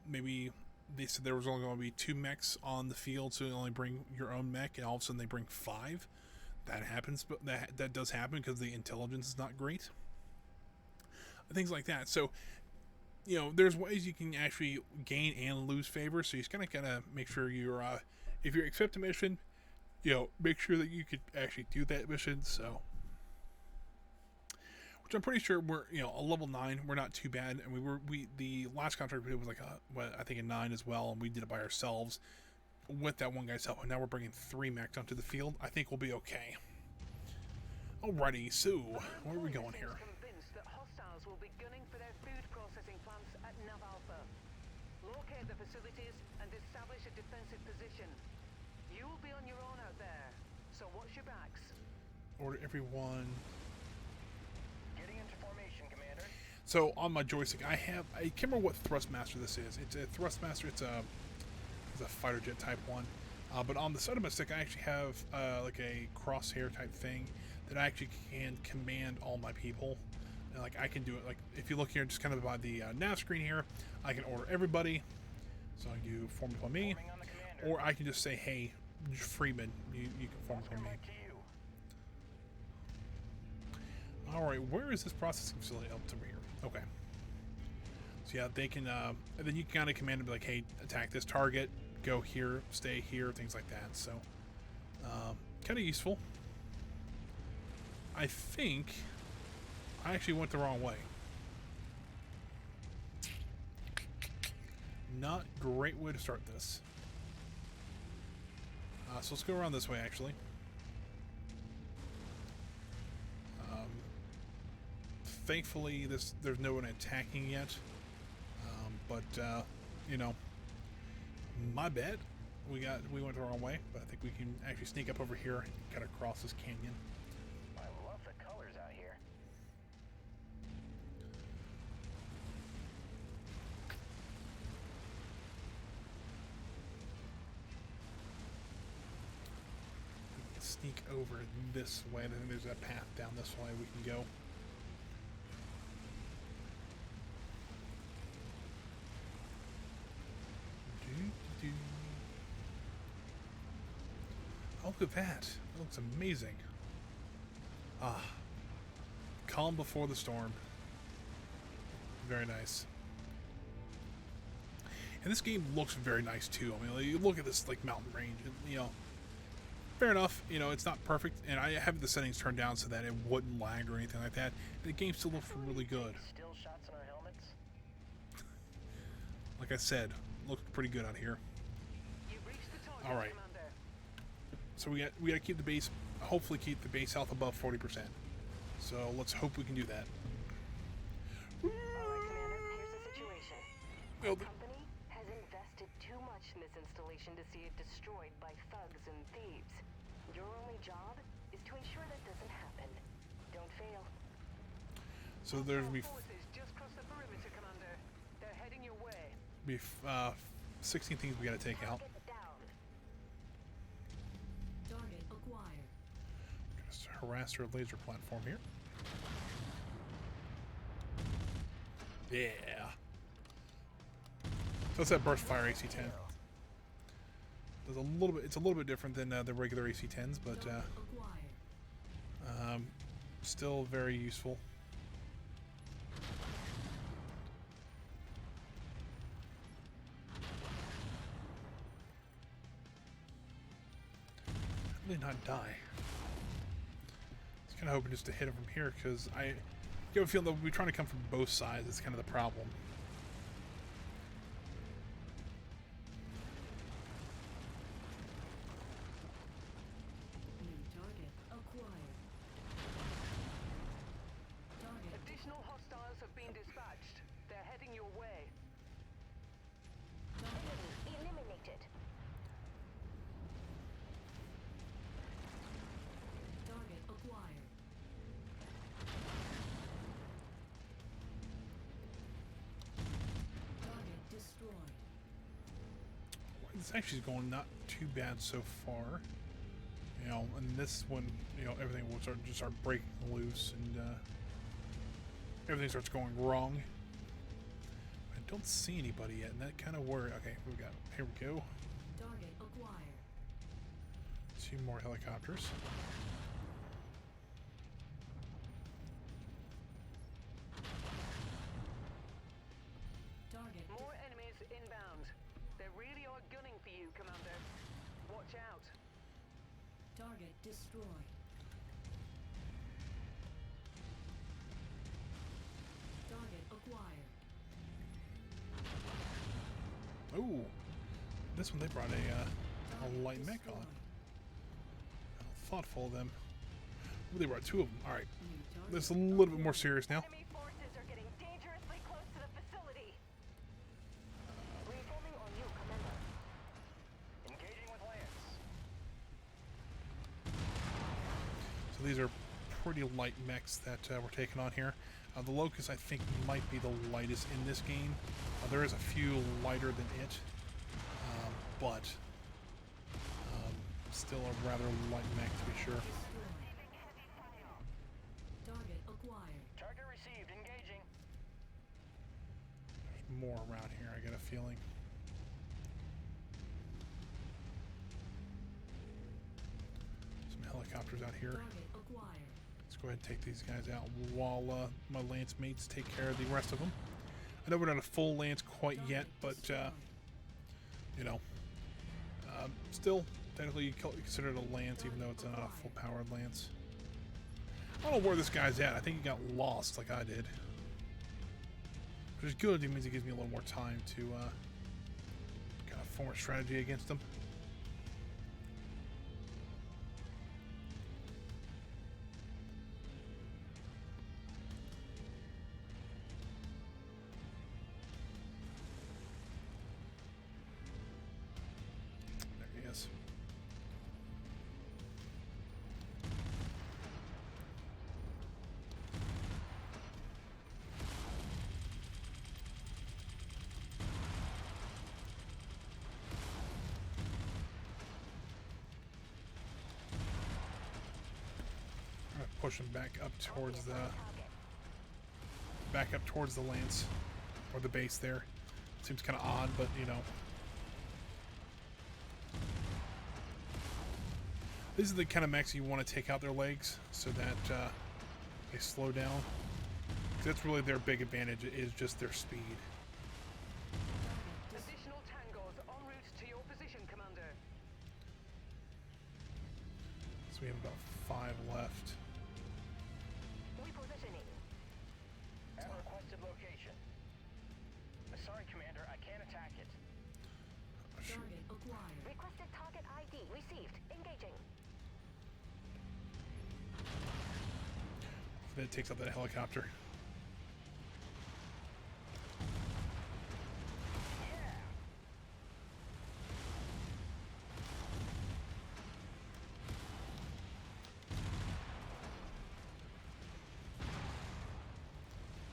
maybe they said there was only going to be 2 mechs on the field, so you only bring your own mech, and all of a sudden they bring 5. That happens, but that does happen because the intelligence is not great. Things like that. So, there's ways you can actually gain and lose favor. So you just gotta make sure you're, if you accept a mission, make sure that you could actually do that mission. So, which I'm pretty sure we're, a level 9. We're not too bad, and the last contract we did was like I think a 9 as well, and we did it by ourselves with that one guy's help, and now we're bringing 3 mechs onto the field. I think we'll be okay. Alrighty, so where are we going here? Convinced that hostiles will be gunning for their food processing plants at Nav Alpha. Locate the facilities and establish a defensive position. You will be on your own out there, so watch your backs. Order everyone. Getting into formation, Commander. So on my joystick, I can't remember what Thrustmaster this is. It's a Thrustmaster. It's a fighter jet type one, but on the side of my stick I actually have like a crosshair type thing that I actually can command all my people, and like I can do it, like if you look here just kind of by the nav screen here, I can order everybody, so I can do form upon me, or I can just say, hey Freeman, you can form upon me. Alright, where is this processing facility? Up over here. Okay, so yeah, they can and then you can kind of command them, like, hey, attack this target, go here, stay here, things like that. So kind of useful. I think I actually went the wrong way. Not great way to start this. So let's go around this way actually. Thankfully there's no one attacking yet, but my bad. we went the wrong way, but I think we can actually sneak up over here and cut across this canyon. I love the colors out here. We can sneak over this way. I think there's a path down this way we can go. Oh, look at that. That looks amazing. Ah. Calm before the storm. Very nice. And this game looks very nice too. I mean, like, you look at this like mountain range, and, you know, fair enough, you know, it's not perfect, and I have the settings turned down so that it wouldn't lag or anything like that. The game still looks really good. Still shots in our helmets? Like I said, looks pretty good out here. You've reached the target, All right. Commander. So we got to keep the base, hopefully keep the base health above 40%. So let's hope we can do that. All right, Commander, here's the situation. Well, The company has invested too much in this installation to see it destroyed by thugs and thieves. Your only job is to ensure that doesn't happen. Don't fail. So there's be Forces just crossed the perimeter, Commander. They're heading your way. 16 things we got to take out. Target down. Target acquired. Just harass our laser platform here. Yeah. So it's that burst fire AC-10. There's a little bit. It's a little bit different than the regular AC-10s, but Target acquired. still very useful. How did they not die? I was kind of hoping just to hit him from here because I get a feeling that we're trying to come from both sides. It's kind of the problem. New target acquired. Target Additional hostiles have been dispatched. They're heading your way. Enemy eliminated. target acquired. Target destroyed. This actually is going not too bad so far. You know, and this one, you know, everything will start breaking loose, and everything starts going wrong. I don't see anybody yet, and that kind of worried. Okay, here we go. Target acquired. 2 more helicopters. Target More enemies inbound. They really are gunning for you, Commander. Watch out. target destroyed. Target acquired. Oh, this one they brought a light mech on. How thoughtful of them. Ooh, they brought 2 of them. All right, New target. this is a little bit more serious now. Enemy forces are getting dangerously close to the facility. Reforming on you, Commander. Engaging with Lance. So these are pretty light mechs that we're taking on here. The Locust, I think, might be the lightest in this game. There is a few lighter than it, but still a rather light mech to be sure. Destroyed. Target acquired. Target received. Engaging. There's more around here, I get a feeling. Some helicopters out here. Target acquired. Let's go ahead and take these guys out while my lance mates take care of the rest of them. I know we're not a full lance quite yet, but you know, still technically you consider it a lance, even though it's not a full-powered lance. I don't know where this guy's at. I think he got lost like I did, which is good. It means it gives me a little more time to kind of form a strategy against him. push them back up towards the lance or the base there. Seems kind of odd, but you know. These are the kind of mechs you want to take out their legs so that they slow down. That's really their big advantage, is just their speed. Additional tangos en route to your position, Commander. So we have about 5 left. Repositioning. At requested location. Sorry, Commander, I can't attack it. Target acquired. Requested target ID received. Engaging. Then it takes out that helicopter.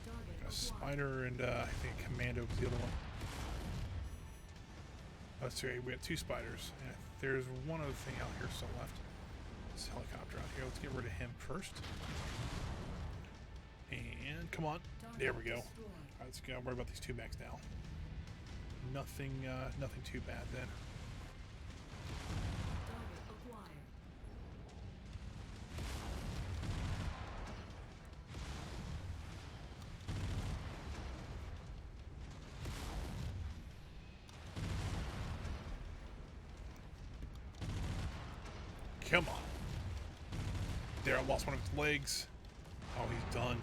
Target A spider and I think a commando was the other one. Oh, sorry, we got 2 spiders. Yeah, there's one other thing out here still left. This helicopter out here. Let's get rid of him first. And come on, there we go. All right, let's go. Worry about these 2 mechs now. Nothing too bad then. Target acquired. Come on. There, I lost one of his legs. Oh, he's done.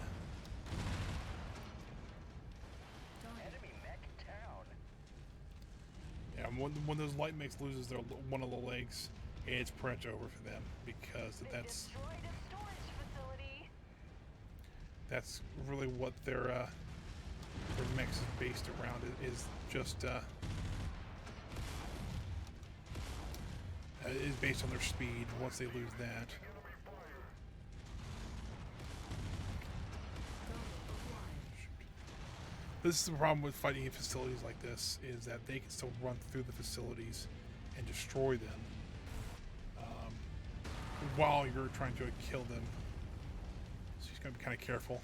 Enemy mech down. Yeah, when those light mechs loses one of the legs, it's pretty much over for them because They that's destroyed a storage facility. that's really what their mechs is based around. Is just is based on their speed. Once they lose that. This is the problem with fighting in facilities like this, is that they can still run through the facilities and destroy them while you're trying to kill them. So he's going to be kind of careful.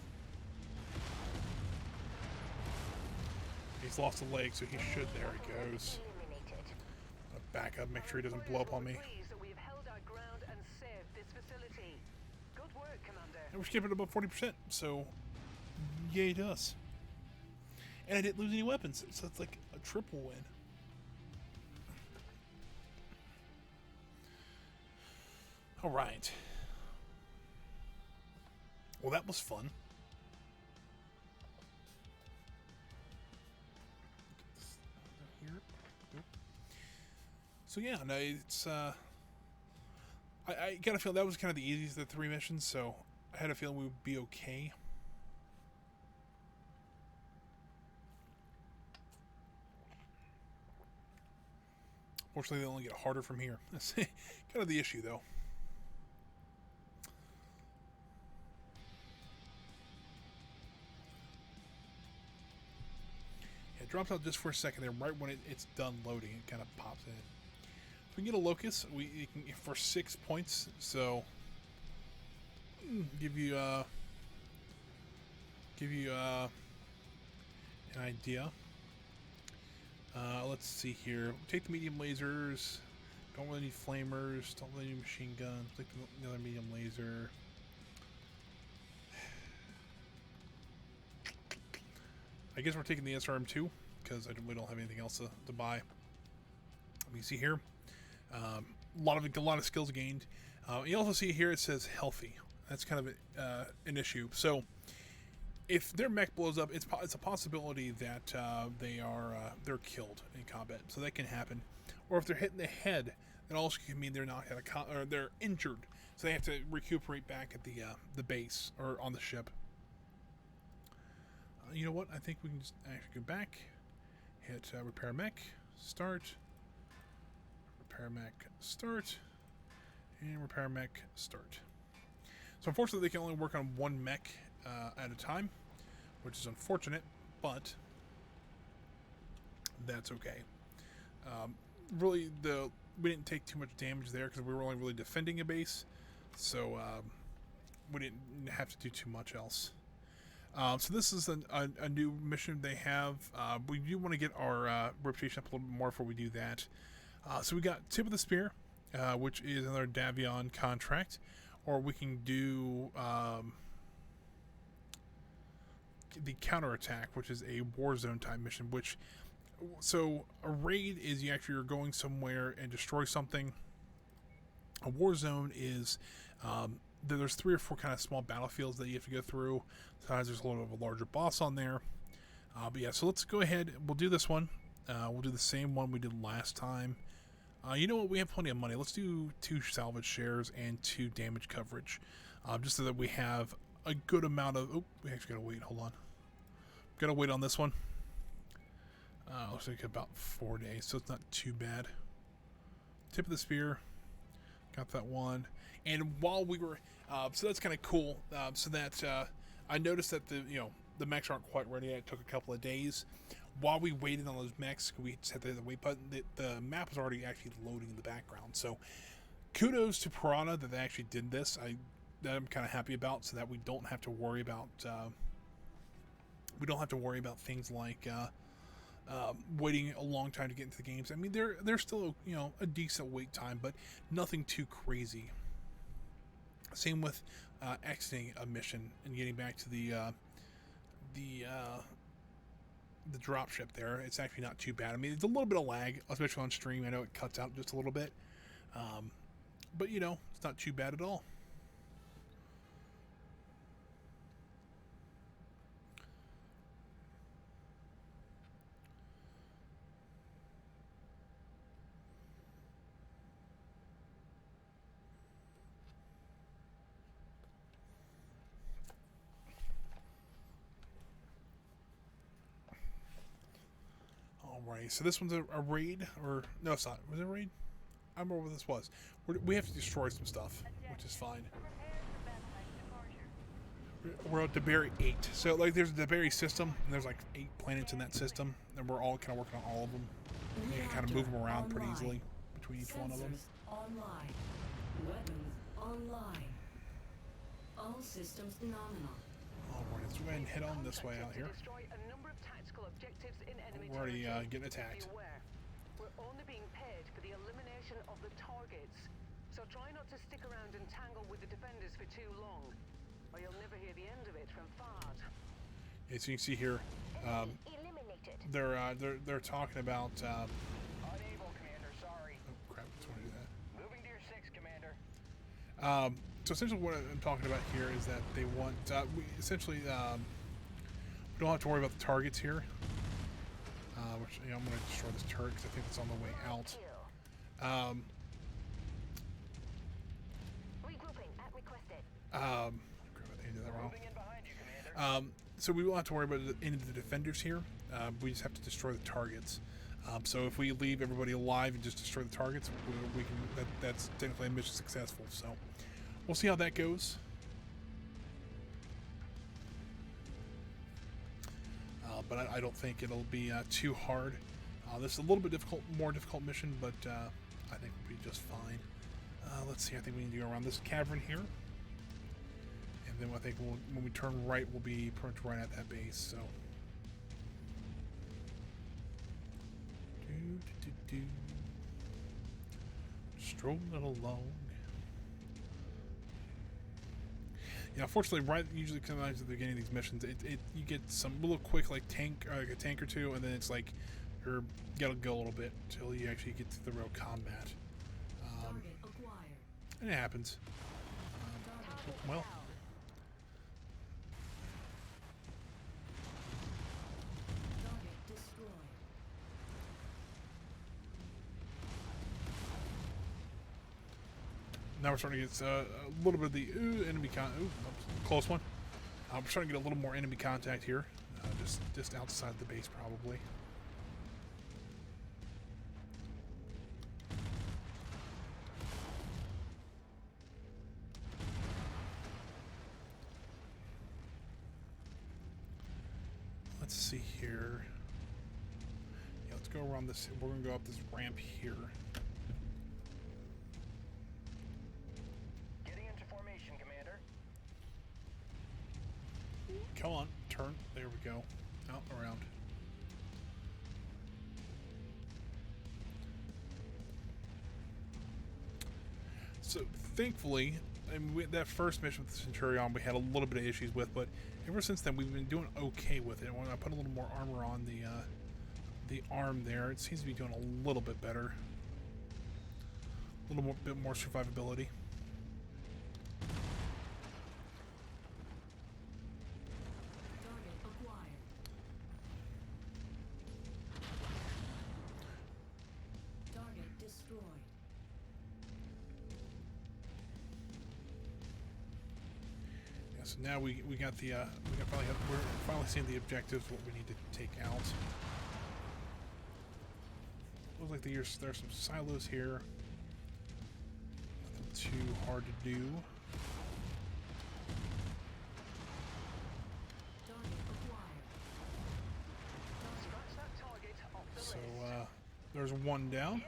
He's lost a leg, so he should. There he goes. Back up, make sure he doesn't blow up on me. Pleased that we have held our ground and saved this facility. Good work, Commander. And we're skipping above 40%, so yay to us. And I didn't lose any weapons, so it's like a triple win. All right. Well, that was fun. Here. So yeah, no, it's I kind of feel that was kind of the easiest of the 3 missions, so I had a feeling we would be okay. Fortunately, they only get harder from here. That's kind of the issue, though. Yeah, it drops out just for a second there, right when it's done loading. It kind of pops in. If we can get a locust, we can for 6 points. So give you an idea. Let's see here. Take the medium lasers. Don't really need flamers. Don't really need machine guns. Take another medium laser. I guess we're taking the SRM2 because we don't have anything else to buy. You see here, a lot of skills gained. You also see here it says healthy. That's kind of an issue. So if their mech blows up, it's a possibility that they're killed in combat. So that can happen. Or if they're hit in the head, that also can mean they're not or they're injured. So they have to recuperate back at the base or on the ship. You know what? I think we can just actually go back, hit repair mech, start, repair mech, start, and repair mech, start. So unfortunately, they can only work on 1 mech at a time, which is unfortunate, but that's okay. Really, we didn't take too much damage there because we were only really defending a base, so we didn't have to do too much else. So this is a new mission they have. We do want to get our reputation up a little bit more before we do that. So we got Tip of the Spear, which is another Davion contract, or we can do the counterattack, which is a Warzone type mission. So a raid is you actually are going somewhere and destroy something. A Warzone is there's 3 or 4 kind of small battlefields that you have to go through. Sometimes there's a little bit of a larger boss on there. But yeah, so let's go ahead. We'll do this one. We'll do the same one we did last time. You know what? We have plenty of money. Let's do 2 salvage shares and 2 damage coverage. Just so that we have a good amount of... Oh, we actually gotta wait. Hold on. Gotta wait on this one. Looks like about 4 days, so it's not too bad. Tip of the Spear. Got that one. And while we were... so that's kind of cool. So that I noticed that the mechs aren't quite ready yet. It took a couple of days. While we waited on those mechs, we just had the wait button. The map was already actually loading in the background. So kudos to Piranha that they actually did this. I'm kind of happy about, so that we don't have to worry about things like waiting a long time to get into the games. I mean, they're still a decent wait time, but nothing too crazy. Same with exiting a mission and getting back to the dropship there. It's actually not too bad. I mean, it's a little bit of lag, especially on stream. I know it cuts out just a little bit, but it's not too bad at all. Alright, so this one's a raid, or no, it's not. Was it a raid? I don't remember what this was. We have to destroy some stuff, which is fine. We're at Deberry 8. So like, there's the Deberry system, and there's like 8 planets in that system, and we're all kind of working on all of them. And you can kind of move them around pretty easily between each one of them. Online. Weapons online. All systems nominal. Alright, let's go ahead and head on this way out here. We're already getting attacked. We're only being paid for the elimination of the targets. So try not to stick around and tangle with the defenders for too long, or you'll never hear the end of it from FARD. As you can see here, they're talking about. Unable, Commander. Sorry. Oh crap! Just want to do that. Moving to your 6, Commander. So essentially, what I'm talking about here is that they want. We don't have to worry about the targets here. Which I'm going to destroy this turret because I think it's on the way out. Regrouping at requested. I did that wrong. So we won't have to worry about any of the defenders here. We just have to destroy the targets. So if we leave everybody alive and just destroy the targets, we can. That's technically a mission successful. So we'll see how that goes. But I don't think it'll be too hard. This is a little bit more difficult mission, but I think we'll be just fine. Let's see. I think we need to go around this cavern here, and then I think when we turn right, we'll be pretty much right at that base. So, strolling along. Yeah, unfortunately, right usually sometimes at the beginning of these missions, you get some little quick like a tank or two, and then it's like you gotta go a little bit until you actually get to the real combat. And it happens. Well. Now we're starting to get a little bit of the enemy close one. We're starting to get a little more enemy contact here, just outside the base probably. Let's see here. Yeah, let's go around this. We're gonna go up this ramp here. Come on, turn. There we go. Out and around. So thankfully, I mean, that first mission with the Centurion we had a little bit of issues with, but ever since then we've been doing okay with it. When I put a little more armor on the arm there, it seems to be doing a little bit better. A little bit more survivability. Target acquired. Target destroyed. Yeah, so now we're finally seeing the objectives, what we need to take out. Looks like there's some silos here. Nothing too hard to do. Target acquired. Scratch that target off the So list. there's one down.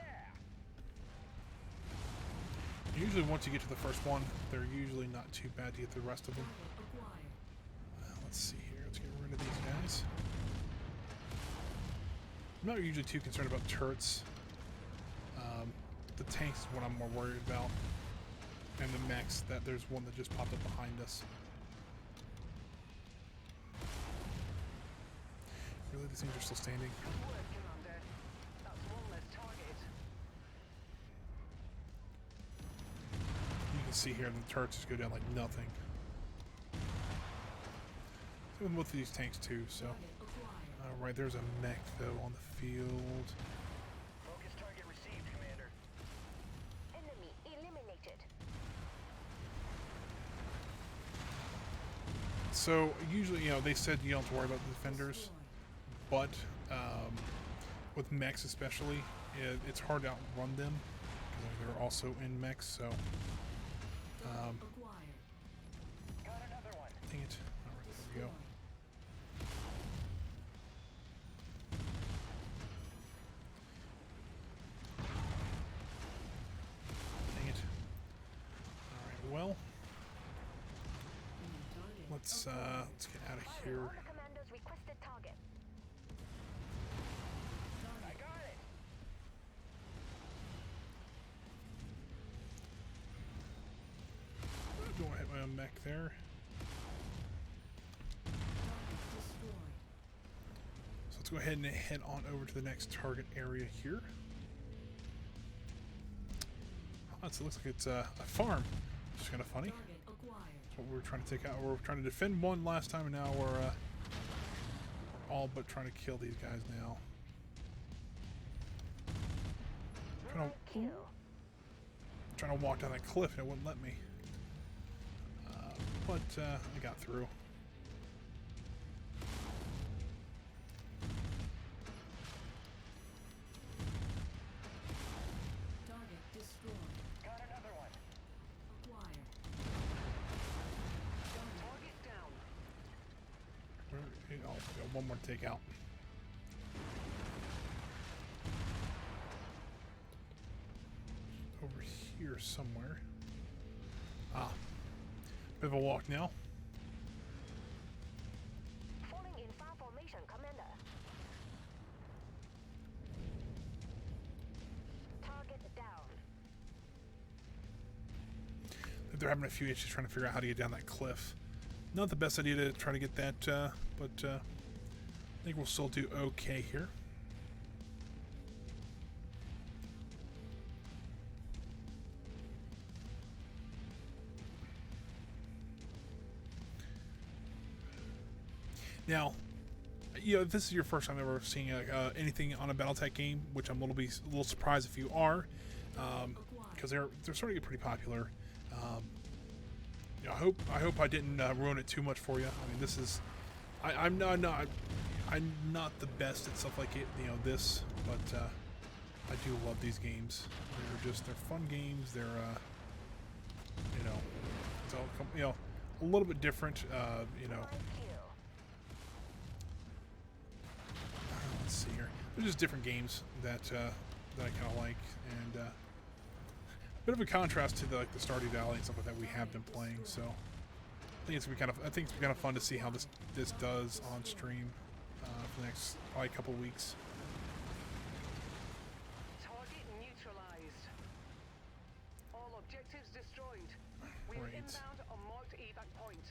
Usually once you get to the first one, they're usually not too bad to get the rest of them. Target acquired. Let's see here. Let's get rid of these guys. I'm not usually too concerned about turrets. The tanks is what I'm more worried about. And the mechs, that there's one that just popped up behind us. Really, these things are still standing? Good work, Commander. That's one less target. You can see here the turrets just go down like nothing. Same with most of these tanks too, so. Target acquired. Alright, there's a mech though on the field. Focus target received, Commander. Enemy eliminated. So usually, you know, they said you don't have to worry about the defenders, Destroyed. but with mechs especially, it's hard to outrun them because they're also in mechs. So, Target acquired. Got another one. dang it! All right, there we go. Dang it! All right, well, let's get out of here. All the commandos requested target. I got it. Don't want to hit my own mech there. Target destroyed. So let's go ahead and head on over to the next target area here. Oh, so it looks like it's a farm, which is kind of funny. Target acquired. That's what we were trying to take out. We were trying to defend one last time, and now we're all but trying to kill these guys now. Trying to walk down that cliff, and it wouldn't let me. But I got through. Target destroyed. Got another one. Acquired. Target down. Oh, we got one more to take out. Over here somewhere. Ah. Bit of a walk now. Falling in fire formation, Commander. Target down. They're having a few issues trying to figure out how to get down that cliff. Not the best idea to try to get that, but I think we'll still do okay here. Now, you know, if this is your first time ever seeing anything on a BattleTech game, which I'm a little surprised if you are, because they're starting to get pretty popular. You know, I hope I didn't ruin it too much for you. I mean, this is, I'm not the best at stuff like it, you know, this, but I do love these games. They're fun games. They're you know, it's all, you know, a little bit different. You know. Let's see here. They're just different games that I kind of like, and a bit of a contrast to the Stardew Valley and stuff like that we have been playing. So think it's gonna be kind of. I think it's kind of fun to see how this does on stream for the next probably couple weeks. Target neutralized. All objectives destroyed. We are Right. inbound on marked evac point.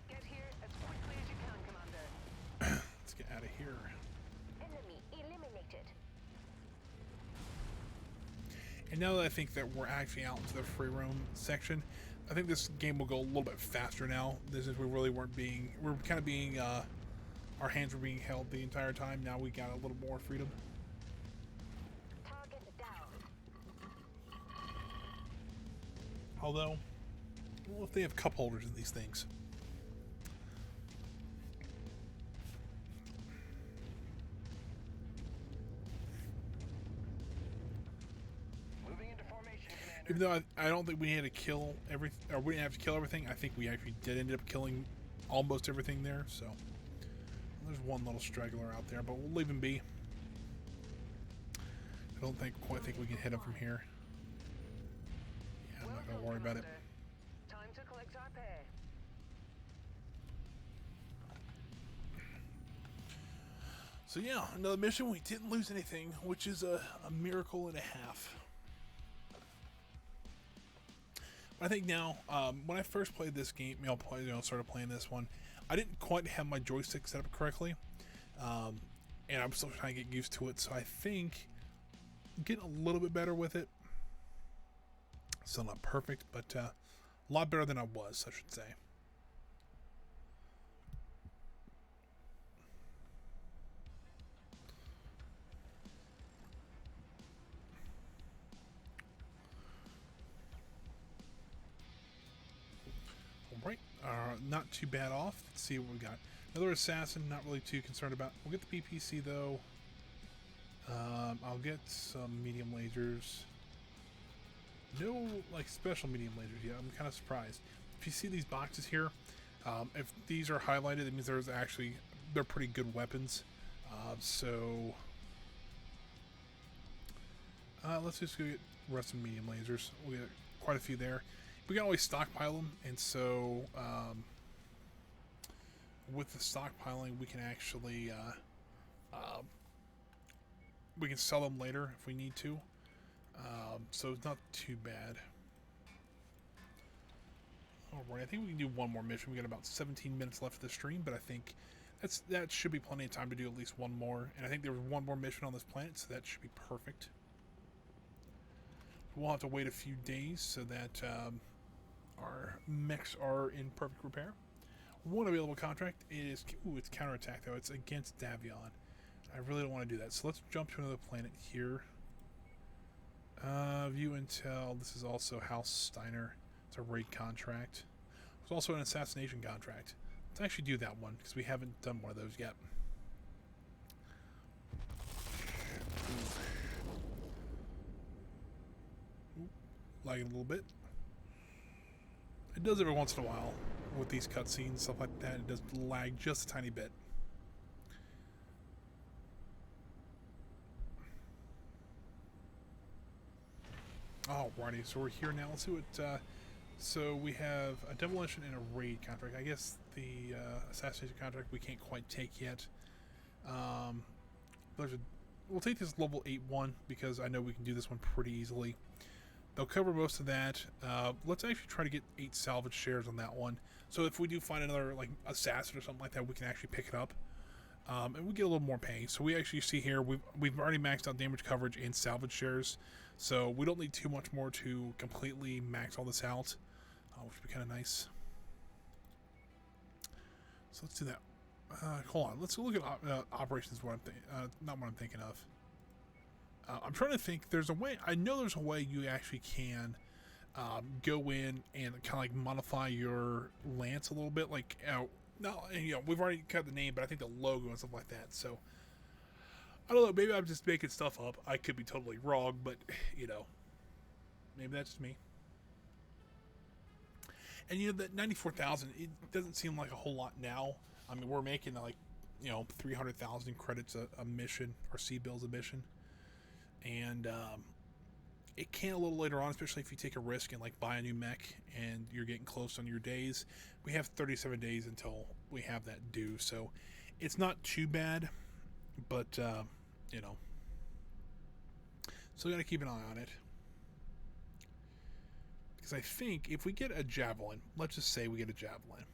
Get here as quickly as you can, Commander. Let's get out of here. Enemy eliminated. And now that I think that we're actually out into the free roam section, I think this game will go a little bit faster now. This is we really weren't being. We're kind of being. Our hands were being held the entire time. Now we got a little more freedom. Target down. Although, well, if they have cup holders in these things. Moving into formation, Commander. Even though I don't think we had to kill everything, or we didn't have to kill everything, I think we actually did end up killing almost everything there. So there's one little straggler out there, but we'll leave him be. I don't quite think we can hit him from here. Yeah, I'm not gonna worry about it. Time to collect our pay. So yeah, another mission. We didn't lose anything, which is a miracle and a half. I think now, when I first played this game, started playing this one, I didn't quite have my joystick set up correctly, and I'm still trying to get used to it. So I think I'm getting a little bit better with it. Still not perfect, but a lot better than I was, I should say. Alright, not too bad off. Let's see what we got. Another assassin, not really too concerned about. We'll get the BPC though. I'll get some medium lasers. No, like, special medium lasers yet. I'm kind of surprised. If you see these boxes here, if these are highlighted, it means they're pretty good weapons. Let's just go get rest of medium lasers. We got quite a few there. We can always stockpile them, and so with the stockpiling, we can actually we can sell them later if we need to. So it's not too bad. Alright, I think we can do one more mission. We got about 17 minutes left of the stream, but I think that should be plenty of time to do at least one more. And I think there was one more mission on this planet, so that should be perfect. We'll have to wait a few days so that our mechs are in perfect repair. One available contract is it's counterattack though. It's against Davion. I really don't want to do that. So let's jump to another planet here. View intel. This is also House Steiner. It's a raid contract. There's also an assassination contract. Let's actually do that one because we haven't done one of those yet. Lagging a little bit. It does every once in a while with these cutscenes, stuff like that. It does lag just a tiny bit. Alrighty, so we're here now. Let's see what. So we have a demolition and a raid contract. I guess the assassination contract we can't quite take yet. We'll take this level 8-1 because I know we can do this one pretty easily. They'll cover most of that. Let's actually try to get 8 salvage shares on that one. So if we do find another like assassin or something like that, we can actually pick it up. And we get a little more pay. So we actually see here we've already maxed out damage coverage and salvage shares. So we don't need too much more to completely max all this out, which would be kind of nice. So let's do that. Hold on. Let's look at operations. What I'm thinking, not what I'm thinking of. I'm trying to think. There's a way. I know there's a way you actually can go in and kind of like modify your lance a little bit. Like, we've already cut the name, but I think the logo and stuff like that. So I don't know. Maybe I'm just making stuff up. I could be totally wrong, but maybe that's just me. And that 94,000. It doesn't seem like a whole lot now. I mean, we're making like 300,000 credits a mission or C bills a mission. And It can a little later on, especially if you take a risk and like buy a new mech and you're getting close on your days. We have 37 days until we have that due, so it's not too bad, but you know, still got to keep an eye on it. Because I think if we get a javelin, let's just say we get a javelin,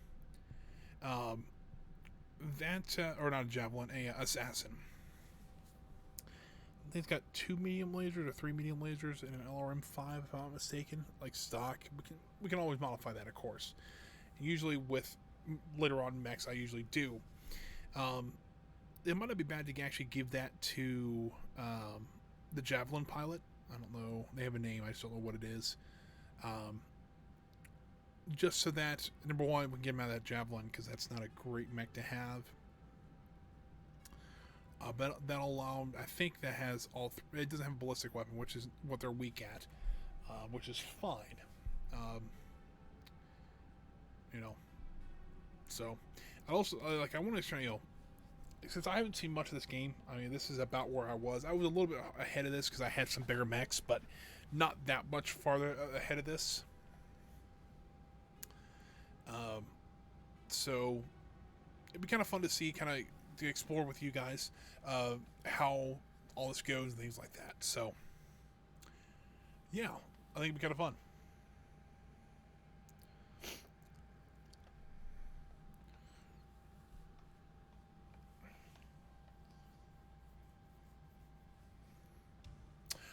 or not a javelin, a assassin. They've got 2 medium lasers or 3 medium lasers and an LRM-5, if I'm not mistaken, like stock. We can always modify that, of course. And usually with later on mechs, I usually do. It might not be bad to actually give that to the javelin pilot. I don't know. They have a name. I just don't know what it is. Just so that, number one, we can get him out of that javelin, because that's not a great mech to have. But that'll allow him, I think that has all it doesn't have a ballistic weapon, which is what they're weak at, which is fine. You know, so I also I want to show you, since I haven't seen much of this game. I mean, this is about where I was. I was a little bit ahead of this because I had some bigger mechs, but not that much farther ahead of this. So it'd be kind of fun to see, kind of to explore with you guys how all this goes and things like that. So yeah, I think it'd be kind of fun.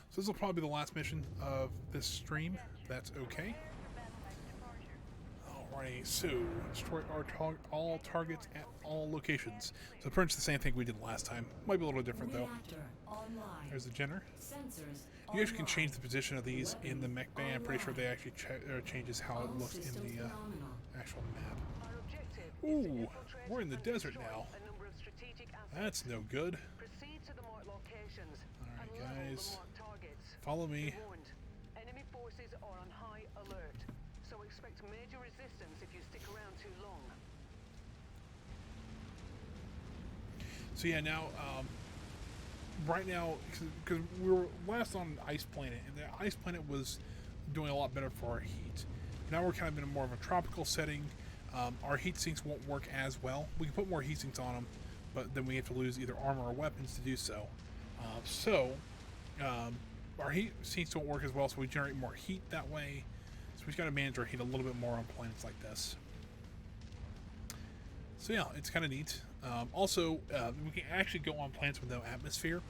So this will probably be the last mission of this stream. That's okay. Alrighty, so destroy all targets at all locations. So pretty much the same thing we did last time. Might be a little different though. There's the Jenner. You actually can change the position of these in the mech bay. I'm pretty sure they actually changes how it looks in the actual map. Ooh, we're in the desert now. That's no good. Alright guys, follow me. Enemy forces are on high alert, so expect major resistance if you stick around too long. So yeah, now, right now, because we were last on Ice Planet, and the Ice Planet was doing a lot better for our heat. Now we're kind of in a more of a tropical setting. Our heat sinks won't work as well. We can put more heat sinks on them, but then we have to lose either armor or weapons to do so. Our heat sinks don't work as well, so we generate more heat that way. So we've got to manage our heat a little bit more on planets like this. So yeah, it's kind of neat. Also, we can actually go on planets with no atmosphere,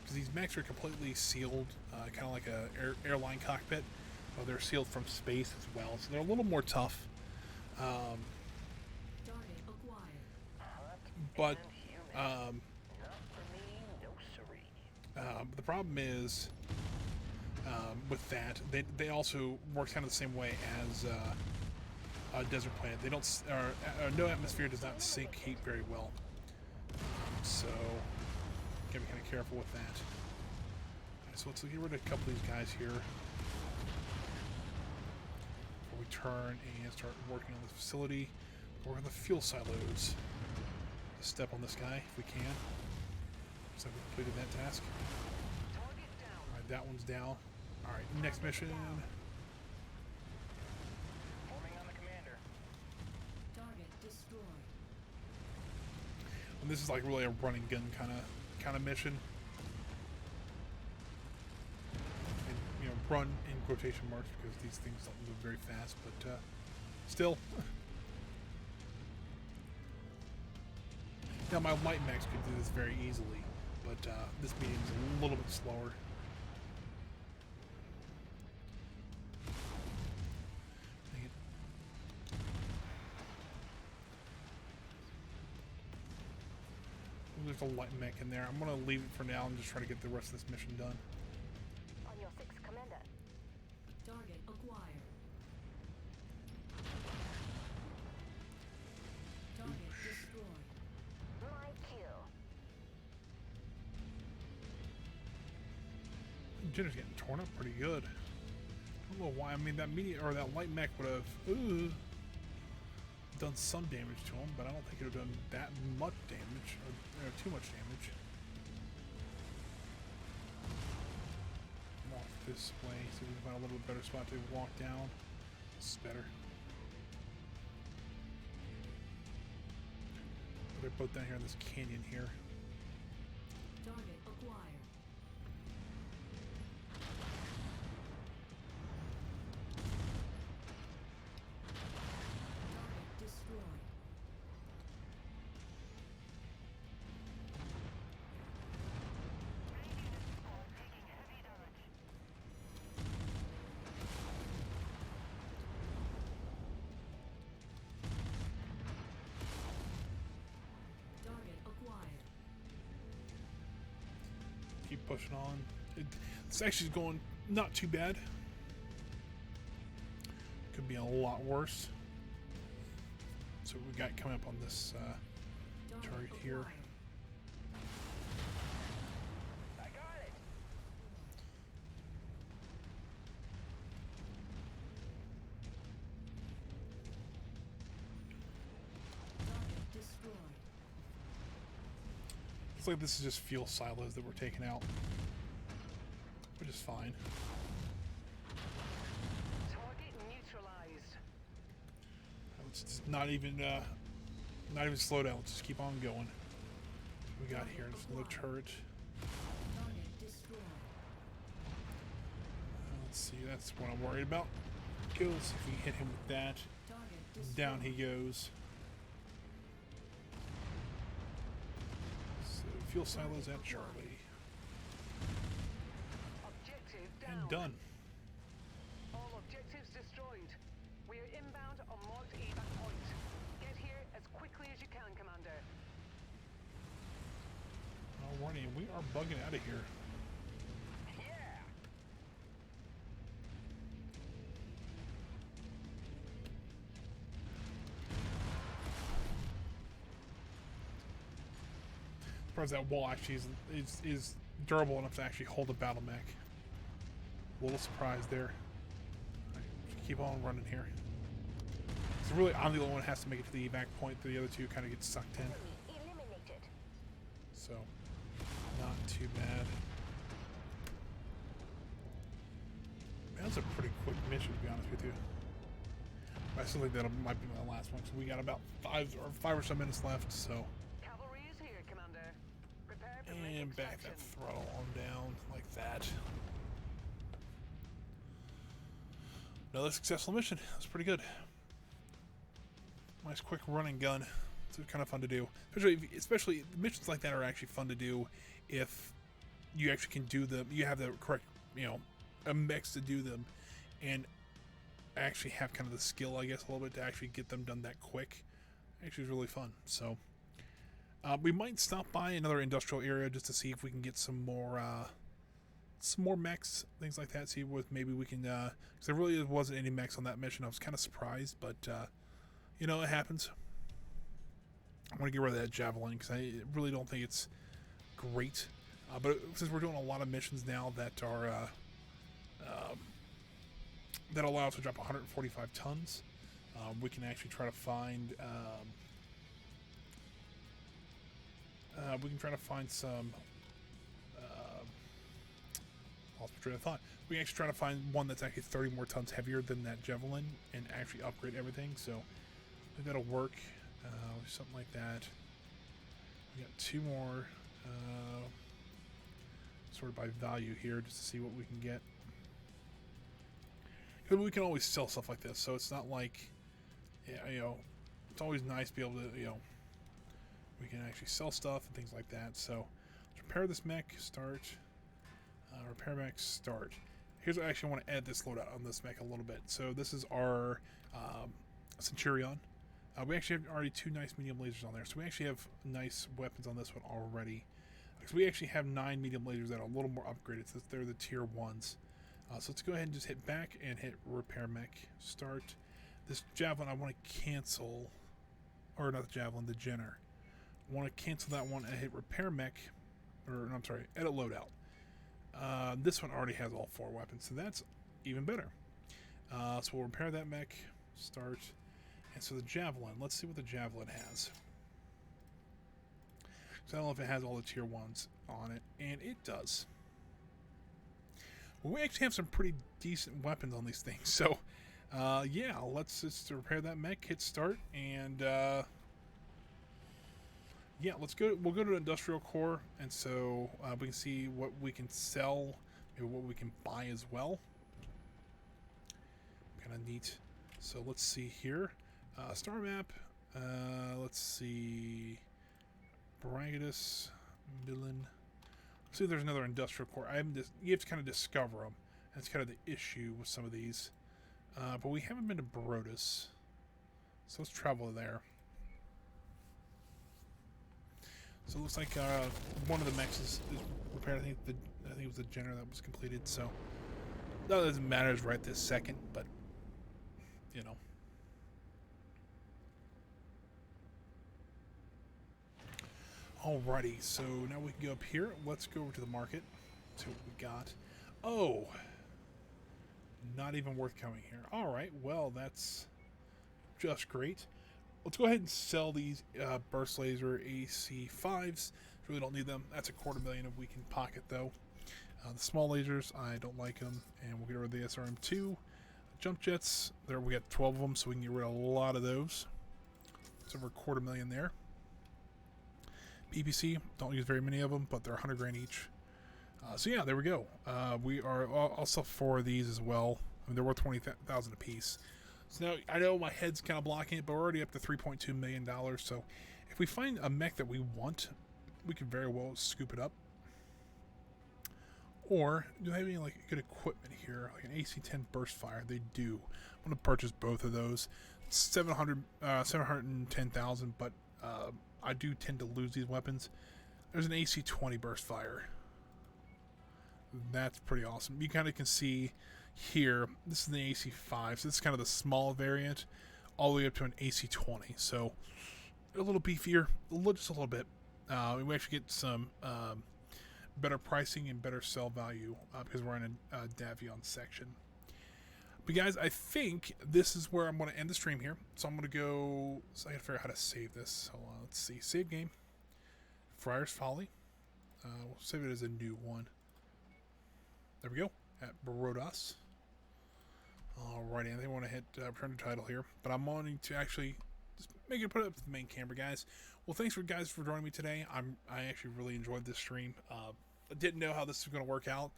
because these mechs are completely sealed, kind of like a airline cockpit. They're sealed from space as well, so they're a little more tough. But the problem is with that, they also work kind of the same way as a desert planet. They don't, no atmosphere does not sink heat very well. So gotta be kind of careful with that. Right, so let's get rid of a couple of these guys here before we turn and start working on the facility. Work on the fuel silos. Just step on this guy if we can. So we completed that task. Alright, that one's down. Alright, next mission. Forming on the commander. Target destroyed. And this is like really a running gun kind of mission. And, you know, run in quotation marks because these things don't move very fast, but still. Now my light mechs could do this very easily, but this medium's a little bit slower. There's a light mech in there. I'm gonna leave it for now and just try to get the rest of this mission done. On your 6, Commander. Target acquired. Target destroyed. My kill. Jenner's getting torn up pretty good. I don't know why. I mean, that that light mech would have done some damage to him, but I don't think it would have done that much damage or too much damage. this way, so we can find a little bit better spot to walk down. This is better. They're both down here in this canyon here. Target acquired. Target destroyed. Target acquired. Keep pushing on. It's actually going not too bad. Could be a lot worse. So what we got coming up on this target here. acquired. I got it. Target destroyed. Looks like this is just fuel silos that we're taking out, which is fine. Target neutralized. It's just not even slow down. Let's just keep on going. We got here just another turret. Target destroyed. Let's see, that's what I'm worried about. Goes if we hit him with that. Target destroyed. Down he goes. So fuel silos at Charlie. Objective down. And done. All objectives destroyed. We are inbound on marked evac point. Get here as quickly as you can, Commander. Alrighty, we are bugging out of here. Yeah. Surprised that wall actually is durable enough to actually hold a battle mech. A little surprised there. Keep on running here. So really, I'm the only one who has to make it to the evac point. The other two kind of get sucked in. Eliminated. So, not too bad. Man, that's a pretty quick mission, to be honest with you. I still think that might be my last one, because we got about five or so minutes left, so. Cavalry is here, Commander. Prepare for And back that extraction. throttle on down, like that. Another successful mission. That's pretty good. Nice quick running gun. It's kind of fun to do. Especially missions like that are actually fun to do if you actually can do them. You have the correct, a mix to do them, and actually have kind of the skill, I guess, a little bit to actually get them done that quick. Actually, it's really fun. So we might stop by another industrial area just to see if we can get some more mechs, things like that. See what maybe we can. Because there really wasn't any mechs on that mission. I was kind of surprised, but it happens. I want to get rid of that javelin because I really don't think it's great. But since we're doing a lot of missions now that are that allow us to drop 145 tons, we can actually try to find some. Lost my train of thought. We can actually try to find one that's actually 30 more tons heavier than that javelin and actually upgrade everything. So I think that'll work. Something like that. We got two more sorted by value here just to see what we can get. Because we can always sell stuff like this, so it's not like, it's always nice to be able to, we can actually sell stuff and things like that. So let's repair this mech, start. Repair mech, start. Here's what I actually want to add this loadout on this mech a little bit. So this is our Centurion. We actually have already two nice medium lasers on there. So we actually have nice weapons on this one already. Because we actually have 9 medium lasers that are a little more upgraded. So they're the tier 1s. So let's go ahead and just hit back and hit repair mech, start. This javelin I want to cancel. Or not the javelin, the Jenner. I want to cancel that one and hit repair mech. Or, no, I'm sorry, edit loadout. This one already has all 4 weapons, so that's even better. So we'll repair that mech, start, and so the javelin. Let's see what the javelin has. So I don't know if it has all the tier 1s on it, and it does. we actually have some pretty decent weapons on these things. So, yeah, let's just repair that mech, hit start, and yeah, let's go. We'll go to industrial core, and so we can see what we can sell, maybe what we can buy as well. Kind of neat. So let's see here, star map. Let's see, Brightus, Millen. Let's see if there's another industrial core. You have to kind of discover them. That's kind of the issue with some of these. But we haven't been to Brodus, so let's travel there. So it looks like one of the mechs is repaired. I think it was the Jenner that was completed. So that doesn't matter right this second, but you know. Alrighty, so now we can go up here. Let's go over to the market. See what we got. Oh, not even worth coming here. Alright, well, that's just great. Let's go ahead and sell these burst laser AC5s. Really don't need them. That's $250,000 if we can pocket, though. The small lasers, I don't like them. And we'll get rid of the SRM2. Jump jets, there we got 12 of them, so we can get rid of a lot of those. It's over $250,000 there. PPC, don't use very many of them, but they're $100,000 each. So yeah, there we go. I'll sell 4 of these as well. I mean, they're worth $20,000 a piece. So now I know my head's kind of blocking it, but we're already up to $3.2 million. So if we find a mech that we want, we could very well scoop it up. Or do they have any like good equipment here, like an AC-10 burst fire? They do. I'm going to purchase both of those. It's $710,000, but I do tend to lose these weapons. There's an AC-20 burst fire. That's pretty awesome. You kind of can see here, this is the AC-5, so this is kind of the small variant, all the way up to an AC-20. So a little beefier, just a little bit. We actually get some better pricing and better sell value because we're in a Davion section. But guys, I think this is where I'm going to end the stream here. So I'm going to go. So I got to figure out how to save this. Hold on, let's see. Save game. Friar's Folly. We'll save it as a new one. There we go. At Brodus. Alrighty, I think I want to hit return to title here, but I'm wanting to actually just make it put it up to the main camera, guys. Well, thanks for joining me today. I actually really enjoyed this stream. I didn't know how this was going to work out.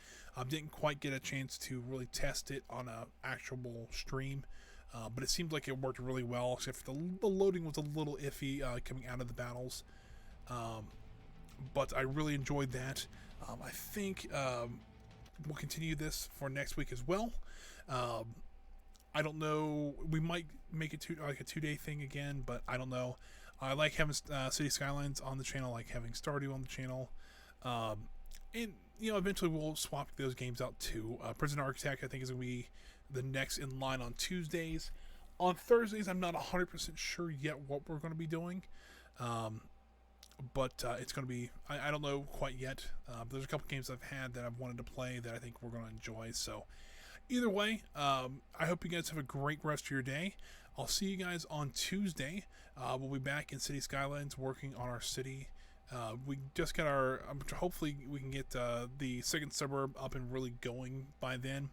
Didn't quite get a chance to really test it on an actual stream, but it seemed like it worked really well, except for the loading was a little iffy coming out of the battles. But I really enjoyed that. I think we'll continue this for next week as well. I don't know. We might make it like a 2-day thing again, but I don't know. I like having City Skylines on the channel. I like having Stardew on the channel. And, you know, eventually we'll swap those games out too. Prison Architect, I think, is going to be the next in line on Tuesdays. On Thursdays, I'm not 100% sure yet what we're going to be doing. But it's going to be, I don't know quite yet. There's a couple games I've had that I've wanted to play that I think we're going to enjoy. So either way, I hope you guys have a great rest of your day. I'll see you guys on Tuesday. We'll be back in City Skylines working on our city. We just got our, hopefully we can get the second suburb up and really going by then.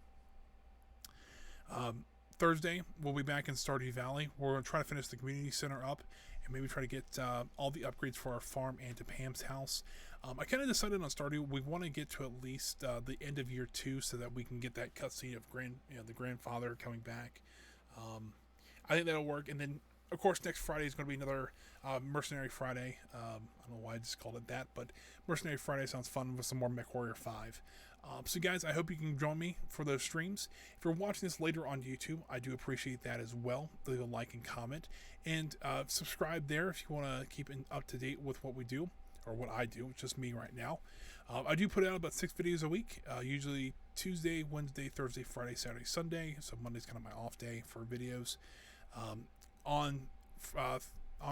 Thursday, we'll be back in Stardew Valley. We're going to try to finish the community center up and maybe try to get all the upgrades for our farm and to Pam's house. I kind of decided on Stardew, we want to get to at least the end of year 2 so that we can get that cutscene of the grandfather coming back. I think that'll work. And then, of course, next Friday is going to be another Mercenary Friday. I don't know why I just called it that, but Mercenary Friday sounds fun with some more MechWarrior 5. So guys, I hope you can join me for those streams. If you're watching this later on YouTube, I do appreciate that as well. Leave a like and comment. And subscribe there if you want to keep up to date with what we do, or what I do. It's just me right now. I do put out about 6 videos a week, usually Tuesday, Wednesday, Thursday, Friday, Saturday, Sunday. So Monday's kind of my off day for videos. On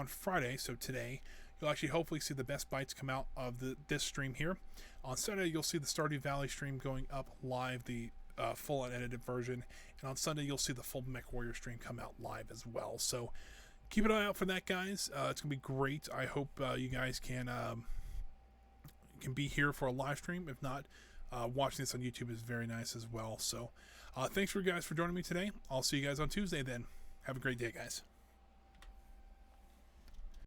Friday, so today, you'll actually hopefully see the best bites come out of this stream here. On Saturday, you'll see the Stardew Valley stream going up live, the full unedited version. And on Sunday, you'll see the full MechWarrior stream come out live as well. So keep an eye out for that, guys. It's going to be great. I hope you guys can be here for a live stream. If not, watching this on YouTube is very nice as well. So thanks for you guys for joining me today. I'll see you guys on Tuesday then. Have a great day, guys.